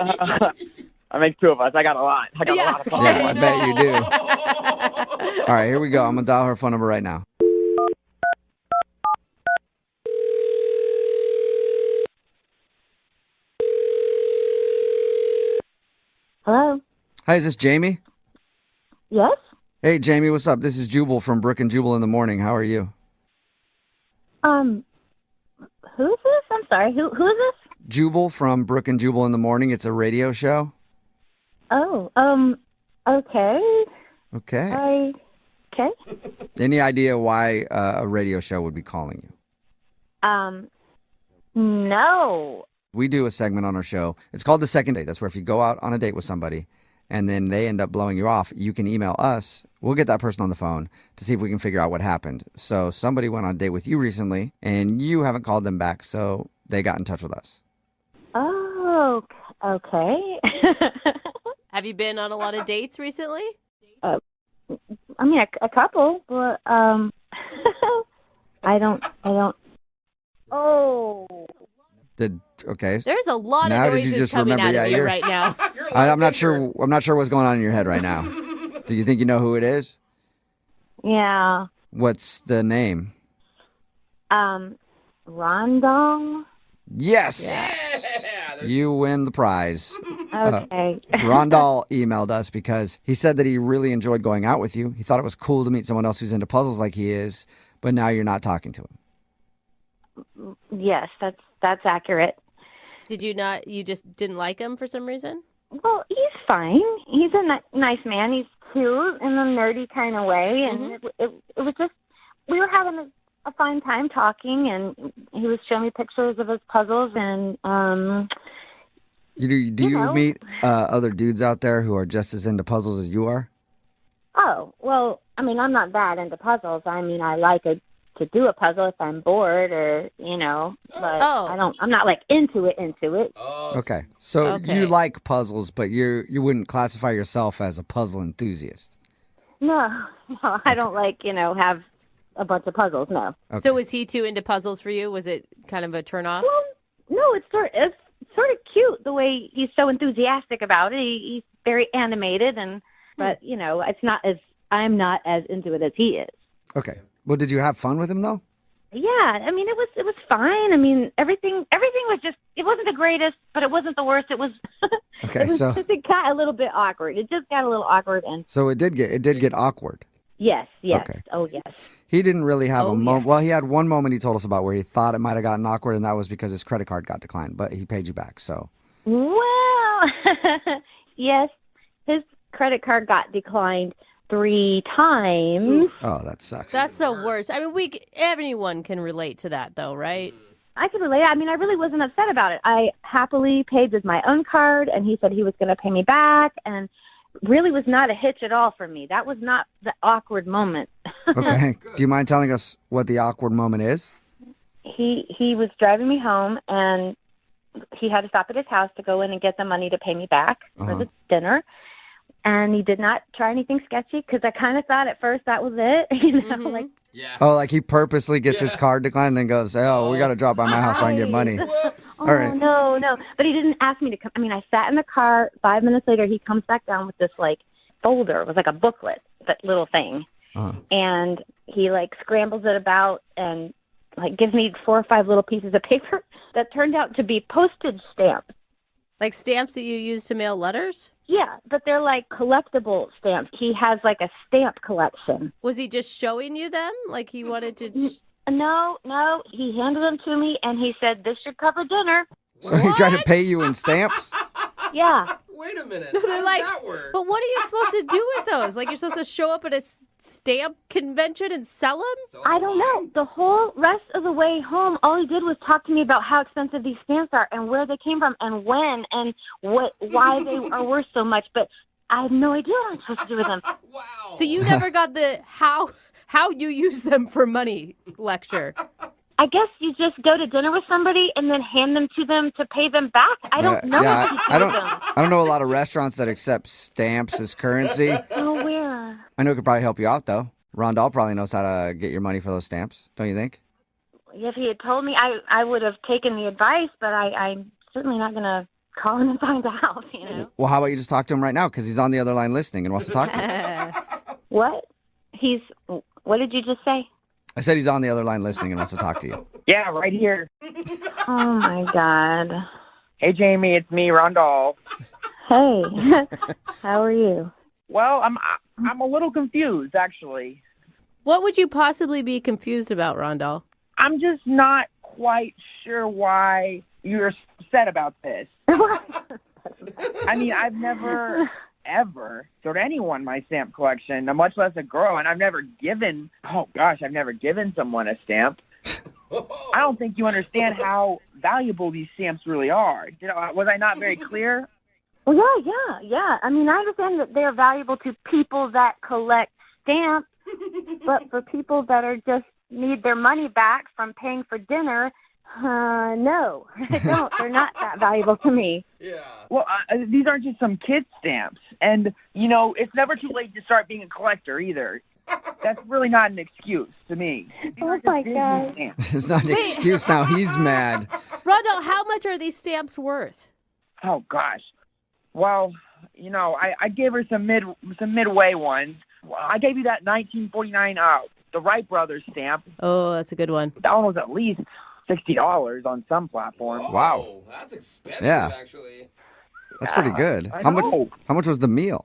I make two of us. I got a lot. I got a lot of puzzles. Yeah, I bet you do. All right, here we go. I'm going to dial her phone number right now. Hello? Hi, is this Jamie? Yes? Hey, Jamie, what's up? This is Jubal from Brooke and Jubal in the morning. How are you? Who is this? I'm sorry. Who is this? Jubal from Brooke and Jubal in the morning. It's a radio show. Oh, okay. Okay. Okay. Any idea why a radio show would be calling you? No. We do a segment on our show. It's called The Second Date. That's where if you go out on a date with somebody and then they end up blowing you off, you can email us. We'll get that person on the phone to see if we can figure out what happened. So somebody went on a date with you recently and you haven't called them back, so they got in touch with us. Oh, okay. Have you been on a lot of dates recently? I mean, a couple, but, I don't. Oh. Okay. There's a lot Now of did you noises just coming remember? out of Yeah, you you're- right now. I'm not sure what's going on in your head right now. Do you think you know who it is? Yeah. What's the name? Rondong. Yes. Yeah, You win the prize. Okay. Rondal emailed us because he said that he really enjoyed going out with you. He thought it was cool to meet someone else who's into puzzles like he is, but now you're not talking to him. Yes, that's accurate. Did you not? You just didn't like him for some reason? Well, he's fine. He's a nice man. He's cute in a nerdy kind of way, and it was just we were having a fine time talking, and he was showing me pictures of his puzzles, and Do you meet other dudes out there who are just as into puzzles as you are? Oh, well, I mean, I'm not that into puzzles. I mean, I like to do a puzzle if I'm bored or, but I'm not like into it. Okay. So you like puzzles, but you wouldn't classify yourself as a puzzle enthusiast. No, I don't like, have a bunch of puzzles, no. Okay. So was he too into puzzles for you? Was it kind of a turnoff? Well, no, it's sort of cute the way he's so enthusiastic about it. He's very animated, but I'm not as into it as he is. Okay. Well, did you have fun with him though? Yeah, I mean, it was fine. I mean, everything was just, it wasn't the greatest, but it wasn't the worst. It was, Okay, it got a little bit awkward. It just got a little awkward. And So it did get awkward. yes. Okay. Oh, yes. He didn't really have a moment. yes. Well, he had one moment he told us about where he thought it might have gotten awkward, and that was because his credit card got declined, but he paid you back, so. Well, yes, his credit card got declined 3 times. Oh, that sucks. That's the worst. I mean, anyone can relate to that, though, right? I could relate. I mean, I really wasn't upset about it. I happily paid with my own card, and he said he was going to pay me back, and really was not a hitch at all for me. That was not the awkward moment. Okay. Do you mind telling us what the awkward moment is? He was driving me home, and he had to stop at his house to go in and get the money to pay me back for the dinner. And he did not try anything sketchy because I kind of thought at first that was it. Like, Oh, like he purposely gets his card declined and then goes, we got to drop by my house so I can get money. Oh, All right. no. But he didn't ask me to come. I mean, I sat in the car. 5 minutes later, he comes back down with this, folder. It was like a booklet, that little thing. And he, scrambles it about and, gives me 4 or 5 little pieces of paper that turned out to be postage stamps. Like stamps that you use to mail letters? Yeah, but they're collectible stamps. He has a stamp collection. Was he just showing you them? Like he wanted to... No. He handed them to me, and he said, this should cover dinner. So he tried to pay you in stamps? Yeah. Wait a minute. They're How does like, that work? but what are you supposed to do with those? You're supposed to show up at a stamp convention and sell them? I don't know. The whole rest of the way home, all he did was talk to me about how expensive these stamps are and where they came from and when and why they are worth so much. But I have no idea what I'm supposed to do with them. Wow. So you never got the how you use them for money lecture. I guess you just go to dinner with somebody and then hand them to them to pay them back. I don't know. Yeah, what you do I with them. don't know a lot of restaurants that accept stamps as currency. Oh, where? I know it could probably help you out, though. Rondal probably knows how to get your money for those stamps, don't you think? If he had told me, I would have taken the advice, but I'm certainly not going to call him and find out, Well, how about you just talk to him right now, because he's on the other line listening and wants to talk to you. What? What did you just say? I said he's on the other line listening and wants to talk to you. Yeah, right here. Oh, my God. Hey, Jamie, it's me, Rondal. Hey, how are you? Well, I'm a little confused, actually. What would you possibly be confused about, Rondal? I'm just not quite sure why you're upset about this. I mean, I've never, ever showed anyone my stamp collection, much less a girl, and I've never given someone a stamp. I don't think you understand how valuable these stamps really are. Was I not very clear? Well, yeah. I mean, I understand that they're valuable to people that collect stamps, but for people that are just need their money back from paying for dinner, no, I don't. They're not that valuable to me. Yeah. Well, these aren't just some kid stamps. And, it's never too late to start being a collector either. That's really not an excuse to me. Oh, my God. It's not an excuse now. He's mad. Rondal, how much are these stamps worth? Oh, gosh. Well, I gave her some midway ones. I gave you that 1949 the Wright Brothers stamp. Oh, that's a good one. That one was at least $60 on some platforms. Wow. That's expensive, Yeah. actually. That's pretty good. I How know. much was the meal?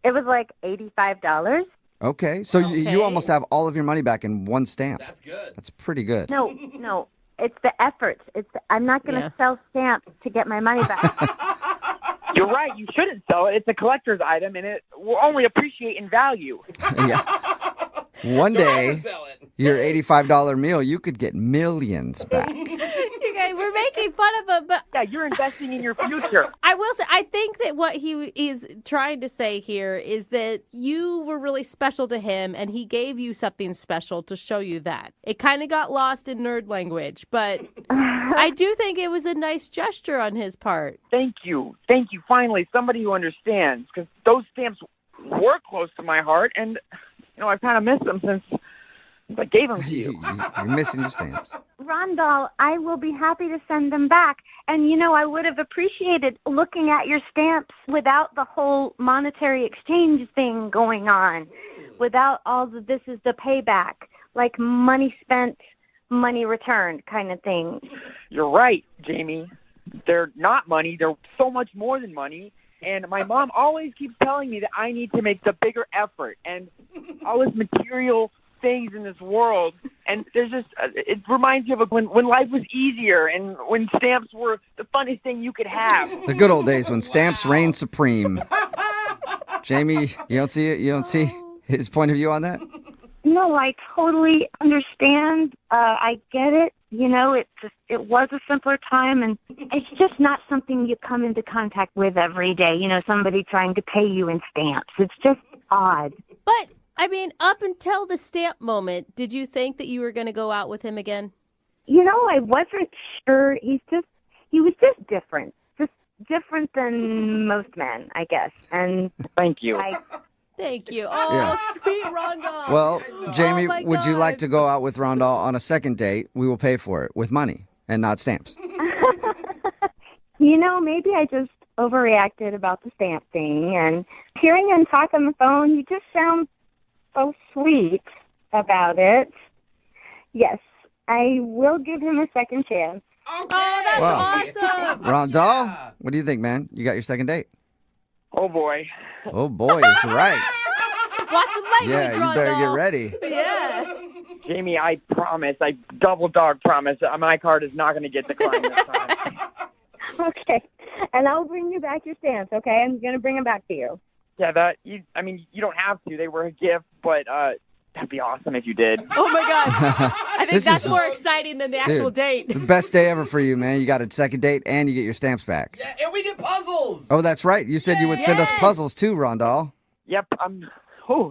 It was like $85. Okay, so you almost have all of your money back in one stamp. That's good. That's pretty good. No. It's the effort. I'm not going to sell stamps to get my money back. You're right. You shouldn't sell it. It's a collector's item, and it will only appreciate in value. Yeah. One day, your $85 meal, you could get millions back. Okay, we're making fun of him, but yeah, you're investing in your future. I will say, I think that what he is trying to say here is that you were really special to him, and he gave you something special to show you that. It kind of got lost in nerd language, but I do think it was a nice gesture on his part. Thank you. Finally, somebody who understands, because those stamps were close to my heart, and I've kind of missed them since I gave them to you. You're missing your stamps. Rondell, I will be happy to send them back. And, I would have appreciated looking at your stamps without the whole monetary exchange thing going on, without all the this is the payback, like money spent, money returned kind of thing. You're right, Jamie. They're not money. They're so much more than money. And my mom always keeps telling me that I need to make the bigger effort and all this material things in this world. And there's just, it reminds you of when life was easier and when stamps were the funnest thing you could have. The good old days when stamps reigned supreme. Jamie, you don't see it? You don't see his point of view on that? No, I totally understand. I get it. It was a simpler time, and it's just not something you come into contact with every day. Somebody trying to pay you in stamps. It's just odd. But, up until the stamp moment, did you think that you were going to go out with him again? I wasn't sure. He was just different. Just different than most men, I guess. And thank you. Thank you. Oh, Yeah. sweet Rondell. Well, Jamie, my would you God. like to go out with Rondell on a second date? We will pay for it with money and not stamps. Maybe I just overreacted about the stamp thing. And hearing him talk on the phone, you just sound so sweet about it. Yes, I will give him a second chance. Oh, that's awesome. Rondell, what do you think, man? You got your second date? Oh, boy. Oh, boy, it's right. Watch the language, Yeah, you better get ready. Yeah. Jamie, I promise, I double dog promise, my card is not going to get declined this time. Okay. And I'll bring you back your stamps, okay? I'm going to bring them back to you. Yeah, you don't have to. They were a gift, but that'd be awesome if you did. Oh, my God. I think This that's is- more exciting than the actual Dude, date. The best day ever for you, man. You got a second date and you get your stamps back. Yeah, and we get puzzles. Oh, that's right. You said you would send us puzzles too, Rondell. Yep,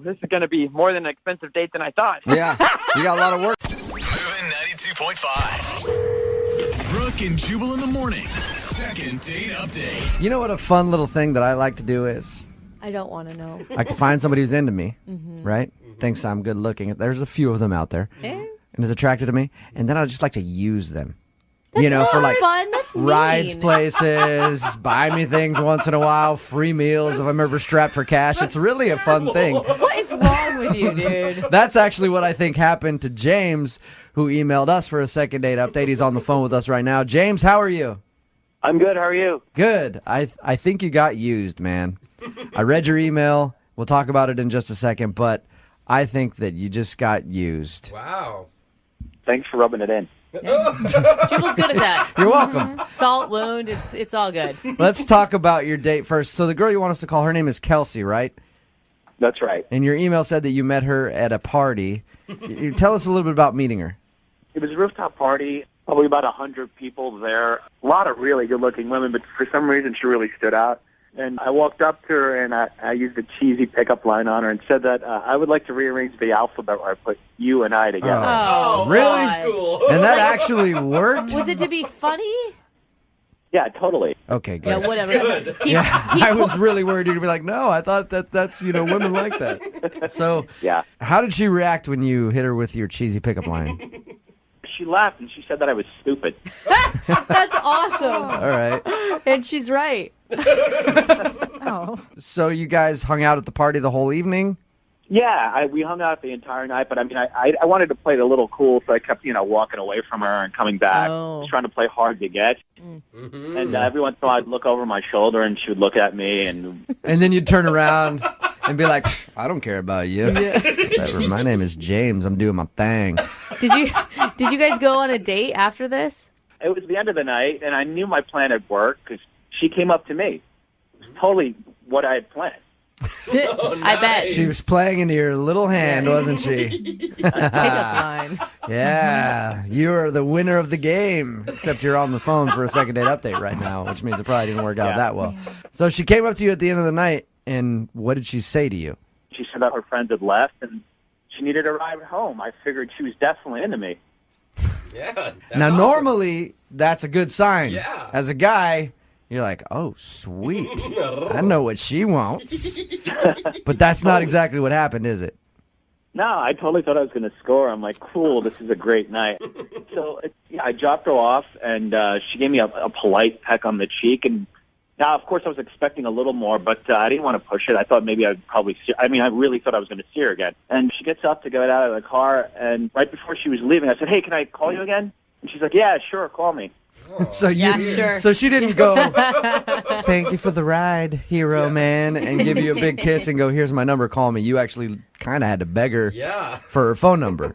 this is going to be more than an expensive date than I thought. Yeah, you got a lot of work. MOViN 92.5. Brooke and Jubal in the mornings. Second date update. You know what a fun little thing that I like to do is? I don't want to know. I like to find somebody who's into me, right? Thinks I'm good looking. There's a few of them out there. And is attracted to me. And then I just like to use them. That's for like fun. That's rides mean. places, buy me things once in a while, free meals if I'm ever strapped for cash. It's really a fun thing. What is wrong with you, dude? That's actually what I think happened to James, who emailed us for a second date update. He's on the phone with us right now. James, how are you? I'm good. How are you? Good. I think you got used, man. I read your email. We'll talk about it in just a second, but I think that you just got used. Wow. Thanks for rubbing it in. Jubal's good at that. You're welcome. Salt wound, it's all good. Let's talk about your date first. So the girl you want us to call, her name is Kelsey, right? That's right. And your email said that you met her at a party. You tell us a little bit about meeting her. It was a rooftop party, probably about 100 people there. A lot of really good-looking women, but for some reason she really stood out. And I walked up to her, and I used a cheesy pickup line on her and said that I would like to rearrange the alphabet where I put you and I together. Oh, really? Cool. And that actually worked? Was it to be funny? Yeah, totally. Okay, good. Yeah, whatever. Good. I was really worried you'd be like, no, I thought that's, women like that. So, Yeah. how did she react when you hit her with your cheesy pickup line? She laughed, and she said that I was stupid. That's awesome. All right. And she's right. Oh. So you guys hung out at the party the whole evening? Yeah, we hung out the entire night, but I mean, I wanted to play it a little cool, so I kept, walking away from her and coming back. Oh. I was trying to play hard to get. And every once in a while I'd look over my shoulder and she would look at me and then you'd turn around and be like, I don't care about you. Whatever, my name is James. I'm doing my thing. Did you guys go on a date after this? it was the end of the night, and I knew my plan had worked because she came up to me. It was totally what I had planned. I bet. She was playing into your little hand, wasn't she? Pickup line. Yeah, you're the winner of the game, except you're on the phone for a second date update right now, which means it probably didn't work out that well. So she came up to you at the end of the night, and what did she say to you? She said that her friends had left, and she needed a ride home. I figured she was definitely into me. Yeah. Now, awesome. normally, that's a good sign. Yeah. As a guy, you're like, oh, sweet. I know what she wants. But that's not exactly what happened, is it? No, I totally thought I was going to score. I'm like, cool, this is a great night. So I dropped her off, and she gave me a polite peck on the cheek. And now, of course, I was expecting a little more, but I didn't want to push it. I thought maybe I'd probably see. I mean, I really thought I was going to see her again. And she gets up to get out of the car, and right before she was leaving, I said, hey, can I call you again? And she's like, yeah, sure, call me. So sure. So she didn't go, thank you for the ride, hero man, and give you a big kiss and go, here's my number, call me. You actually kind of had to beg her for her phone number.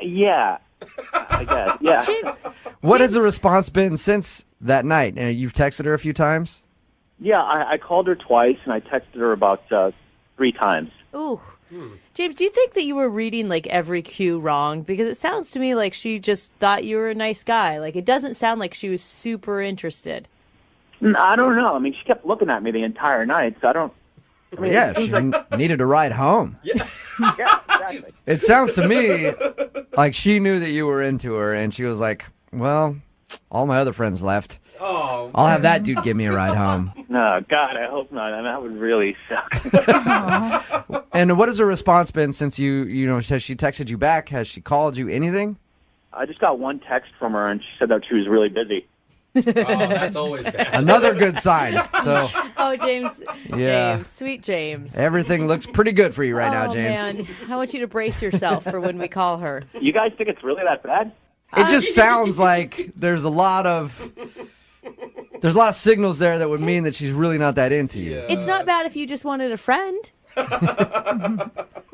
Yeah, I guess, yeah. What has the response been since that night? You've texted her a few times? Yeah, I called her twice, and I texted her about 3 times. Ooh. James, do you think that you were reading like every cue wrong? Because it sounds to me like she just thought you were a nice guy. Like it doesn't sound like she was super interested. I don't know. I mean, she kept looking at me the entire night, so I don't. I mean, Yeah, she needed a ride home. Yeah, exactly. It sounds to me like she knew that you were into her, and she was like, well, all my other friends left. Oh, I'll have that dude give me a ride home. No, God, I hope not. I mean, that would really suck. And what has her response been since has she texted you back? Has she called you anything? I just got one text from her, and she said that she was really busy. Oh, that's always bad. Another good sign. So, Oh, James. Yeah. James. Sweet James. everything looks pretty good for you right now, Oh, James. man. I want you to brace yourself for when we call her. You guys think it's really that bad? It just sounds like there's a lot of signals there that would mean that she's really not that into you. It's not bad if you just wanted a friend.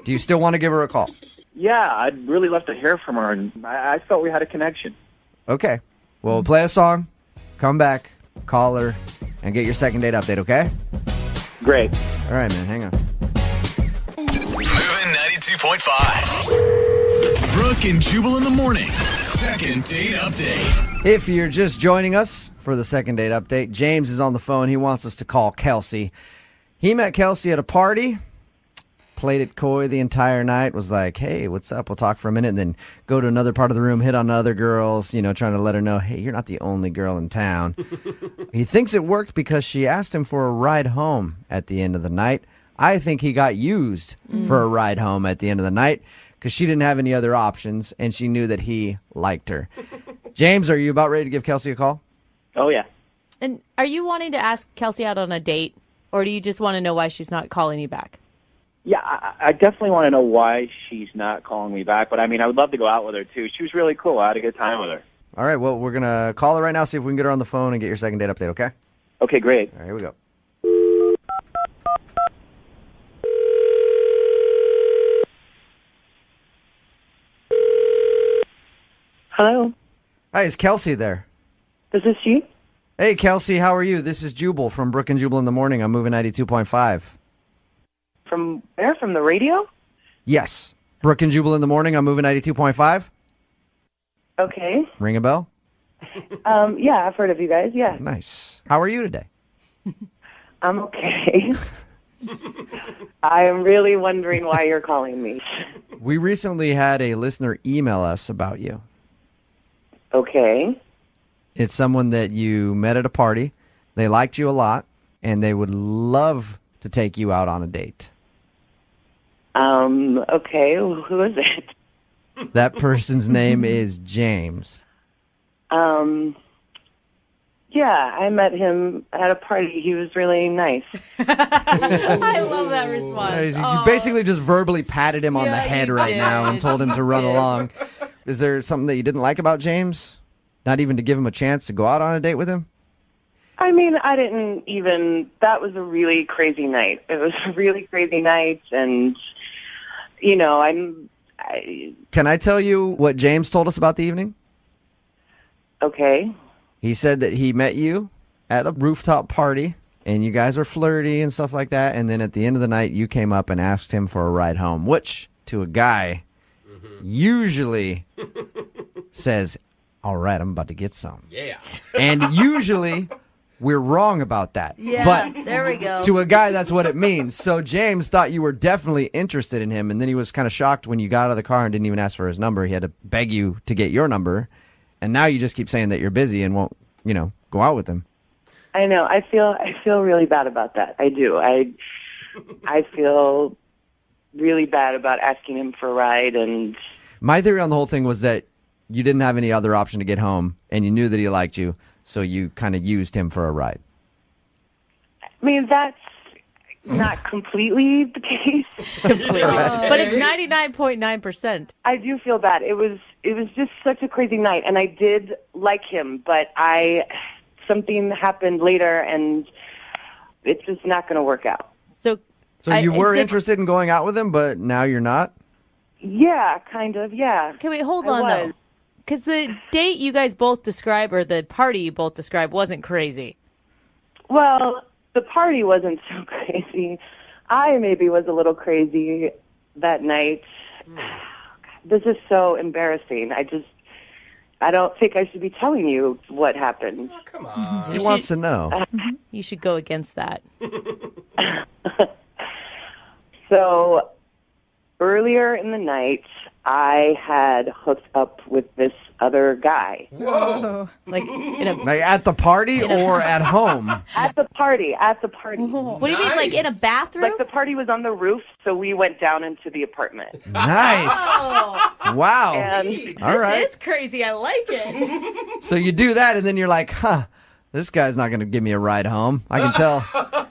Do you still want to give her a call? Yeah, I'd really love to hear from her, and I felt we had a connection. Okay. Well, we'll play a song, come back, call her, and get your second date update, okay? Great. All right, man, hang on. MOViN 92.5. Brooke and Jubal in the mornings. Second date update. If you're just joining us for the second date update, James is on the phone. He wants us to call Kelsey. He met Kelsey at a party, played it coy the entire night, was like, hey, what's up? We'll talk for a minute, and then go to another part of the room, hit on other girls, trying to let her know, hey, you're not the only girl in town. He thinks it worked because she asked him for a ride home at the end of the night. I think he got used for a ride home at the end of the night because she didn't have any other options, and she knew that he liked her. James, are you about ready to give Kelsey a call? Oh, yeah. And are you wanting to ask Kelsey out on a date, or do you just want to know why she's not calling you back? Yeah, I definitely want to know why she's not calling me back, but I mean, I would love to go out with her, too. She was really cool. I had a good time with her. All right, well, we're going to call her right now, see if we can get her on the phone and get your second date update, okay? Okay, great. All right, here we go. Hello, Hi, is Kelsey there? this is she. Hey, Kelsey, how are you? This is Jubal from Brooke and Jubal in the morning. I'm moving 92.5. From where? From the radio? Yes. Brooke and Jubal in the morning. I'm moving 92.5. Okay. Ring a bell? Yeah, I've heard of you guys. Yeah, Nice. How are you today? I'm okay. I am really wondering why you're calling me. We recently had a listener email us about you. Okay. It's someone that you met at a party. They liked you a lot, and they would love to take you out on a date. Okay. Who is it? That person's name is James. James. Yeah, I met him at a party. He was really nice. I love that response. You basically just verbally patted him on the Yeah, head you right did. now and told him to run You did. along. Is there something that you didn't like about James? Not even to give him a chance to go out on a date with him? I mean, I didn't even, that was a really crazy night. It was a really crazy night, and, you know, Can I tell you what James told us about the evening? Okay. He said that he met you at a rooftop party, and you guys were flirty and stuff like that, and then at the end of the night, you came up and asked him for a ride home, which, to a guy, usually says, all right, I'm about to get some. Yeah. And usually, we're wrong about that. Yeah, but there we go. To a guy, that's what it means. So James thought you were definitely interested in him, and then he was kind of shocked when you got out of the car and didn't even ask for his number. He had to beg you to get your number, and now you just keep saying that you're busy and won't, go out with him. I know. I feel really bad about that. I do. I feel really bad about asking him for a ride, and My theory on the whole thing was that you didn't have any other option to get home, and you knew that he liked you, so you kind of used him for a ride. I mean, that's not completely the case. Completely. But it's 99.9%. I do feel bad. It was just such a crazy night, and I did like him, but something happened later, and it's just not going to work out. So you were interested in going out with him, but now you're not? Yeah, kind of, yeah. Okay, wait, hold I on, was. though. Because the date you guys both described, or the party you both described, wasn't crazy. Well, the party wasn't so crazy. I maybe was a little crazy that night. This is so embarrassing. I don't think I should be telling you what happened. Oh, come on. He wants to know. You should go against that. So earlier in the night, I had hooked up with this other guy. Whoa. Like at the party or at home? At the party. What do you mean, like in a bathroom? Like the party was on the roof, so we went down into the apartment. Nice. Wow. And All right. This is crazy. I like it. So you do that, and then you're like, this guy's not going to give me a ride home. I can tell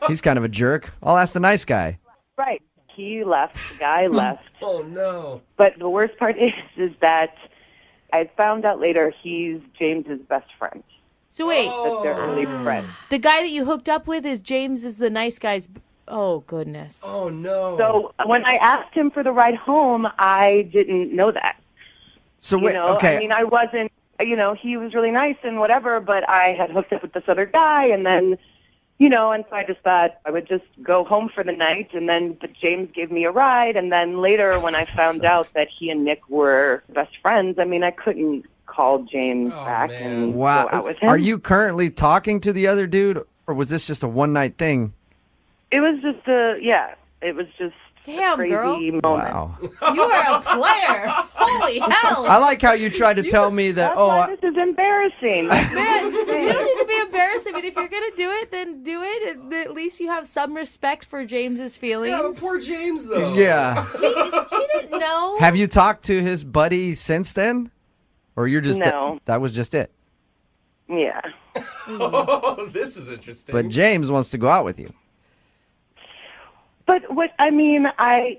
he's kind of a jerk. I'll ask the nice guy. right. He left. The guy left. Oh, no. But the worst part is that I found out later he's James's best friend. So wait, That they're really friends. the guy that you hooked up with is James is the nice guy's... Oh, goodness. Oh, no. So when I asked him for the ride home, I didn't know that. So wait, okay. I mean, I wasn't, he was really nice and whatever, but I had hooked up with this other guy, and then, and so I just thought I would just go home for the night, and then James gave me a ride, and then later when I found out that he and Nick were best friends, I mean, I couldn't call James back and go out with him. Are you currently talking to the other dude, or was this just a one-night thing? It was just it was just a crazy moment. Wow. You are a player. Holy hell. I like how you tried to tell me that, That's why this is embarrassing. Man, you don't need to be embarrassed. I mean, if you're going to do it, then do it. And at least you have some respect for James's feelings. Yeah, but poor James, though. Yeah. She didn't know. Have you talked to his buddy since then? Or you're just... No. That was just it? Yeah. Oh, this is interesting. But James wants to go out with you. But I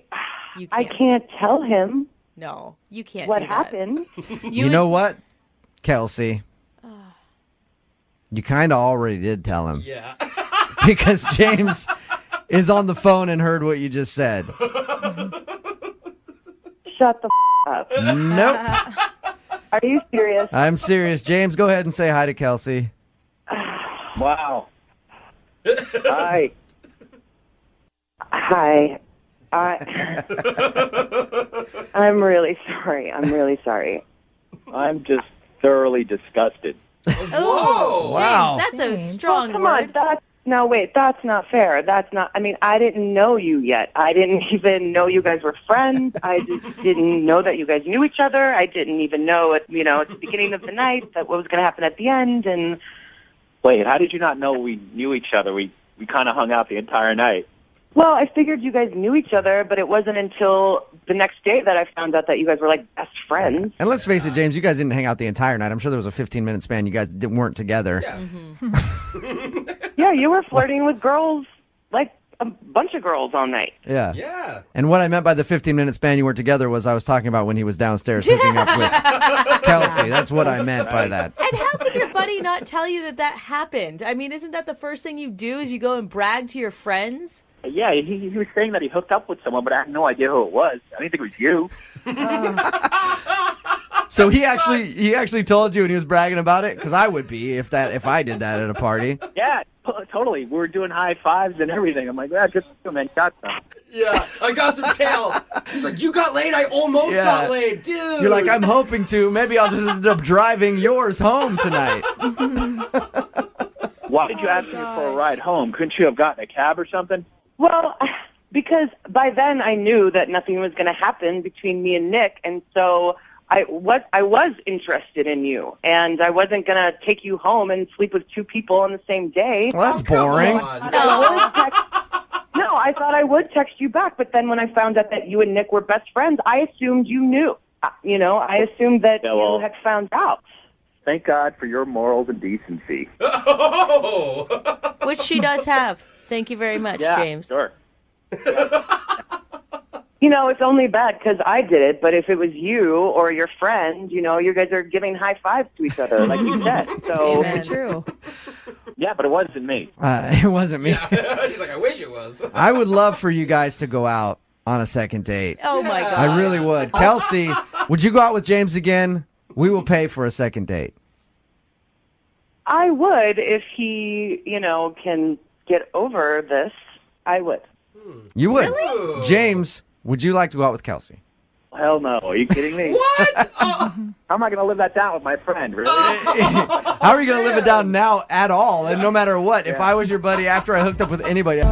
can't tell him No, you can't what do that. happened. You know what, Kelsey? You kind of already did tell him. Yeah. Because James is on the phone and heard what you just said. Shut the up. Nope. Are you serious? I'm serious. James, go ahead and say hi to Kelsey. Wow. Hi. I'm really sorry. I'm just thoroughly disgusted. Oh, Wow. James, that's a strong come word. on. That's not fair. I didn't know you yet. I didn't even know you guys were friends. I just didn't know that you guys knew each other. I didn't even know at the beginning of the night that what was going to happen at the end. And Wait, how did you not know we knew each other? We kind of hung out the entire night. Well, I figured you guys knew each other, but it wasn't until the next day that I found out that you guys were like best friends. And let's face it, James, you guys didn't hang out the entire night. I'm sure there was a 15-minute span you guys weren't together. Yeah. Yeah, you were flirting with girls, like a bunch of girls all night. Yeah. Yeah. And what I meant by the 15-minute span you weren't together was I was talking about when he was downstairs hooking up with Kelsey. That's what I meant by that. And how could your buddy not tell you that happened? I mean, isn't that the first thing you do is you go and brag to your friends? Yeah, he was saying that he hooked up with someone, but I had no idea who it was. I didn't think it was you. So he actually told you and he was bragging about it? Because I would be if I did that at a party. Yeah, totally. We were doing high fives and everything. I'm like, yeah, good for you, man. Got some. Yeah, I got some tail. He's like, you got laid? I almost got laid, dude. You're like, I'm hoping to. Maybe I'll just end up driving yours home tonight. Why did you ask me for a ride home? Couldn't you have gotten a cab or something? Well, because by then I knew that nothing was going to happen between me and Nick, and so I was interested in you, and I wasn't going to take you home and sleep with two people on the same day. Well, that's boring. No, I thought I would text you back, but then when I found out that you and Nick were best friends, I assumed you knew. I assumed that you had found out. Thank God for your morals and decency. Which she does have. Thank you very much, James. Sure. It's only bad because I did it, but if it was you or your friend, you guys are giving high fives to each other, like you said. So true. Yeah, but it wasn't me. It wasn't me. Yeah. He's like, I wish it was. I would love for you guys to go out on a second date. Oh, my God. I really would. Kelsey, would you go out with James again? We will pay for a second date. I would if he, can get over this. I would. You would? Really? James, would you like to go out with Kelsey? Hell no. Are you kidding me? What? How am I going to live that down with my friend, really? How are you going to live it down now at all? And no matter what, if I was your buddy after I hooked up with anybody...